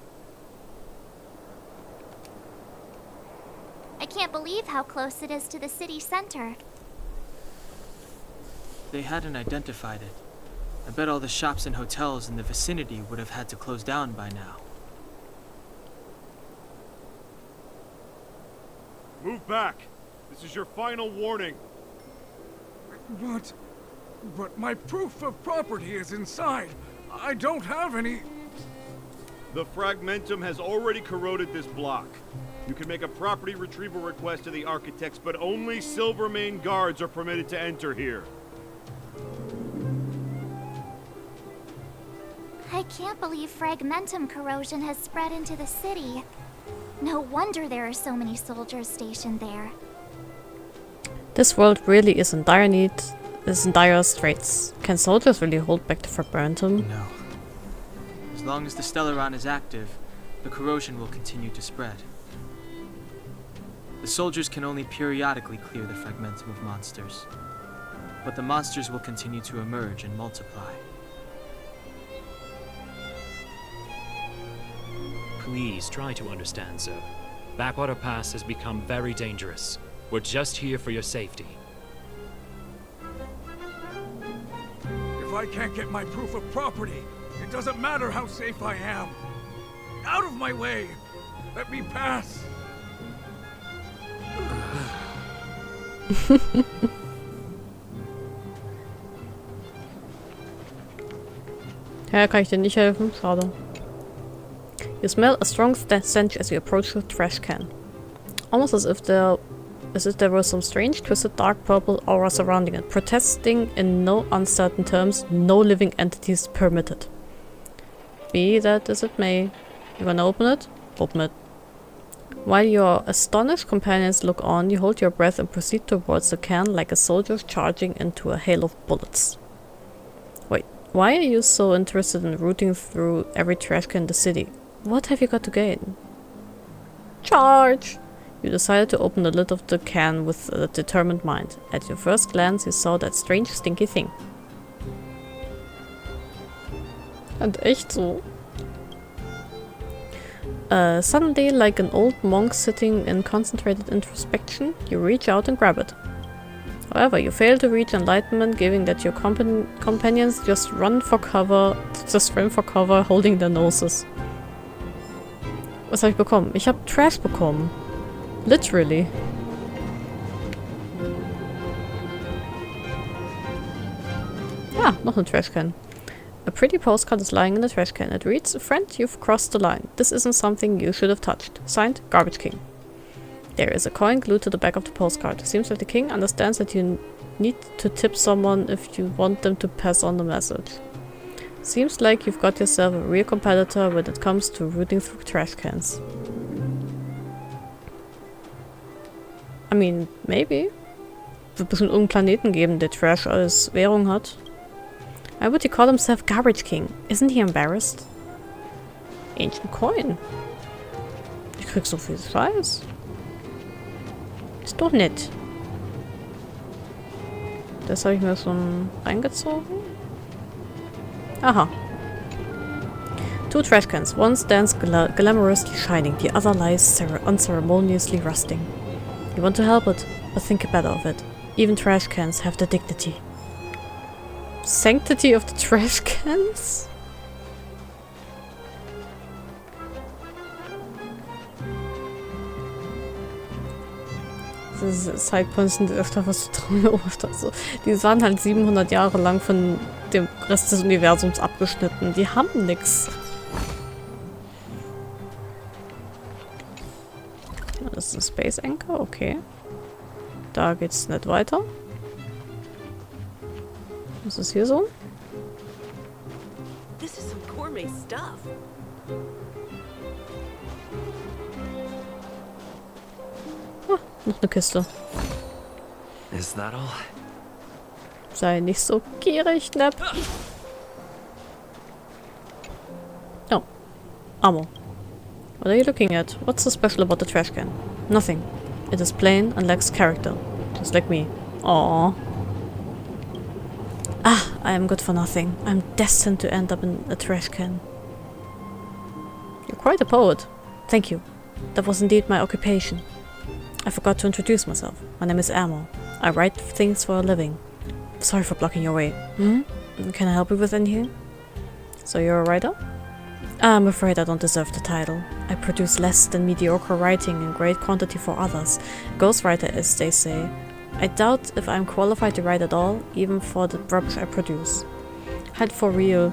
I can't believe how close it is to the city center. They hadn't identified it. I bet all the shops and hotels in the vicinity would have had to close down by now. Move back! This is your final warning. But my proof of property is inside. I don't have any... The fragmentum has already corroded this block. You can make a property retrieval request to the architects, but only Silvermane guards are permitted to enter here. I can't believe fragmentum corrosion has spread into the city. No wonder there are so many soldiers stationed there. This world really is in dire straits. Can soldiers really hold back the fragmentum? No. As long as the Stellaron is active, the corrosion will continue to spread. The soldiers can only periodically clear the fragmentum of monsters, but the monsters will continue to emerge and multiply. Please try to understand, sir. Backwater Pass has become very dangerous. We're just here for your safety. If I can't get my proof of property, it doesn't matter how safe I am. Out of my way! Let me pass! Ja, kann ich dir nicht helfen? Schade. You smell a strong stench as you approach the trash can. Almost as if there was some strange, twisted, dark purple aura surrounding it, protesting in no uncertain terms, no living entities permitted. Be that as it may. You wanna open it? Open it. While your astonished companions look on, you hold your breath and proceed towards the can like a soldier charging into a hail of bullets. Wait, why are you so interested in rooting through every trash can in the city? What have you got to gain? Charge! You decided to open the lid of the can with a determined mind. At your first glance, you saw that strange, stinky thing. And echt so. Suddenly, like an old monk sitting in concentrated introspection, you reach out and grab it. However, you fail to reach enlightenment, given that your companions just run for cover holding their noses. Was habe ich bekommen? Ich habe Trash bekommen. Literally. Ah, noch eine Trashcan. A pretty postcard is lying in the trash can. It reads, "Friend, you've crossed the line. This isn't something you should have touched. Signed, Garbage King." There is a coin glued to the back of the postcard. Seems like the king understands that you need to tip someone if you want them to pass on the message. Seems like you've got yourself a real competitor when it comes to rooting through trash cans. I mean, maybe. Wird bestimmt irgendeinen Planeten geben, der Trash als Währung hat. Why would he call himself Garbage King? Isn't he embarrassed? Ancient Coin. Ich krieg so viel Scheiß. Ist doch nett. Das habe ich mir schon reingezogen. Aha. 2 trash cans. One stands glamorously shining. The other lies unceremoniously rusting. You want to help it, but think better of it. Even trash cans have the dignity. Sanctity of the trash cans? Diese Sidepoints sind öfter was zu trauen. Also, die waren halt 700 Jahre lang von dem Rest des Universums abgeschnitten. Die haben nix. Das ist ein Space Anchor, okay. Da geht's nicht weiter. Was ist hier so? This is some gourmet stuff. Ah, noch eine Kiste. Is that all? Sei nicht so gierig, Knapp. Oh. Ammo. What are you looking at? What's so special about the trash can? Nothing. It is plain and lacks character. Just like me. Aww. Ah, I am good for nothing. I'm destined to end up in a trash can. You're quite a poet. Thank you. That was indeed my occupation. I forgot to introduce myself. My name is Amo. I write things for a living. Sorry for blocking your way. Can I help you with anything? So you're a writer? I'm afraid I don't deserve the title. I produce less than mediocre writing in great quantity for others. Ghostwriter, as they say. I doubt if I'm qualified to write at all, even for the rubbish I produce. Halt for real.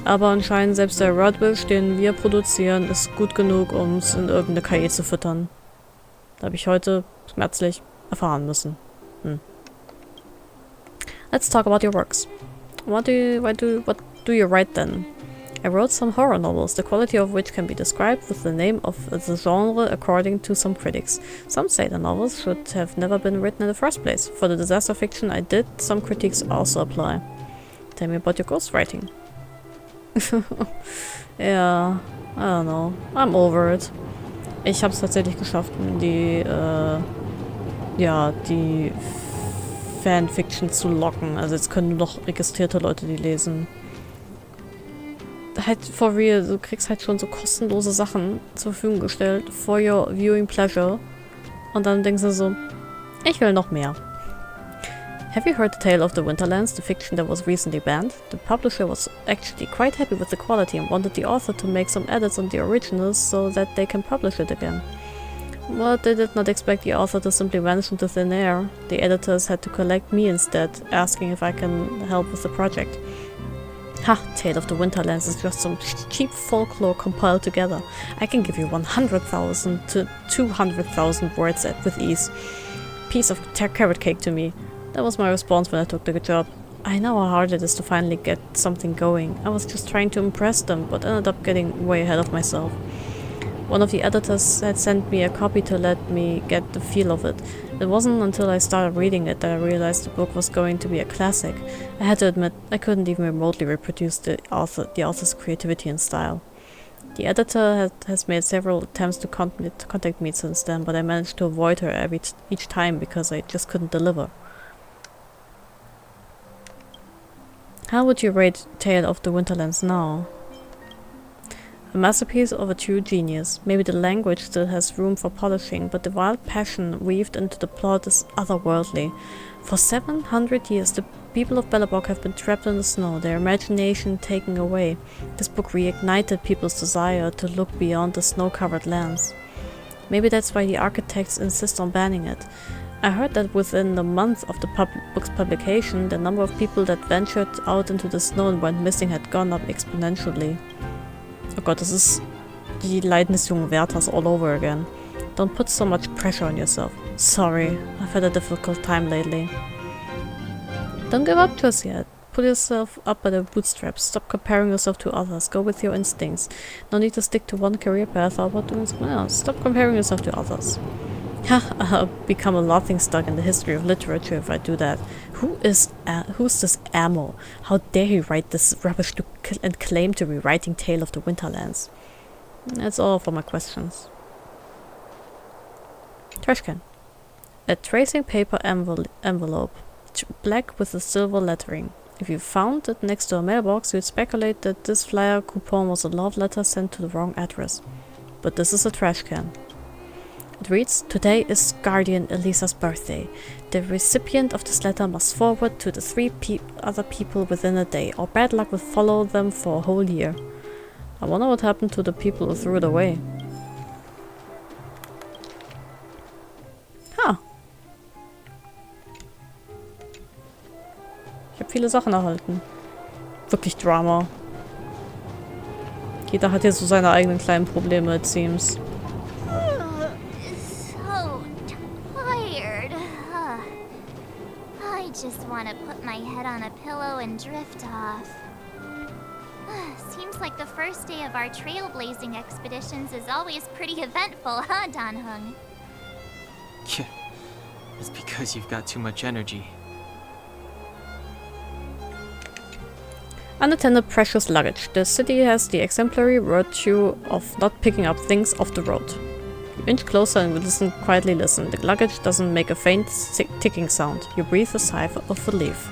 Aber anscheinend selbst der Rubbish, den wir produzieren, ist gut genug, um es in irgendeine KI zu füttern. Da habe ich heute schmerzlich erfahren müssen. Let's talk about your works. What do you write then? I wrote some horror novels, the quality of which can be described with the name of the genre according to some critics. Some say the novels should have never been written in the first place. For the disaster fiction I did, some critiques also apply. Tell me about your ghostwriting. Yeah, I don't know. I'm over it. Ich habe es tatsächlich geschafft, die Fanfiction zu locken. Also jetzt können nur noch registrierte Leute die lesen. Halt for real, du kriegst halt schon so kostenlose Sachen zur Verfügung gestellt for your viewing pleasure. Und dann denkst du so, ich will noch mehr. Have you heard the tale of the Winterlands, the fiction that was recently banned? The publisher was actually quite happy with the quality and wanted the author to make some edits on the originals so that they can publish it again. But they did not expect the author to simply vanish into thin air. The editors had to collect me instead, asking if I can help with the project. Ha! Tale of the Winterlands is just some cheap folklore compiled together. I can give you 100,000 to 200,000 words with ease. Piece of carrot cake to me. That was my response when I took the job. I know how hard it is to finally get something going. I was just trying to impress them, but ended up getting way ahead of myself. One of the editors had sent me a copy to let me get the feel of it. It wasn't until I started reading it that I realized the book was going to be a classic. I had to admit, I couldn't even remotely reproduce the author's creativity and style. The editor has made several attempts to contact me since then, but I managed to avoid her each time because I just couldn't deliver. How would you rate Tale of the Winterlands now? A masterpiece of a true genius. Maybe the language still has room for polishing, but the wild passion weaved into the plot is otherworldly. For 700 years, the people of Belobog have been trapped in the snow, their imagination taken away. This book reignited people's desire to look beyond the snow-covered lands. Maybe that's why the architects insist on banning it. I heard that within the month of the book's publication, the number of people that ventured out into the snow and went missing had gone up exponentially. Oh Gott, das ist die Leiden des jungen Werthers all over again. Don't put so much pressure on yourself. Sorry, I've had a difficult time lately. Don't give up just yet. Pull yourself up by the bootstraps. Stop comparing yourself to others. Go with your instincts. No need to stick to one career path or about doing something else. Stop comparing yourself to others. I'll become a laughingstock in the history of literature if I do that. Who's this Ammo? How dare he write this rubbish and claim to be writing Tale of the Winterlands? That's all for my questions. Trash can. A tracing paper envelope. Black with a silver lettering. If you found it next to a mailbox, you'd speculate that this flyer coupon was a love letter sent to the wrong address. But this is a trash can. It reads, "Today is Guardian Elisa's birthday. The recipient of this letter must forward to the 3 other people within a day, or bad luck will follow them for a whole year." I wonder what happened to the people who threw it away. Ha! Ich habe viele Sachen erhalten. Wirklich Drama. Jeder hat hier so seine eigenen kleinen Probleme, it seems. Just want to put my head on a pillow and drift off. Seems like the first day of our trailblazing expeditions is always pretty eventful, huh, Dan-hung? Yeah, it's because you've got too much energy. Unattended precious luggage. The city has the exemplary virtue of not picking up things off the road. You inch closer and quietly listen. The luggage doesn't make a faint ticking sound. You breathe a sigh of relief.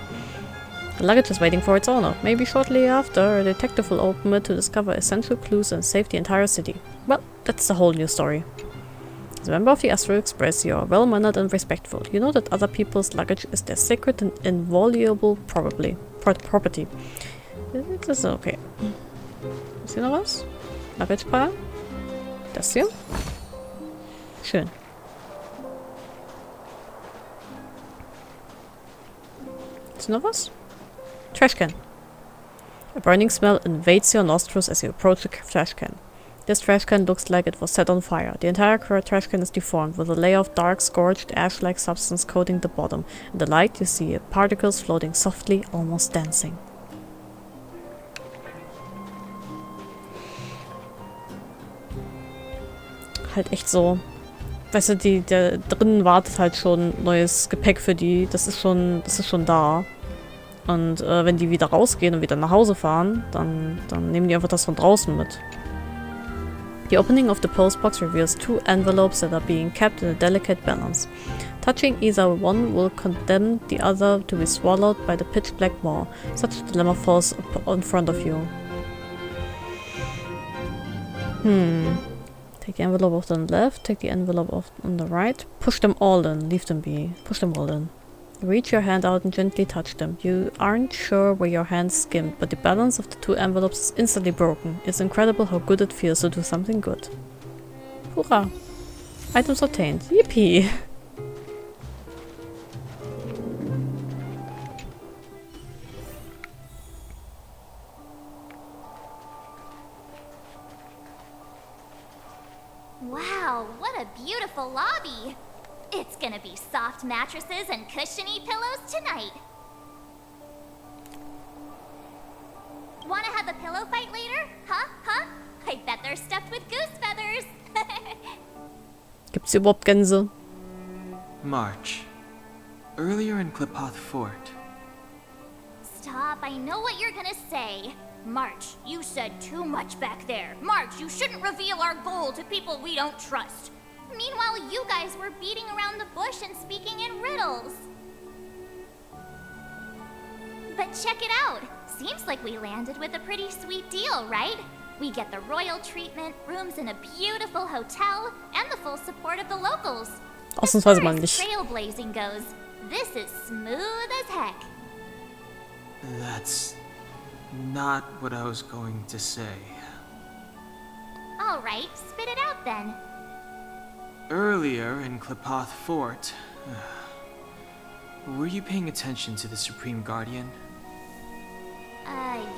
The luggage is waiting for its owner. Maybe shortly after, a detective will open it to discover essential clues and save the entire city. Well, that's a whole new story. As a member of the Astral Express, you are well-mannered and respectful. You know that other people's luggage is their sacred and inviolable property. Das ist okay. Ist hier noch was? Luggage-Pile? Das hier? Schön. Ist noch was? Trashcan. A burning smell invades your nostrils as you approach the trashcan. This trashcan looks like it was set on fire. The entire trashcan is deformed, with a layer of dark, scorched, ash-like substance coating the bottom. In the light, you see particles floating softly, almost dancing. Halt echt so. Weißt du, der drinnen wartet halt schon neues Gepäck für die. Das ist schon da. Und wenn die wieder rausgehen und wieder nach Hause fahren, dann nehmen die einfach das von draußen mit. The opening of the postbox reveals 2 envelopes that are being kept in a delicate balance. Touching either one will condemn the other to be swallowed by the pitch-black maw. Such a dilemma falls in front of you. Take the envelope off on the left, take the envelope off on the right. Push them all in, leave them be. Push them all in. Reach your hand out and gently touch them. You aren't sure where your hand skimmed, but the balance of the 2 envelopes is instantly broken. It's incredible how good it feels to do something good. Hurrah! Items obtained. Yippee! Wow, what a beautiful lobby! It's gonna be soft mattresses and cushiony pillows tonight. Wanna have a pillow fight later? Huh? I bet they're stuffed with goose feathers. Gibt's hier überhaupt Gänse? March. Earlier in Klipoth Fort. Stop, I know what you're gonna say. March, you said too much back there. March, you shouldn't reveal our goal to people we don't trust. Meanwhile, you guys were beating around the bush and speaking in riddles. But check it out. Seems like we landed with a pretty sweet deal, right? We get the royal treatment, rooms in a beautiful hotel, and the full support of the locals. Ausnahmsweise mal nicht. Trailblazing goes, this is smooth as heck. That's not what I was going to say. All right, spit it out then. Earlier in Klipoth Fort, were you paying attention to the Supreme Guardian?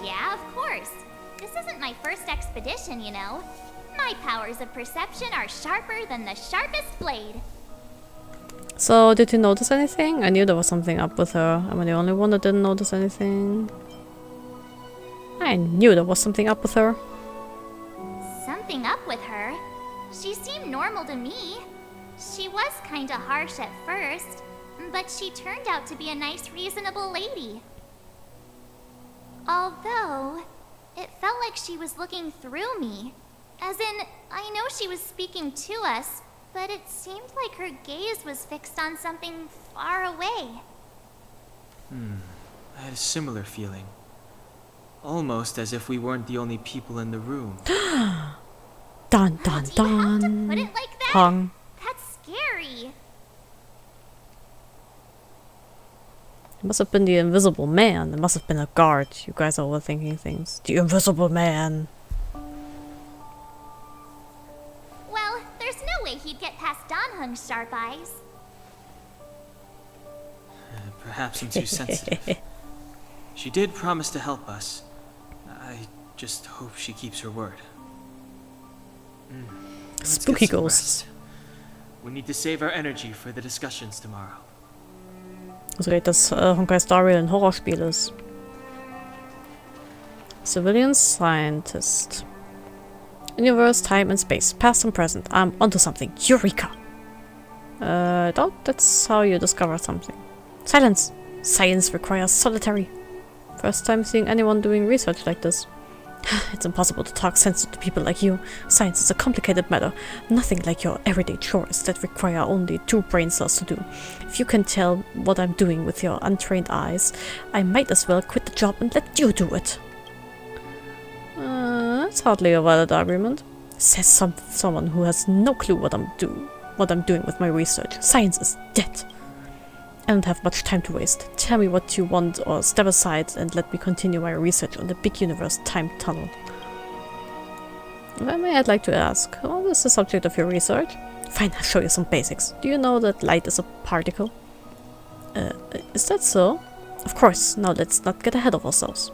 Yeah, of course. This isn't my first expedition, you know. My powers of perception are sharper than the sharpest blade. So, did you notice anything? I knew there was something up with her. Am I the only one that didn't notice anything? I knew there was something up with her. Something up with her? She seemed normal to me. She was kinda harsh at first, but she turned out to be a nice, reasonable lady. Although, it felt like she was looking through me. As in, I know she was speaking to us, but it seemed like her gaze was fixed on something far away. I had a similar feeling. Almost as if we weren't the only people in the room. Dun dun dun. Put it like that? Hung. That's scary. It must have been the invisible man. It must have been a guard. You guys are overthinking things. The invisible man. Well, there's no way he'd get past Donhung's sharp eyes. Perhaps I'm too sensitive. She did promise to help us. I just hope she keeps her word. Let's Spooky get some ghosts. rest. We need to save our energy for the discussions tomorrow. Also redet, dass Honkai Star Rail ein Horrorspiel ist. Civilian scientist. Universe, time and space. Past and present. I'm onto something. Eureka! I doubt that's how you discover something. Silence! Science requires solitary. First time seeing anyone doing research like this. It's impossible to talk sense to people like you. Science is a complicated matter. Nothing like your everyday chores that require only 2 brain cells to do. If you can tell what I'm doing with your untrained eyes, I might as well quit the job and let you do it. That's hardly a valid argument. Says someone who has no clue what I'm doing with my research. Science is dead. I don't have much time to waste. Tell me what you want or step aside and let me continue my research on the big universe time tunnel. If I may, I'd like to ask, what is the subject of your research? Fine, I'll show you some basics. Do you know that light is a particle? Is that so? Of course, now let's not get ahead of ourselves.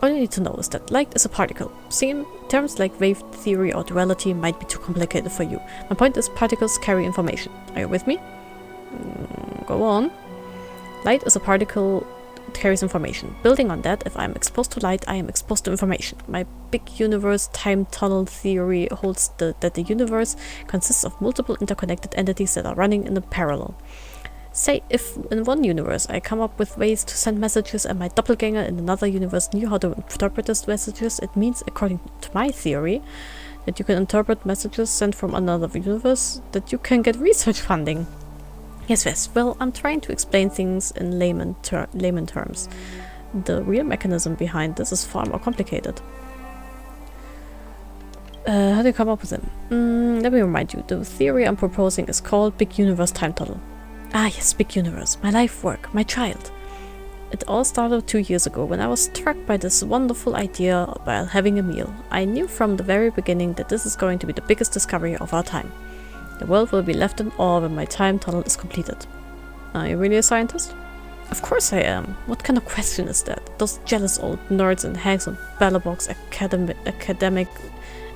All you need to know is that light is a particle. See, terms like wave theory or duality might be too complicated for you. My point is particles carry information. Are you with me? Go on. Light is a particle that carries information. Building on that, if I'm exposed to light, I am exposed to information. My big universe time tunnel theory holds that the universe consists of multiple interconnected entities that are running in a parallel. Say, if in one universe I come up with ways to send messages and my doppelganger in another universe knew how to interpret those messages, it means, according to my theory, that you can interpret messages sent from another universe, that you can get research funding. Yes, well, I'm trying to explain things in layman terms. The real mechanism behind this is far more complicated. How do you come up with them? Let me remind you, the theory I'm proposing is called Big Universe Time Tunnel. Ah yes, Big Universe, my life work, my child. It all started 2 years ago when I was struck by this wonderful idea while having a meal. I knew from the very beginning that this is going to be the biggest discovery of our time. The world will be left in awe when my time tunnel is completed. Are you really a scientist? Of course I am. What kind of question is that? Those jealous old nerds and hags on Ballerbox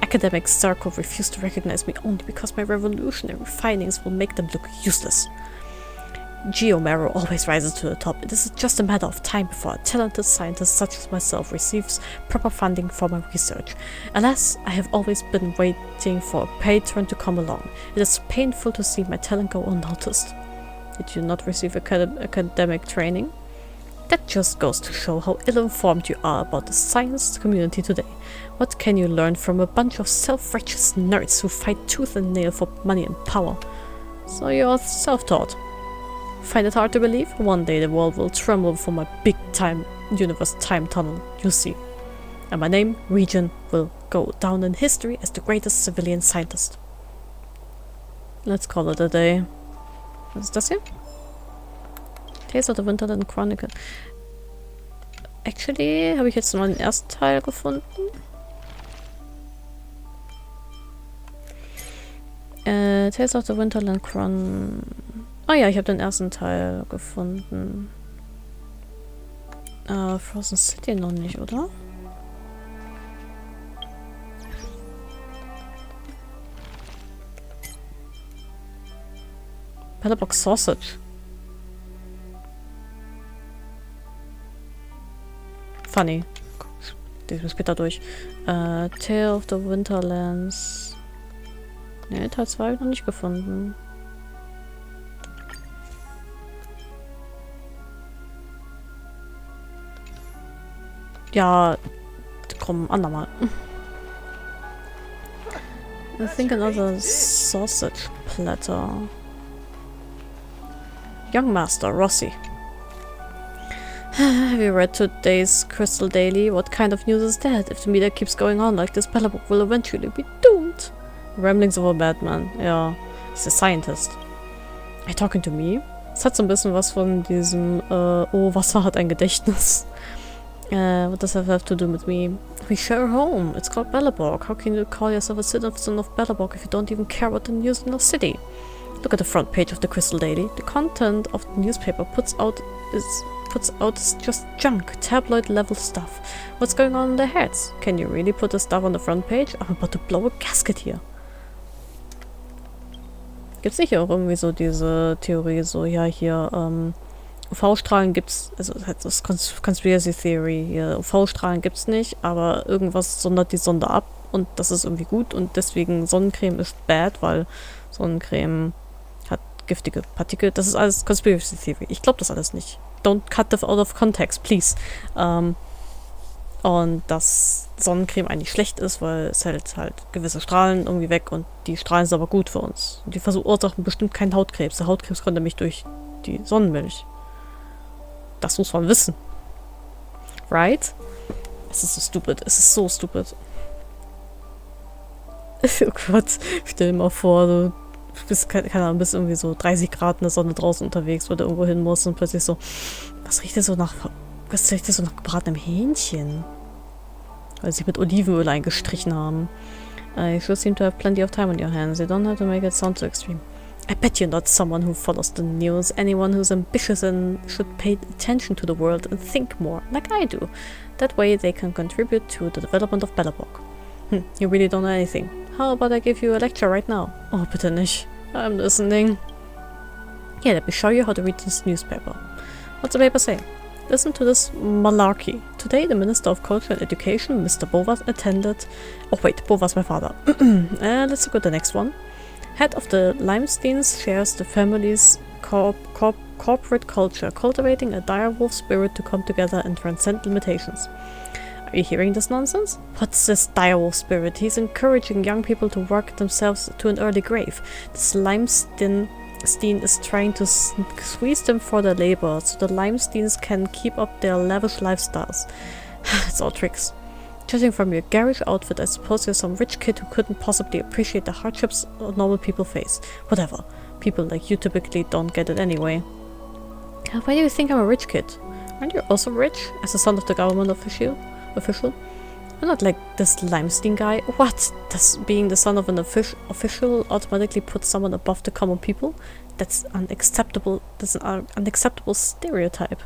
academic circle refuse to recognize me only because my revolutionary findings will make them look useless. Geomero always rises to the top. It is just a matter of time before a talented scientist such as myself receives proper funding for my research. Alas, I have always been waiting for a patron to come along. It is painful to see my talent go unnoticed. Did you not receive academic training? That just goes to show how ill-informed you are about the science community today. What can you learn from a bunch of self-righteous nerds who fight tooth and nail for money and power? So you're self-taught. Find it hard to believe? One day the world will tremble for my big-time universe time tunnel, you'll see. And my name, Region, will go down in history as the greatest civilian scientist. Let's call it a day. Was ist das hier? Tales of the Winterland Chronicle. Actually, habe ich jetzt mal den ersten Teil gefunden. Tales of the Winterland Chronicle. Oh ja, ich habe den ersten Teil gefunden. Frozen City noch nicht, oder? Pellebox Sausage. Funny. Die ist später durch. Tale of the Winterlands. Ne, Teil 2 habe ich noch nicht gefunden. Ja, komm, andermal. I think another sausage platter. Young Master, Rossi. Have you read today's Crystal Daily? What kind of news is that? If the media keeps going on like this, Book will eventually be doomed. Ramblings of a Madman. Ja, he's a scientist. Are you talking to me? Es hat so ein bisschen was von diesem, oh, Wasser hat ein Gedächtnis. What does that have to do with me? We share a home. It's called Belleborg. How can you call yourself a citizen of Belleborg if you don't even care about the news in the city? Look at the front page of the Crystal Daily. The content of the newspaper puts out is just junk, tabloid level stuff. What's going on in their heads? Can you really put the stuff on the front page? I'm about to blow a gasket here. Gibt's nicht auch irgendwie so diese Theorie, so ja hier, UV-Strahlen gibt's, also das ist Conspiracy Theory hier, UV-Strahlen gibt's nicht, aber irgendwas sondert die Sonde ab und das ist irgendwie gut und deswegen Sonnencreme ist bad, weil Sonnencreme hat giftige Partikel. Das ist alles Conspiracy Theory. Ich glaube das alles nicht. Don't cut it out of context, please. Und dass Sonnencreme eigentlich schlecht ist, weil es hält halt gewisse Strahlen irgendwie weg und die Strahlen sind aber gut für uns. Und die verursachen bestimmt keinen Hautkrebs. Der Hautkrebs kommt nämlich durch die Sonnenmilch. Das muss man wissen. Right? Es ist so stupid. Es ist so stupid. Oh Gott. Stell dir mal vor, du bist, keine Ahnung, bist irgendwie so 30 Grad in der Sonne draußen unterwegs, wo du irgendwo hin musst und plötzlich so, was riecht dir so nach gebratenem Hähnchen? Weil sie mit Olivenöl eingestrichen haben. You sure seem to have plenty of time on your hands. You don't have to make it sound too extreme. I bet you're not someone who follows the news. Anyone who's ambitious and should pay attention to the world and think more, like I do. That way they can contribute to the development of Belleborg. You really don't know anything. How about I give you a lecture right now? Oh, bitte nicht. I'm listening. Yeah, let me show you how to read this newspaper. What's the paper say? Listen to this malarkey. Today, the Minister of Culture and Education, Mr. Bovas, attended... Oh wait, Bovas my father. Let's look at the next one. Head of the Limesteins shares the family's corporate culture, cultivating a direwolf spirit to come together and transcend limitations. Are you hearing this nonsense? What's this direwolf spirit? He's encouraging young people to work themselves to an early grave. This Limestein is trying to squeeze them for their labor, so the Limesteins can keep up their lavish lifestyles. It's all tricks. Judging from your garish outfit, I suppose you're some rich kid who couldn't possibly appreciate the hardships normal people face. Whatever. People like you typically don't get it anyway. Why do you think I'm a rich kid? Aren't you also rich, as the son of the government official? You're not like this Limestein guy. What? Does being the son of an official automatically put someone above the common people? That's unacceptable. That's an unacceptable stereotype.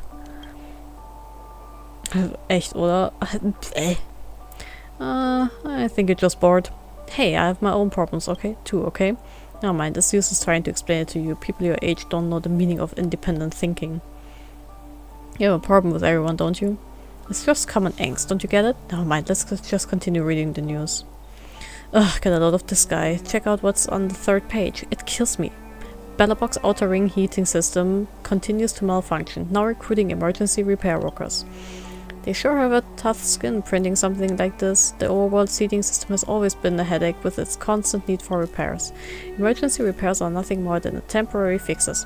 Echt, oder? I think you're just bored. Hey, I have my own problems, okay? Too, okay? Never mind, this use is trying to explain it to you. People your age don't know the meaning of independent thinking. You have a problem with everyone, don't you? It's just common angst, don't you get it? Never mind, let's just continue reading the news. Ugh, get a load of this guy. Check out what's on the 3rd page. It kills me. Bellabog's outer ring heating system continues to malfunction, now recruiting emergency repair workers. They sure have a tough skin printing something like this. The overworld heating system has always been a headache with its constant need for repairs. Emergency repairs are nothing more than temporary fixes.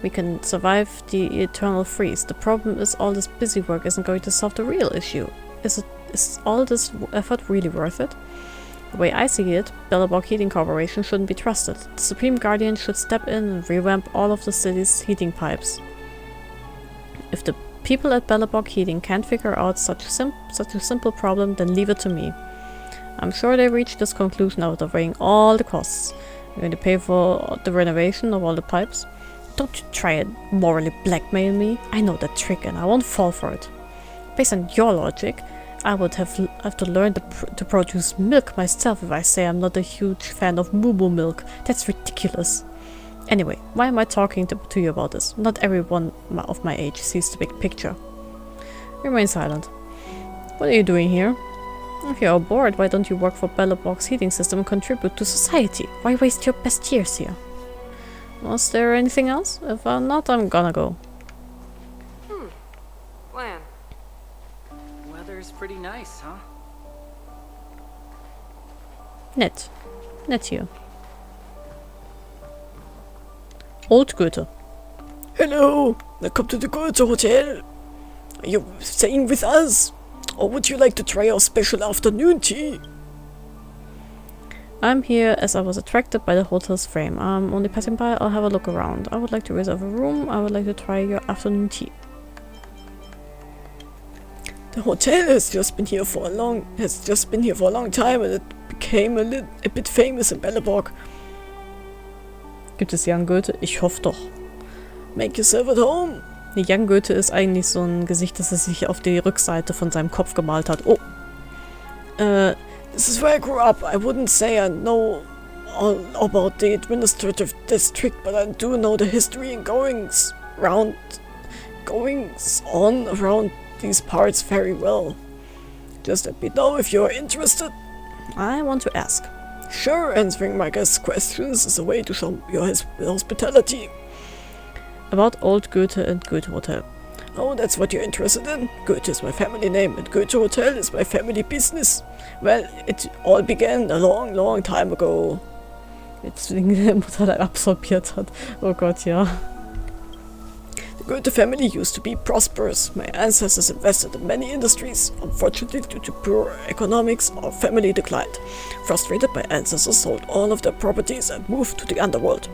We can survive the eternal freeze. The problem is all this busy work isn't going to solve the real issue. Is all this effort really worth it? The way I see it, Bellabog Heating Corporation shouldn't be trusted. The Supreme Guardian should step in and revamp all of the city's heating pipes. If the people at Bellabog Heating can't figure out such a simple problem, then leave it to me. I'm sure they reached this conclusion after weighing all the costs. You're going to pay for the renovation of all the pipes? Don't you try and morally blackmail me. I know that trick and I won't fall for it. Based on your logic, I would have to learn to produce milk myself if I say I'm not a huge fan of moo milk. That's ridiculous. Anyway, why am I talking to you about this? Not everyone of my age sees the big picture. Remain silent. What are you doing here? If you're bored, why don't you work for Bellabog's heating system and contribute to society? Why waste your best years here? Was there anything else? If not, I'm gonna go. Plan. Weather's pretty nice, huh? Nett hier. Old Goethe. Hello, welcome to the Goethe Hotel. Are you staying with us? Or would you like to try our special afternoon tea? I'm here as I was attracted by the hotel's frame. I'm only passing by. I'll have a look around. I would like to reserve a room. I would like to try your afternoon tea. The hotel has just been here for a long time, and it became a bit famous in Bellabog. Gibt es Young Goethe? Ich hoffe doch. Make yourself at home. Nee, Young Goethe ist eigentlich so ein Gesicht, das er sich auf die Rückseite von seinem Kopf gemalt hat. Oh. This is where I grew up. I wouldn't say I know all about the administrative district, but I do know the history and goings on around these parts very well. Just let me know if you're interested. I want to ask. Sure, answering my guests' questions is a way to show your hospitality. About Old Goethe and Goethe Hotel. Oh, that's what you're interested in? Goethe is my family name and Goethe Hotel is my family business. Well, it all began a long, long time ago. Jetzt wegen der Mutter da absorbiert hat. Oh Gott, ja. The Goethe family used to be prosperous. My ancestors invested in many industries. Unfortunately, due to poor economics, our family declined. Frustrated, my ancestors sold all of their properties and moved to the underworld.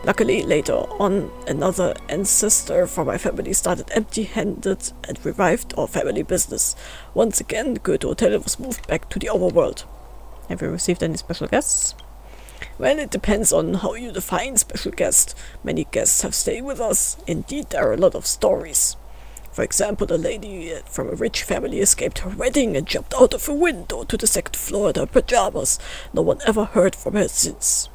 Luckily, later on, another ancestor from my family started empty-handed and revived our family business. Once again, the Goethe Hotel was moved back to the overworld. Have you received any special guests? Well, it depends on how you define special guest. Many guests have stayed with us. Indeed, there are a lot of stories. For example, a lady from a rich family escaped her wedding and jumped out of a window to the 2nd floor in her pajamas. No one ever heard from her since.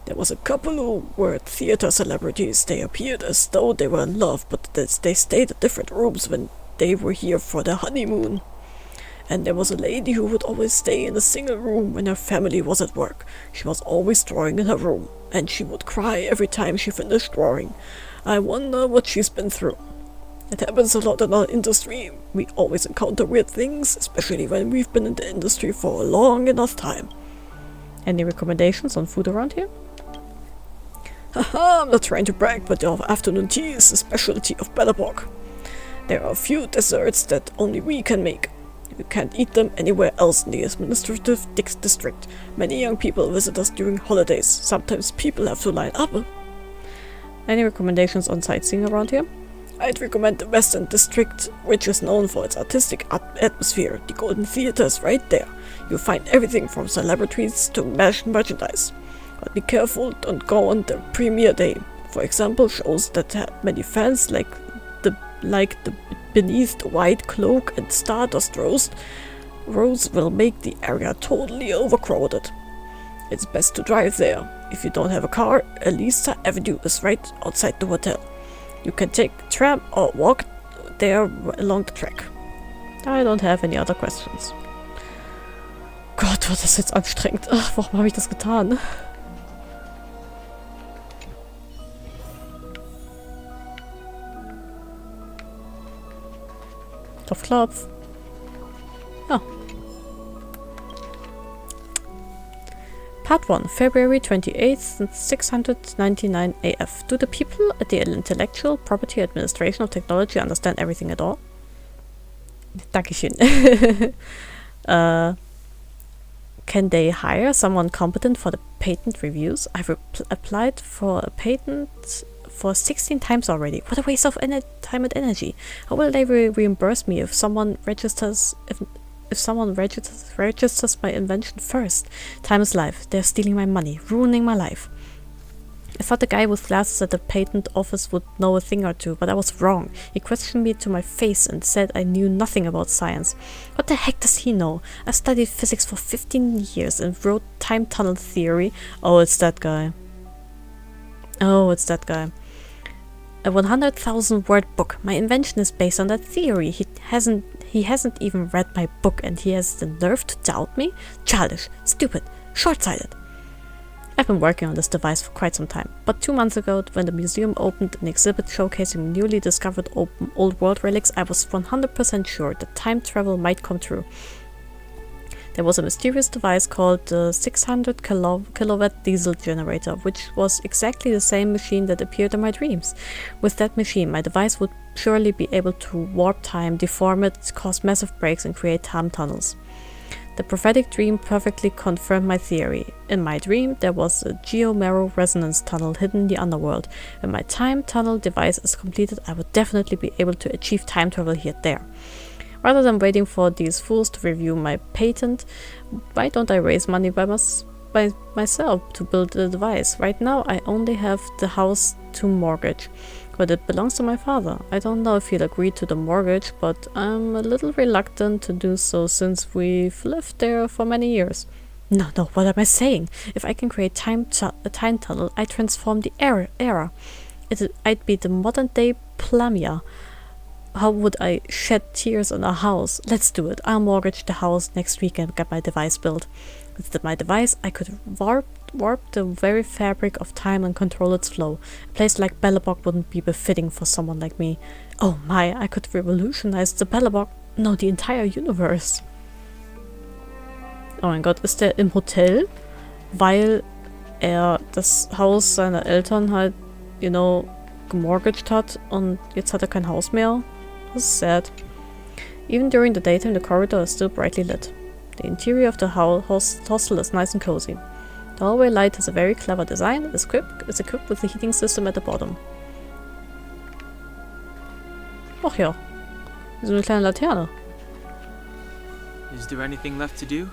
There was a couple who were theater celebrities. They appeared as though they were in love, but they stayed at different rooms when they were here for their honeymoon. And there was a lady who would always stay in a single room when her family was at work. She was always drawing in her room, and she would cry every time she finished drawing. I wonder what she's been through. It happens a lot in our industry. We always encounter weird things, especially when we've been in the industry for a long enough time. Any recommendations on food around here? Haha, I'm not trying to brag, but our afternoon tea is a specialty of Bellabog. There are a few desserts that only we can make. You can't eat them anywhere else in the administrative district. Many young people visit us during holidays. Sometimes people have to line up. Any recommendations on sightseeing around here? I'd recommend the Western District, which is known for its artistic atmosphere. The Golden Theatre is right there. You'll find everything from celebrities to merchandise. But be careful, don't go on the premiere day. For example, shows that have many fans like the Beneath the White Cloak and Stardust Roast will make the area totally overcrowded. It's best to drive there. If you don't have a car, Elisa Avenue is right outside the hotel. You can take a tram or walk there along the track. I don't have any other questions. Gott, war das jetzt anstrengend. Ach, warum habe ich das getan? Klopf, klopf. Ja. Part 1, February 28th, 699 AF. Do the people at the Intellectual Property Administration of Technology understand everything at all? Dankeschön. Can they hire someone competent for the patent reviews? I've applied for a patent for 16 times already. What a waste of time and energy. How will they reimburse me if someone registers if someone registers my invention first? Time is life. They're stealing my money, ruining my life. I thought the guy with glasses at the patent office would know a thing or two, but I was wrong. He questioned me to my face and said I knew nothing about science. What the heck does he know? I studied physics for 15 years and wrote time tunnel theory. Oh, it's that guy. Oh, it's that guy. A 100,000 word book. My invention is based on that theory. He hasn't even read my book and he has the nerve to doubt me? Childish, stupid, short-sighted. I've been working on this device for quite some time, but 2 months ago, when the museum opened an exhibit showcasing newly discovered old world relics, I was 100% sure that time travel might come true. There was a mysterious device called the 600 kilowatt diesel generator, which was exactly the same machine that appeared in my dreams. With that machine, my device would surely be able to warp time, deform it, cause massive breaks, and create time tunnels. The prophetic dream perfectly confirmed my theory. In my dream, there was a geomarrow resonance tunnel hidden in the underworld. When my time tunnel device is completed, I would definitely be able to achieve time travel here there. Rather than waiting for these fools to review my patent, why don't I raise money by myself to build the device? Right now, I only have the house to mortgage, but it belongs to my father. I don't know if he'll agree to the mortgage, but I'm a little reluctant to do so since we've lived there for many years. No, what am I saying? If I can create a time tunnel, I transform the era. I'd be the modern-day Plamia. How would I shed tears on a house? Let's do it. I'll mortgage the house next week and get my device built. With my device, I could warp the very fabric of time and control its flow. A place like Belobog wouldn't be befitting for someone like me. Oh my, I could revolutionize the Belobog, no, the entire universe. Oh mein Gott, ist der im Hotel? Weil er das Haus seiner Eltern halt, gemortgaged hat und jetzt hat er kein Haus mehr? This is sad. Even during the daytime, the corridor is still brightly lit. The interior of the hostel is nice and cozy. The hallway light has a very clever design. It's equipped with a heating system at the bottom. Ach ja, so eine kleine Laterne. Is there anything left to do?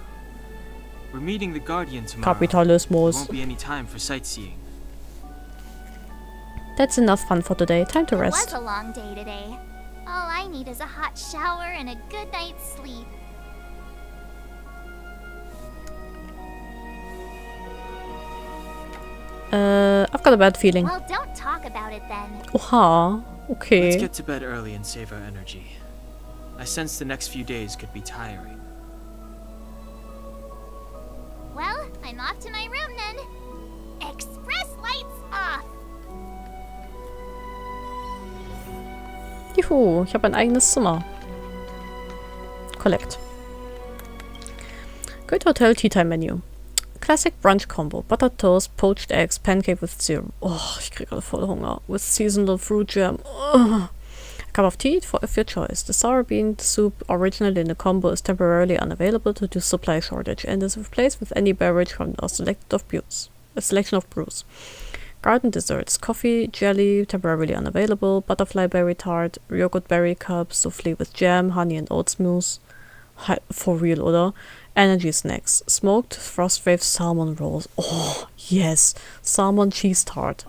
We're meeting the Guardian tomorrow. Kapitalismus. There won't be any time for sightseeing. That's enough fun for today. Time to rest. It was a long day today. All I need is a hot shower and a good night's sleep. I've got a bad feeling. Well, don't talk about it then. Oha, okay. Let's get to bed early and save our energy. I sense the next few days could be tiring. Well, I'm off to my room then. Express lights off. Juhu, ich habe ein eigenes Zimmer. Collect. Good Hotel Tea Time Menu. Classic brunch combo. Buttered toast, poached eggs, pancake with syrup. Oh, ich kriege gerade voll Hunger. With seasonal fruit jam. Oh. A cup of tea of your choice. The sour bean soup originally in the combo is temporarily unavailable due to supply shortage and is replaced with any beverage from a selection of brews. Garden desserts, coffee, jelly, temporarily unavailable, butterfly berry tart, yogurt berry cup, souffle with jam, honey and oats mousse. For real, oder? Energy snacks, smoked frostwave salmon rolls. Oh, yes. Salmon cheese tart.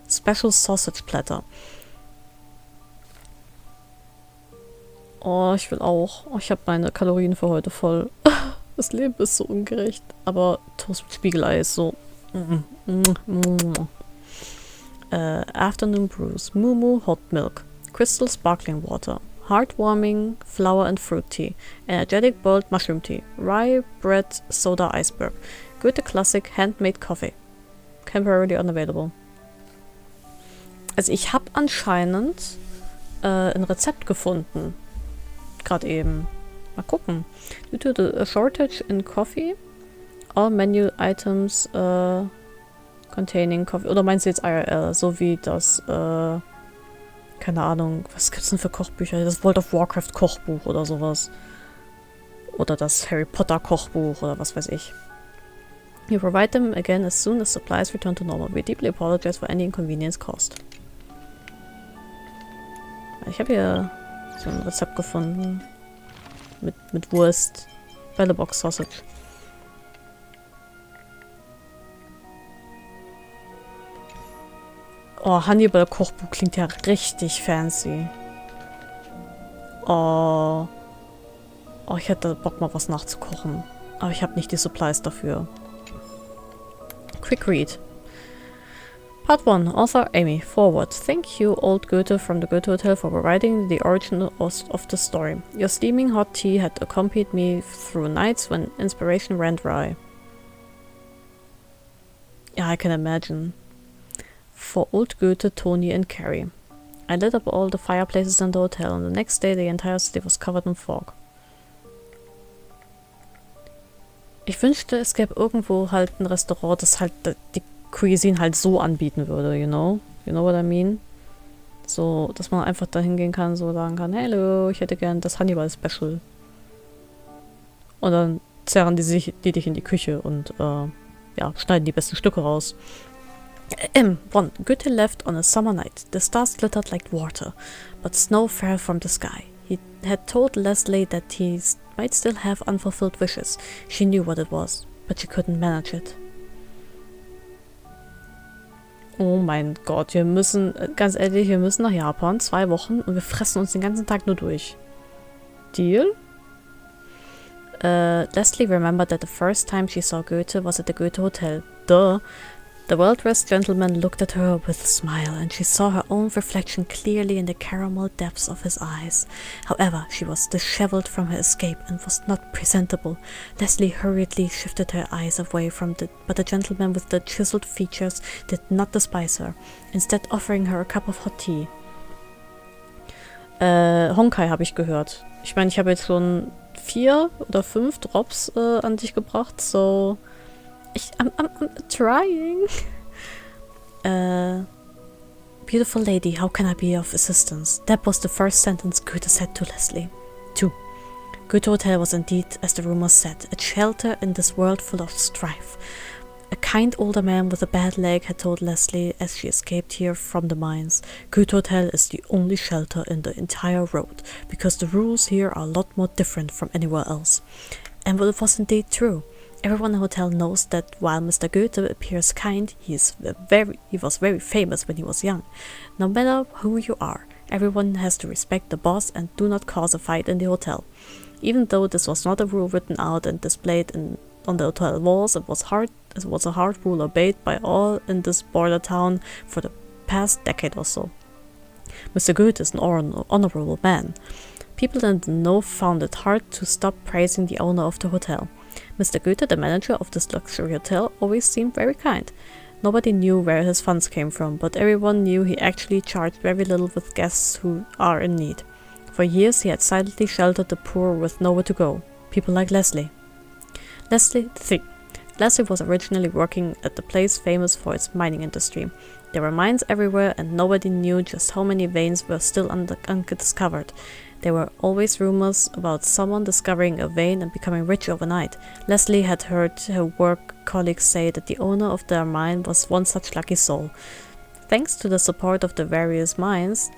Special sausage platter. Oh, ich will auch. Oh, ich habe meine Kalorien für heute voll. Das Leben ist so ungerecht. Aber Toast mit Spiegelei ist so... Afternoon brews. Moo hot milk. Crystal sparkling water. Heartwarming flower and fruit tea. Energetic boiled mushroom tea. Rye bread soda iceberg. Goethe classic handmade coffee. Temporarily unavailable. Also ich habe anscheinend ein Rezept gefunden. Gerade eben. Mal gucken. Due to the shortage in coffee, all menu items containing coffee. Oder meinst du jetzt IRL? So wie das, keine Ahnung, was gibt's denn für Kochbücher? Das World of Warcraft Kochbuch oder sowas. Oder das Harry Potter Kochbuch oder was weiß ich. We provide them again as soon as supplies return to normal. We deeply apologize for any inconvenience caused. Ich habe hier so ein Rezept gefunden. Mit Wurst. Bällebox Sausage. Oh, Hannibal Kochbuch klingt ja richtig fancy. Oh, ich hätte Bock mal was nachzukochen. Aber ich habe nicht die Supplies dafür. Quick read. Part 1. Author Amy. Forward. Thank you, old Goethe from the Goethe Hotel, for providing the origin of the story. Your steaming hot tea had accompanied me through nights when inspiration ran dry. Yeah, I can imagine. For old Goethe, Tony and Carrie. I lit up all the fireplaces in the hotel, and the next day the entire city was covered in fog. Ich wünschte, es gäbe irgendwo halt ein Restaurant, das halt die Cuisine halt so anbieten würde, you know? You know what I mean? So, dass man einfach da hingehen kann, so sagen kann, hello, ich hätte gern das Hannibal-Special. Und dann zerren die dich in die Küche und, ja, schneiden die besten Stücke raus. 1. Goethe left on a summer night. The stars glittered like water, but snow fell from the sky. He had told Leslie that he might still have unfulfilled wishes. She knew what it was, but she couldn't manage it. Oh mein Gott, wir müssen, ganz ehrlich, wir müssen nach Japan, 2 Wochen und wir fressen uns den ganzen Tag nur durch. Deal? Leslie remembered that the first time she saw Goethe was at the Goethe Hotel. Duh. The well-dressed gentleman looked at her with a smile, and she saw her own reflection clearly in the caramel depths of his eyes. However, she was disheveled from her escape and was not presentable. Leslie hurriedly shifted her eyes away from but the gentleman with the chiseled features did not despise her, instead offering her a cup of hot tea. Honkai habe ich gehört. Ich meine, ich habe jetzt schon 4 oder 5 Drops an dich gebracht, so... I'm trying. Beautiful lady, how can I be of assistance? That was the first sentence Goethe said to Leslie. 2. Goethe Hotel was indeed, as the rumors said, a shelter in this world full of strife. A kind older man with a bad leg had told Leslie as she escaped here from the mines. Goethe Hotel is the only shelter in the entire road, because the rules here are a lot more different from anywhere else. And it was indeed true. Everyone in the hotel knows that while Mr. Goethe appears kind, he was very famous when he was young. No matter who you are, everyone has to respect the boss and do not cause a fight in the hotel. Even though this was not a rule written out and displayed on the hotel walls, it was a hard rule obeyed by all in this border town for the past decade or so. Mr. Goethe is an honorable man. People in the know found it hard to stop praising the owner of the hotel. Mr. Goethe, the manager of this luxury hotel, always seemed very kind. Nobody knew where his funds came from, but everyone knew he actually charged very little with guests who are in need. For years he had silently sheltered the poor with nowhere to go. People like Leslie. Leslie was originally working at the place famous for its mining industry. There were mines everywhere and nobody knew just how many veins were still undiscovered. There were always rumors about someone discovering a vein and becoming rich overnight. Leslie had heard her work colleagues say that the owner of their mine was one such lucky soul. Thanks to the support of the various mines,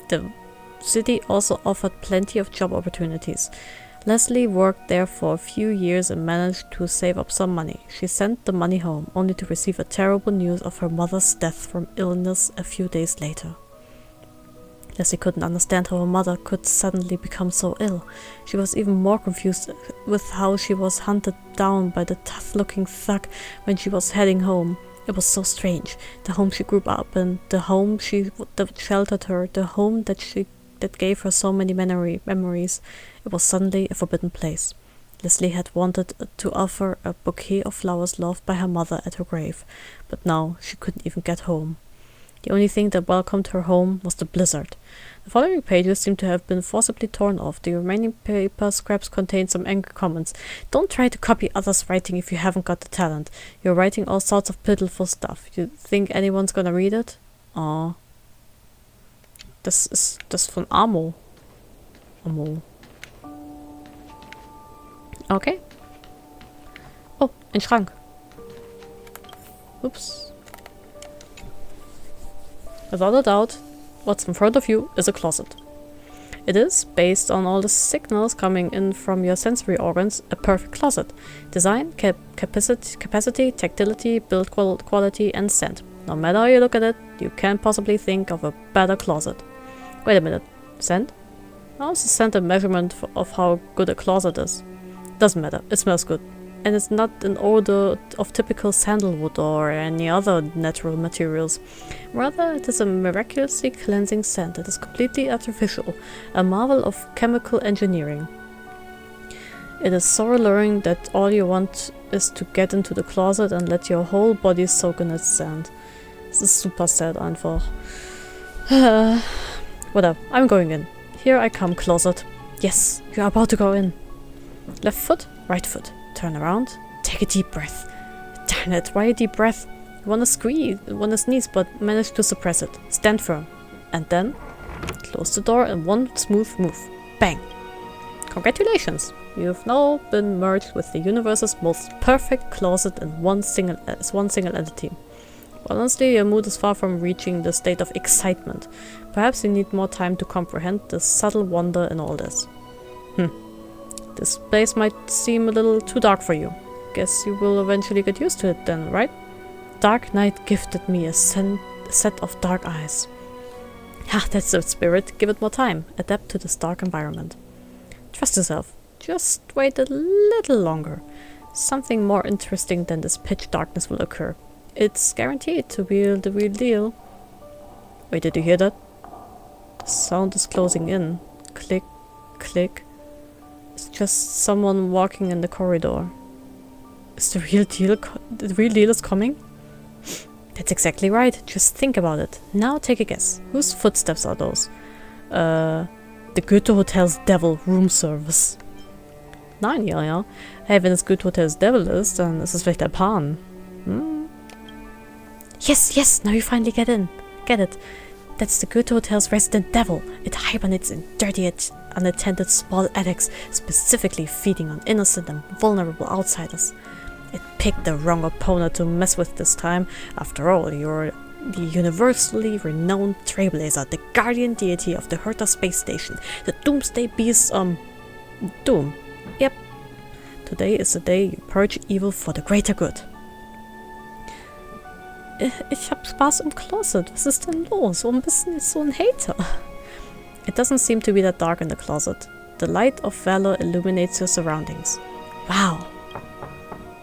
the city also offered plenty of job opportunities. Leslie worked there for a few years and managed to save up some money. She sent the money home, only to receive a terrible news of her mother's death from illness a few days later. Leslie couldn't understand how her mother could suddenly become so ill. She was even more confused with how she was hunted down by the tough-looking thug when she was heading home. It was so strange. The home she grew up in, the home that sheltered her, the home that gave her so many memories. It was suddenly a forbidden place. Leslie had wanted to offer a bouquet of flowers loved by her mother at her grave, but now she couldn't even get home. The only thing that welcomed her home was the blizzard. The following pages seem to have been forcibly torn off. The remaining paper scraps contain some angry comments. Don't try to copy others' writing if you haven't got the talent. You're writing all sorts of pitiful stuff. You think anyone's gonna read it? Aw. Das ist das von Amo. Amo. Okay. Oh, ein Schrank. Oops. Without a doubt, what's in front of you is a closet. It is, based on all the signals coming in from your sensory organs, a perfect closet. Design, capacity, tactility, build quality, and scent. No matter how you look at it, you can't possibly think of a better closet. Wait a minute. Scent? How's the scent a measurement of how good a closet is? Doesn't matter. It smells good. And it's not an odor of typical sandalwood or any other natural materials. Rather, it is a miraculously cleansing scent that is completely artificial, a marvel of chemical engineering. It is so alluring that all you want is to get into the closet and let your whole body soak in its scent. This is super sad einfach. Whatever, I'm going in. Here I come, closet. Yes, you are about to go in. Left foot, right foot. Turn around, take a deep breath. Darn it, why a deep breath? You wanna sneeze, but manage to suppress it. Stand firm. And then, close the door in one smooth move. Bang! Congratulations! You've now been merged with the universe's most perfect closet in one single entity. But honestly, your mood is far from reaching the state of excitement. Perhaps you need more time to comprehend the subtle wonder in all this. This place might seem a little too dark for you. Guess you will eventually get used to it then, right? Dark Night gifted me a set of dark eyes. Ah, that's the spirit. Give it more time. Adapt to this dark environment. Trust yourself. Just wait a little longer. Something more interesting than this pitch darkness will occur. It's guaranteed to be the real deal. Wait, did you hear that? The sound is closing in. Click, click. It's just someone walking in the corridor. Is the real deal is coming? That's exactly right. Just think about it. Now take a guess. Whose footsteps are those? The Goethe Hotel's devil room service. Nein, ja. Hey, wenn es Goethe Hotels Devil ist, dann ist es vielleicht ein Pan. Yes, now you finally get it. That's the Goethe Hotel's resident devil. It hibernates in dirty, unattended small attics, specifically feeding on innocent and vulnerable outsiders. It picked the wrong opponent to mess with this time. After all, you're the universally renowned trailblazer, the guardian deity of the Herta Space Station, the doomsday beast, Doom. Yep. Today is the day you purge evil for the greater good. Ich hab Spaß im Closet. Was ist denn los? Warum bist du so ein Hater? It doesn't seem to be that dark in the closet. The light of valor illuminates your surroundings. Wow.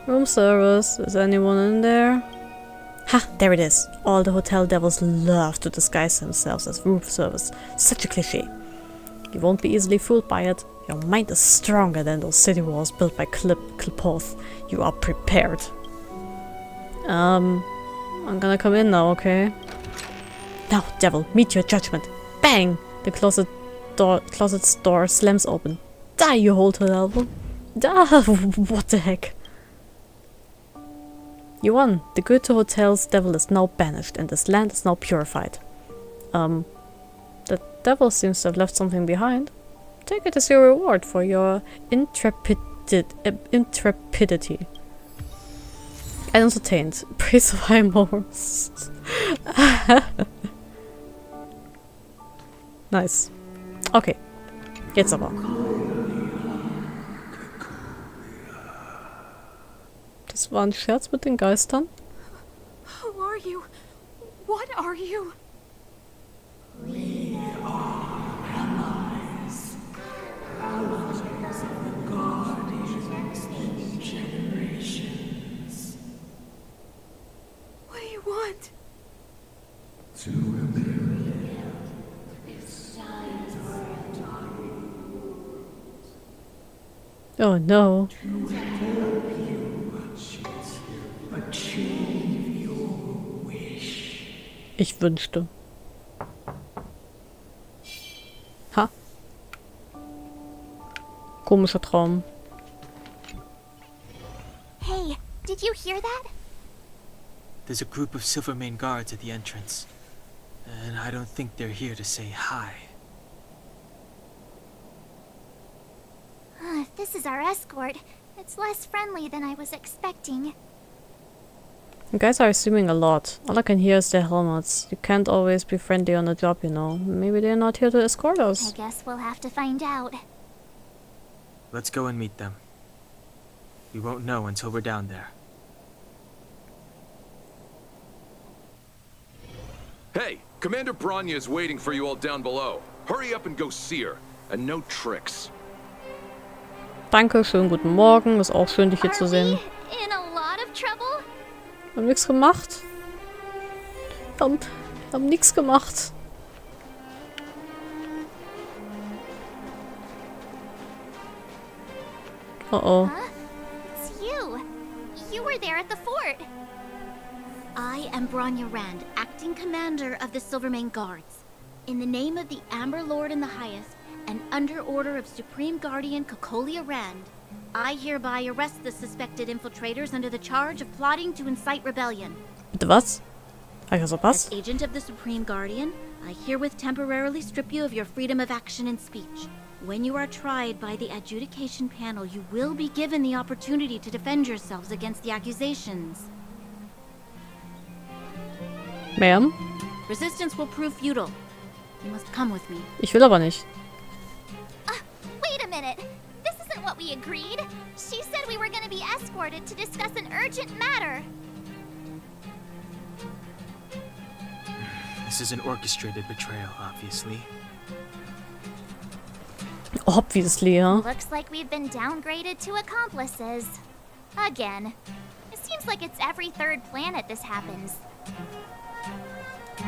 Room service. Is anyone in there? Ha, there it is. All the hotel devils love to disguise themselves as room service. Such a cliché. You won't be easily fooled by it. Your mind is stronger than those city walls built by Klipoth. You are prepared. I'm gonna come in now, okay? Now, devil, meet your judgment. Bang! The closet's door slams open. Die, you hotel devil! What the heck? You won. The Goethe Hotel's devil is now banished, and this land is now purified. The devil seems to have left something behind. Take it as your reward for your intrepidity. Entertained. Praise of high morals. Nice. Okay. Jetzt aber. Das war ein Scherz mit den Geistern? Who are you? What are you? We are allies. Allies of the guardians of generations. What Oh no. Ich wünschte. Ha. Komischer Traum. Hey, did you hear that? There's a group of Silvermane guards at the entrance. And I don't think they're here to say hi. If this is our escort, it's less friendly than I was expecting. You guys are assuming a lot. All I can hear is their helmets. You can't always be friendly on the job, you know. Maybe they're not here to escort us. I guess we'll have to find out. Let's go and meet them. We won't know until we're down there. Hey, Commander Branya is waiting for you all down below. Hurry up and go see her. And no tricks. Danke, schönen guten Morgen. Ist auch schön, dich hier zu sehen. In a lot of trouble? Wir haben nichts gemacht. Wir haben nichts gemacht. Uh-oh. Huh? It's you. You were there at the fort. I am Branya Rand, acting commander of the Silvermane Guards. In the name of the Amber Lord and the Highest, and under order of Supreme Guardian Kokolia Rand, I hereby arrest the suspected infiltrators under the charge of plotting to incite rebellion. Bitte was? Also was? As agent of the Supreme Guardian, I herewith temporarily strip you of your freedom of action and speech. When you are tried by the adjudication panel, you will be given the opportunity to defend yourselves against the accusations. Ma'am? Resistance will prove futile. You must come with me. Ich will aber nicht. Wait a minute. This isn't what we agreed. She said we were going to be escorted to discuss an urgent matter. This is an orchestrated betrayal, obviously. Obviously, ja. Looks like we've been downgraded to accomplices. Again. It seems like it's every third planet this happens.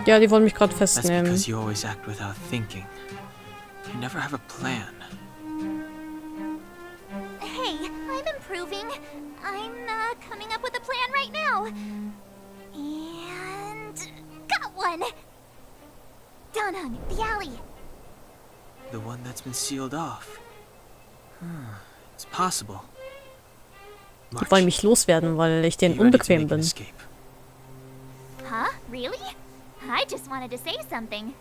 Ja, die wollen mich gerade That's festnehmen. because you always act without thinking. You never have a plan. Hey, I'm improving. I'm coming up with a plan right now. And got one. Down the alley. The one that's been sealed off. It's possible. Die wollen mich loswerden, weil ich denen unbequem bin. Huh? Really? I just wanted to say something.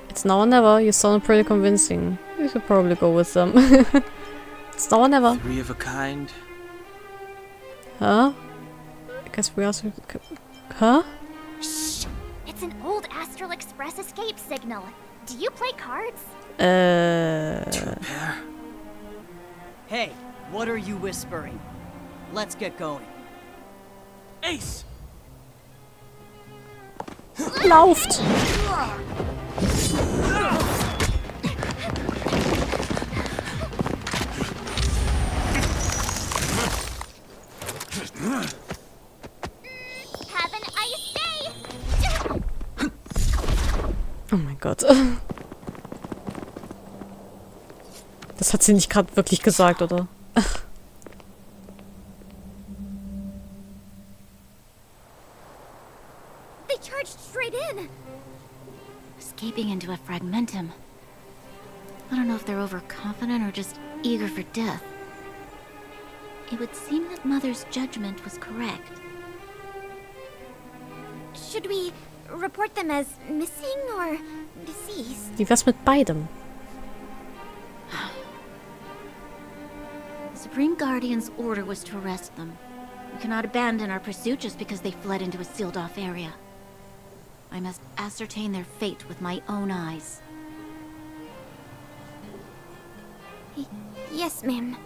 It's now or never. You sound pretty convincing. You should probably go with them. It's now or never. Three of a kind. Huh? I guess we also... Huh? Shh! It's an old Astral Express escape signal. Do you play cards? Hey, what are you whispering? Let's get going. Ace! Lauft! Have an ice day! Oh mein Gott. Das hat sie nicht gerade wirklich gesagt, oder? They charged straight in! Escaping into a fragmentum. I don't know if they're overconfident or just eager for death. It would seem that Mother's judgment was correct. Should we report them as missing or deceased? Wie wär's mit beidem? The Supreme Guardian's order was to arrest them. We cannot abandon our pursuit just because they fled into a sealed-off area. I must ascertain their fate with my own eyes. Yes, ma'am.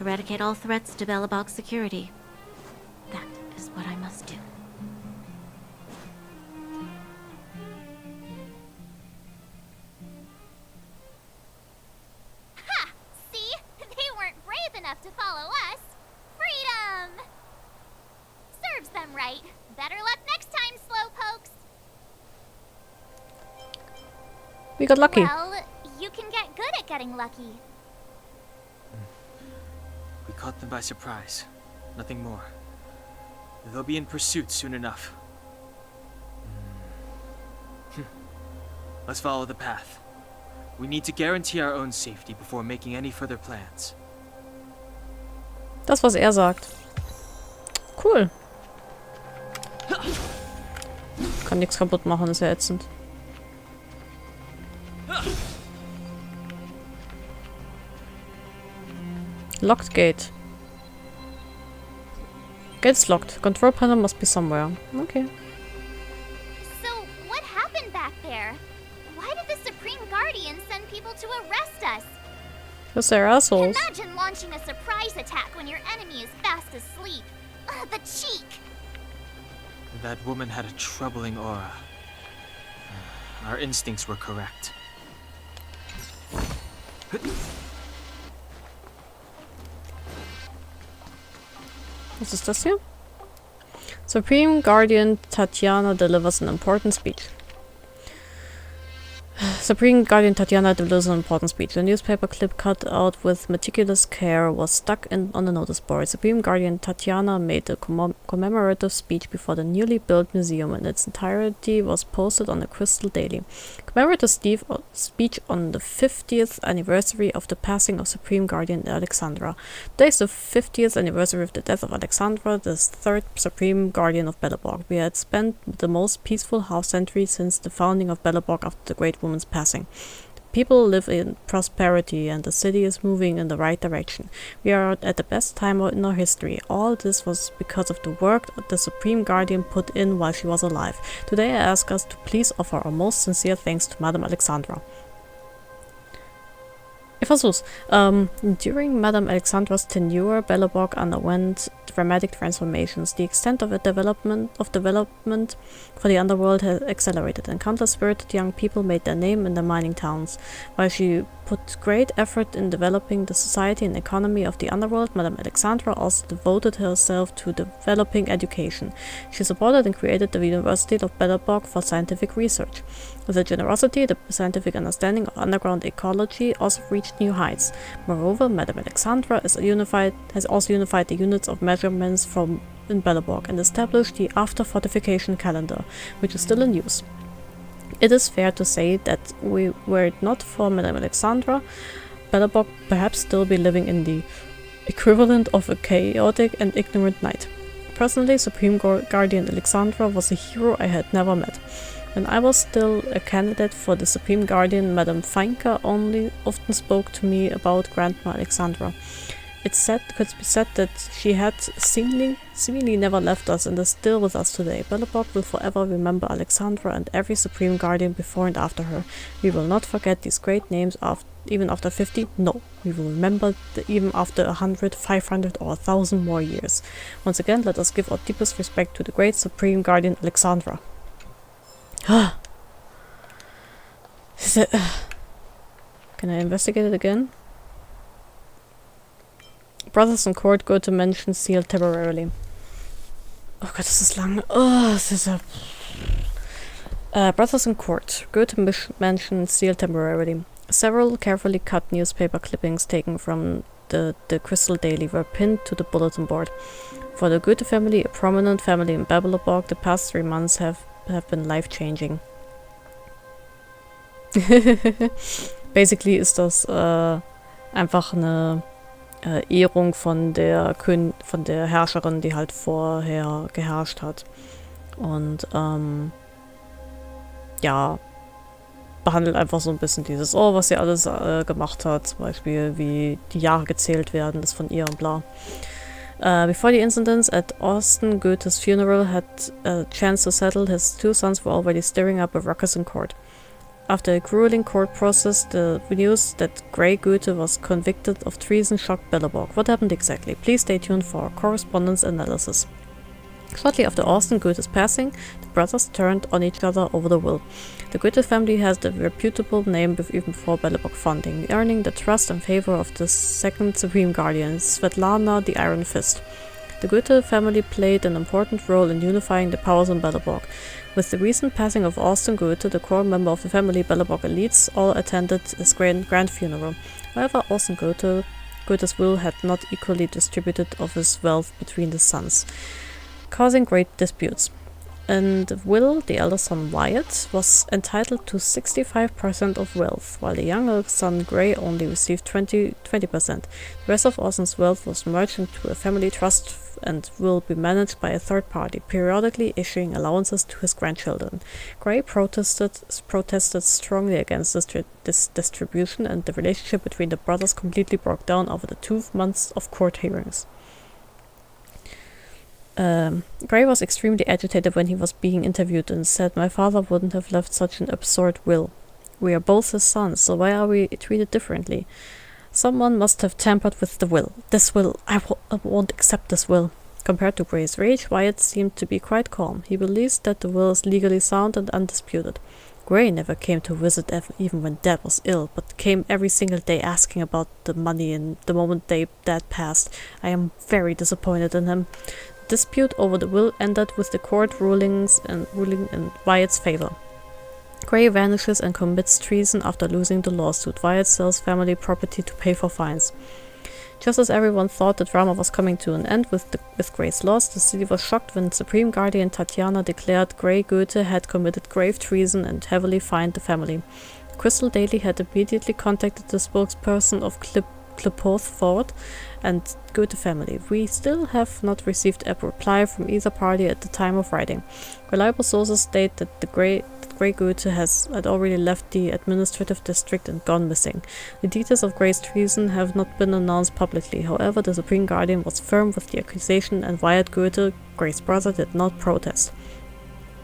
Eradicate all threats to Belobog's security. That is what I must do. Ha! See? They weren't brave enough to follow us. Freedom! Serves them right. Better luck next time, slowpokes. We got lucky. Well, getting lucky. We caught them by surprise. Nothing more. They'll be in pursuit soon enough. Let's follow the path. We need to guarantee our own safety before making any further plans. Das, was er sagt. Cool. Kann nichts kaputt machen, ist ja ätzend. Locked gate. Gate's locked. Control panel must be somewhere. Okay. So, what happened back there? Why did the Supreme Guardian send people to arrest us? Because they're assholes. Imagine launching a surprise attack when your enemy is fast asleep. The cheek! That woman had a troubling aura. Our instincts were correct. Was ist das hier? Supreme Guardian Tatiana delivers an important speech. Supreme Guardian Tatiana delivers an important speech. A newspaper clip cut out with meticulous care was stuck on the notice board. Supreme Guardian Tatiana made a commemorative speech before the newly built museum, and its entirety was posted on the Crystal Daily. Commemorative speech on the 50th anniversary of the passing of Supreme Guardian Alexandra. Today is the 50th anniversary of the death of Alexandra, the third Supreme Guardian of Belobog. We had spent the most peaceful half-century since the founding of Belobog after the Great Woman's passing. People live in prosperity and the city is moving in the right direction. We are at the best time in our history. All this was because of the work the Supreme Guardian put in while she was alive. Today I ask us to please offer our most sincere thanks to Madame Alexandra. Ich versuch's. During Madame Alexandra's tenure, Belobog underwent dramatic transformations. The extent of development for the underworld has accelerated, and countless spirited young people made their name in the mining towns. While she put great effort in developing the society and economy of the underworld, Madame Alexandra also devoted herself to developing education. She supported and created the University of Belobog for scientific research. With her generosity, the scientific understanding of underground ecology also reached new heights. Moreover, Madame Alexandra has also unified the units of measurements in Belobog and established the after-fortification calendar, which is still in use. It is fair to say that were it not for Madame Alexandra, Belobog perhaps still be living in the equivalent of a chaotic and ignorant night. Personally, Supreme Guardian Alexandra was a hero I had never met. When I was still a candidate for the Supreme Guardian, Madame Feinka often spoke to me about Grandma Alexandra. It could be said that she had seemingly never left us and is still with us today. Belobog will forever remember Alexandra and every Supreme Guardian before and after her. We will not forget these great names even after 50. No, we will remember even after 100, 500 or 1,000 more years. Once again, let us give our deepest respect to the great Supreme Guardian Alexandra. Can I investigate it again? Brothers in court go to mansion sealed temporarily. Oh Gott, das ist lang. Oh, das ist Brothers in court go to mansion sealed temporarily. Several carefully cut newspaper clippings taken from the Crystal Daily were pinned to the bulletin board. For the Goethe family, a prominent family in Belobog, the past 3 months have been life-changing. Basically ist das einfach eine Ehrung von der Herrscherin, die halt vorher geherrscht hat. Und ja, behandelt einfach so ein bisschen dieses, was sie alles gemacht hat, zum Beispiel wie die Jahre gezählt werden, das von ihr und bla. Before the incidents at Austin Goethe's funeral had a chance to settle, his 2 sons were already stirring up a ruckus in court. After a grueling court process, the news that Grey Goethe was convicted of treason shocked Belobog. What happened exactly? Please stay tuned for our correspondence analysis. Shortly after Austin Goethe's passing, the brothers turned on each other over the will. The Goethe family has the reputable name even before Belobog founding, earning the trust and favor of the second Supreme Guardian, Svetlana the Iron Fist. The Goethe family played an important role in unifying the powers in Belobog. With the recent passing of Austin Goethe, the core member of the family Belleborg elites, all attended his grand funeral. However, Austin Goethe's will had not equally distributed of his wealth between the sons, causing great disputes. And Will, the elder son Wyatt, was entitled to 65% of wealth, while the younger son Gray only received 20%. The rest of Austin's wealth was merged into a family trust and will be managed by a third party, periodically issuing allowances to his grandchildren. Gray protested strongly against this distribution, and the relationship between the brothers completely broke down over the 2 months of court hearings. Gray was extremely agitated when he was being interviewed and said, "My father wouldn't have left such an absurd will. We are both his sons, so why are we treated differently? Someone must have tampered with the will. This will, I won't accept this will." Compared to Gray's rage, Wyatt seemed to be quite calm. He believes that the will is legally sound and undisputed. Gray never came to visit even when Dad was ill, but came every single day asking about the money and the moment Dad passed. I am very disappointed in him. Dispute over the will ended with the court ruling in Wyatt's favor. Gray vanishes and commits treason after losing the lawsuit. Wyatt sells family property to pay for fines. Just as everyone thought the drama was coming to an end with Gray's loss, the city was shocked when Supreme Guardian Tatiana declared Gray Goethe had committed grave treason and heavily fined the family. The Crystal Daily had immediately contacted the spokesperson of Clipporth Ford and Goethe family. We still have not received a reply from either party at the time of writing. Reliable sources state that Gray Goethe had already left the administrative district and gone missing. The details of Gray's treason have not been announced publicly. However, the Supreme Guardian was firm with the accusation, and Wyatt Goethe, Gray's brother, did not protest.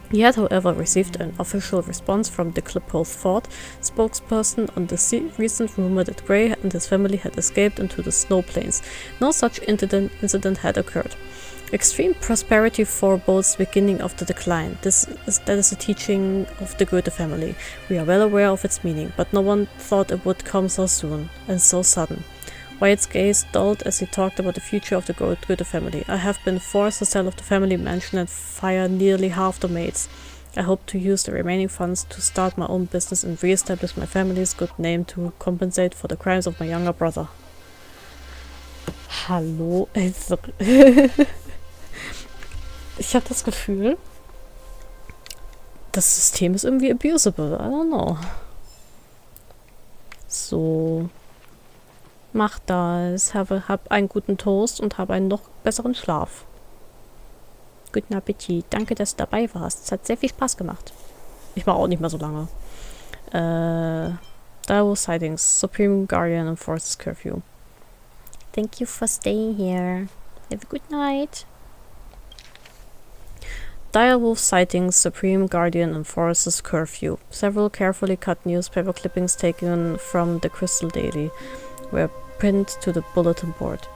He had, however, received an official response from the Clipporth Ford spokesperson on the recent rumor that Gray and his family had escaped into the snow plains. No such incident had occurred. Extreme prosperity forebodes the beginning of the decline. That is the teaching of the Goethe family. We are well aware of its meaning, but no one thought it would come so soon and so sudden. Wyatt's gaze dulled as he talked about the future of the Goethe family. I have been forced to sell off the family mansion and fire nearly half the maids. I hope to use the remaining funds to start my own business and re-establish my family's good name to compensate for the crimes of my younger brother. Hallo, also. Ich habe das Gefühl, das System ist irgendwie abusable. I don't know. So. Mach das. Hab einen guten Toast und hab einen noch besseren Schlaf. Guten Appetit. Danke, dass du dabei warst. Es hat sehr viel Spaß gemacht. Ich mache auch nicht mehr so lange. Dire Sightings. Supreme Guardian enforces curfew. Thank you for staying here. Have a good night. Direwolf sightings, Supreme Guardian enforces curfew. Several carefully cut newspaper clippings taken from the Crystal Daily were pinned to the bulletin board.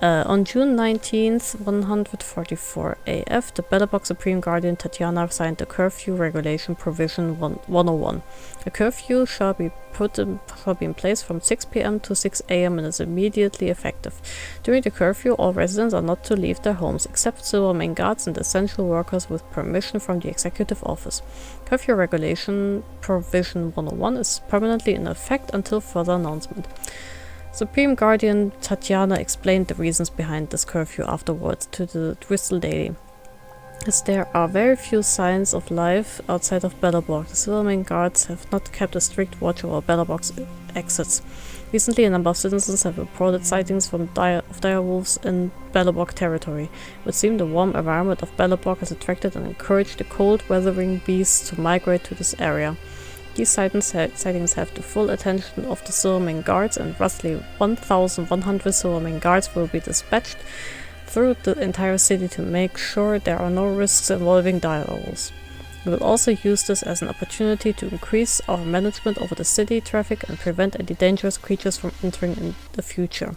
On June 19th, 144 AF, the Belleborg Supreme Guardian Tatiana signed the Curfew Regulation Provision 101. A curfew shall be in place from 6 p.m. to 6 a.m. and is immediately effective. During the curfew, all residents are not to leave their homes, except Silvermane guards and essential workers with permission from the Executive Office. Curfew Regulation Provision 101 is permanently in effect until further announcement. Supreme Guardian Tatiana explained the reasons behind this curfew afterwards to the Crystal Daily. As there are very few signs of life outside of Belleborg, the Silvermane guards have not kept a strict watch over Belleborg's exits. Recently, a number of citizens have reported sightings of direwolves in Belleborg territory. It would seem the warm environment of Belleborg has attracted and encouraged the cold-weathering beasts to migrate to this area. These sightings have the full attention of the Silvermane guards, and roughly 1,100 Silvermane guards will be dispatched through the entire city to make sure there are no risks involving direwolves. We will also use this as an opportunity to increase our management over the city traffic and prevent any dangerous creatures from entering in the future.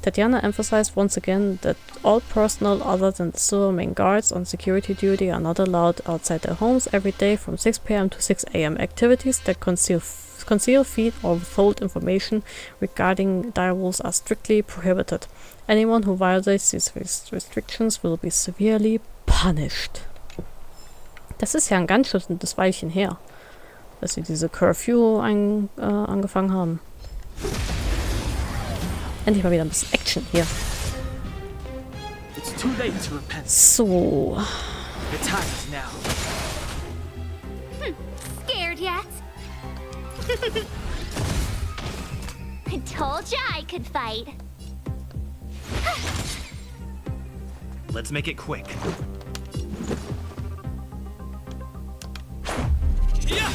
Tatiana emphasized once again that all personnel other than the Silvermane guards on security duty are not allowed outside their homes every day from 6 p.m. to 6 a.m. Activities that conceal, feed, or withhold information regarding direwolves are strictly prohibited. Anyone who violates these restrictions will be severely punished. Das ist ja ein ganz schönes Weilchen her, dass sie diese Curfew angefangen haben. Endlich mal wieder ein bisschen Action hier. It's too late to repent. So. The time is now. Scared yet? I told ya I could fight. Let's make it quick. Yeah!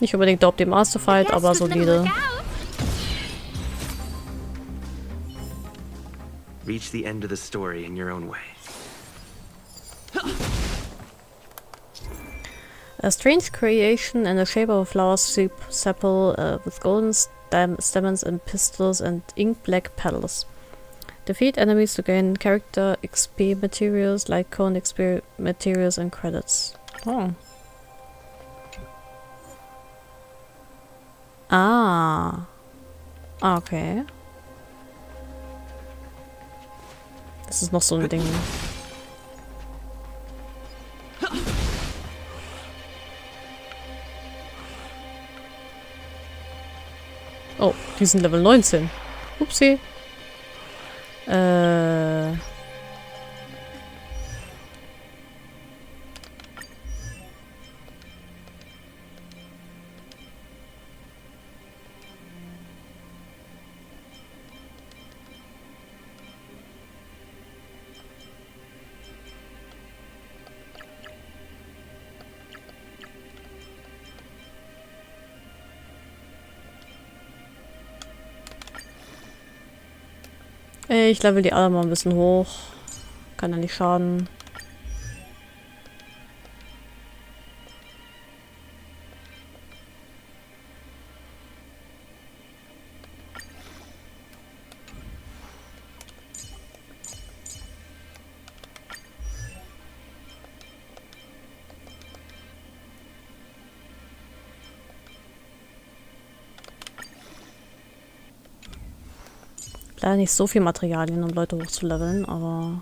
Nicht unbedingt der optimalste Fight, aber solide. Reach the end of the story in your own way. A strange creation in the shape of a flower sepal with golden stamens and pistils and ink black petals. Defeat enemies to gain character XP materials like cone XP materials and credits. Oh. Ah. Okay. Das ist noch so ein Ding. Oh, die sind Level 19. Upsi. Ich level die alle mal ein bisschen hoch. Kann ja nicht schaden. Leider nicht so viel Materialien, um Leute hochzuleveln, aber...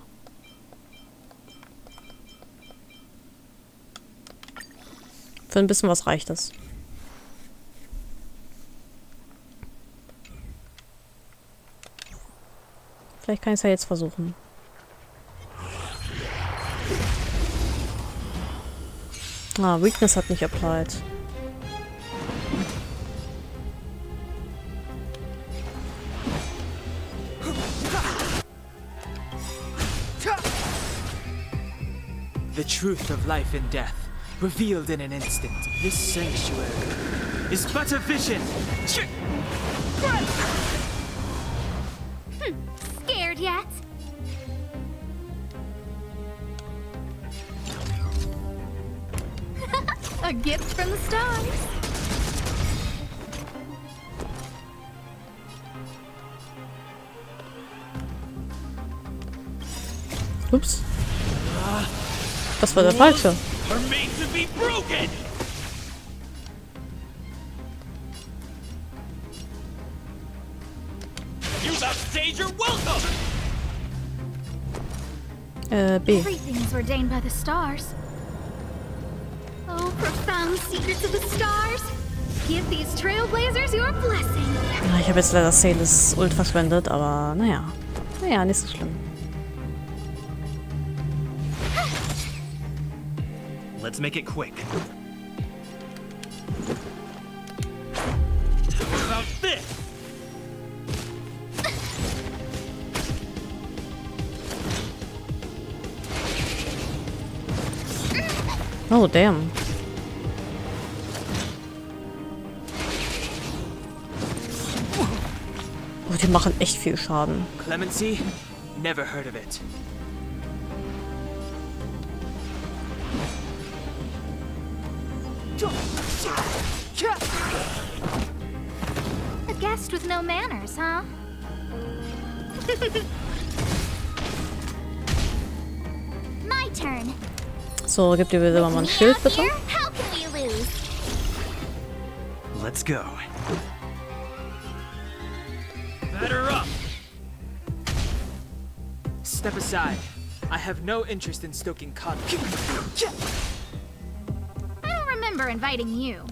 Für ein bisschen was reicht das. Vielleicht kann ich es ja jetzt versuchen. Ah, Weakness hat nicht applied. The truth of life and death, revealed in an instant. This sanctuary is but a vision. Scared yet? A gift from the stars. Ups. Das war der falsche. Are made to be broken. You've outstayed your welcome. B. Everything is ordained by the stars. Oh, profound secrets of the stars. Give these trailblazers your blessing. Ich habe jetzt leider Sailors Ult verschwendet, aber naja. Naja, nicht so schlimm. Let's make it quick. How about this? Oh, damn. Oh, die machen echt viel Schaden. Clemency? Never heard of it. A guest with no manners, huh? My turn. So, gib dir wieder mal ein Schild, bitte. How can we lose? Let's go. Batter up! Step aside. I have no interest in stoking conflict. I don't remember inviting you.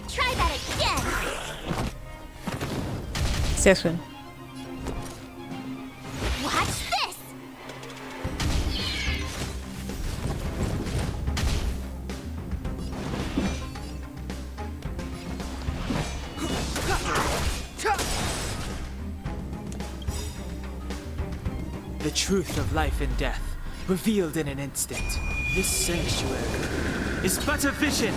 Try that again. Sehr schön. Watch this. The truth of life and death, revealed in an instant. This sanctuary is but a vision.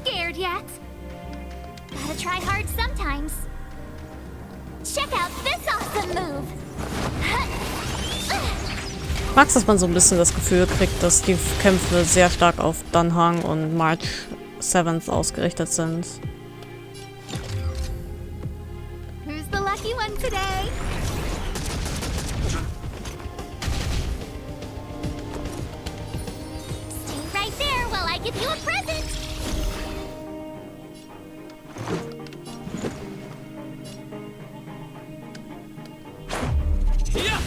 Scared yet? Gotta try hard sometimes. Check out this awesome move. Ich mag es, dass man so ein bisschen das Gefühl kriegt, dass die Kämpfe sehr stark auf Dunhang und March 7th ausgerichtet sind. Who's the lucky one today? Stay right there while I give you a present. Ja!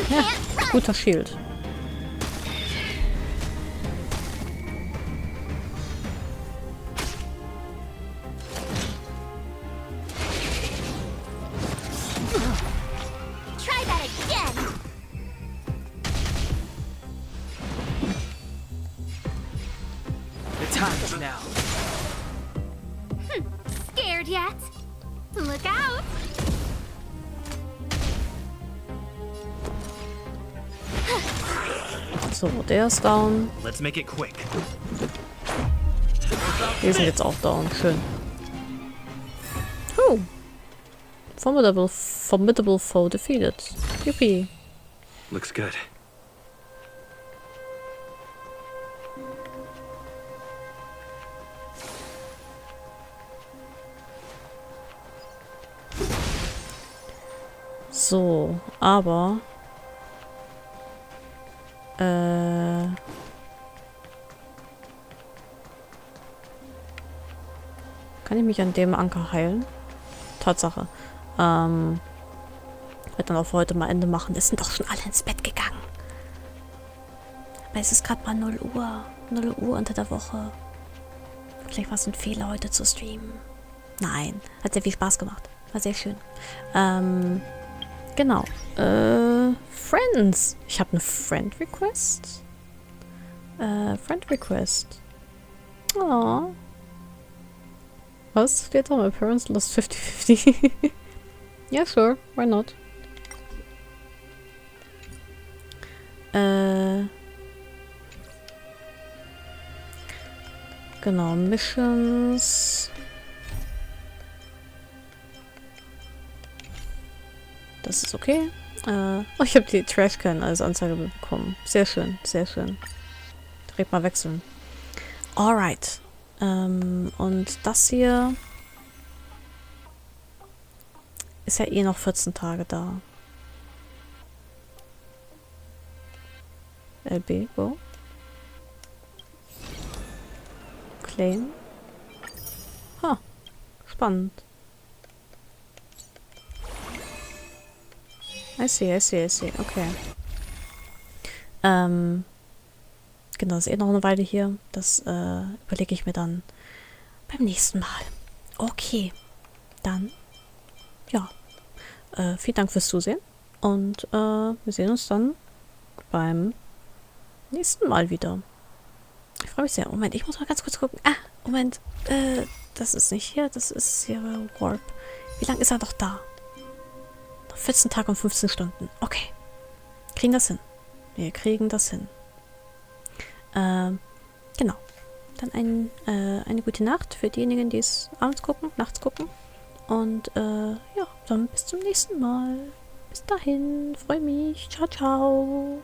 Ja, guter Shield. Try that again. The time is now. Scared yet? Look out. So, der ist down. Let's make it quick. Wir sind jetzt auch down. Schön. Oh. Formidable foe defeated. Yippie. Looks good. So, aber kann ich mich an dem Anker heilen? Tatsache. Werde dann auch für heute mal Ende machen. Es sind doch schon alle ins Bett gegangen. Aber es ist gerade mal 0 Uhr. 0 Uhr unter der Woche. Vielleicht war es ein Fehler, heute zu streamen. Nein, hat sehr viel Spaß gemacht. War sehr schön. Genau. Friends. Ich habe eine Friend Request. Friend Request. Oh. Was steht da? My parents lost 50-50. Yeah, sure. Why not? Genau. Missions. Das ist okay. Oh, ich habe die Trashcan als Anzeige bekommen. Sehr schön, sehr schön. Direkt mal wechseln. Alright. Und das hier ist ja eh noch 14 Tage da. LB, wo? Claim. Ha, spannend. I see. Okay. Genau, das ist eh noch eine Weile hier. Das überlege ich mir dann beim nächsten Mal. Okay. Dann, ja. Vielen Dank fürs Zusehen. Und wir sehen uns dann beim nächsten Mal wieder. Ich freue mich sehr. Moment, ich muss mal ganz kurz gucken. Ah, Moment. Das ist nicht hier. Das ist hier Warp. Wie lange ist er noch da? 14 Tage und 15 Stunden. Okay. Kriegen das hin. Wir kriegen das hin. Genau. Dann eine gute Nacht für diejenigen, die es abends gucken, nachts gucken. Und ja, dann bis zum nächsten Mal. Bis dahin. Freue mich. Ciao, ciao.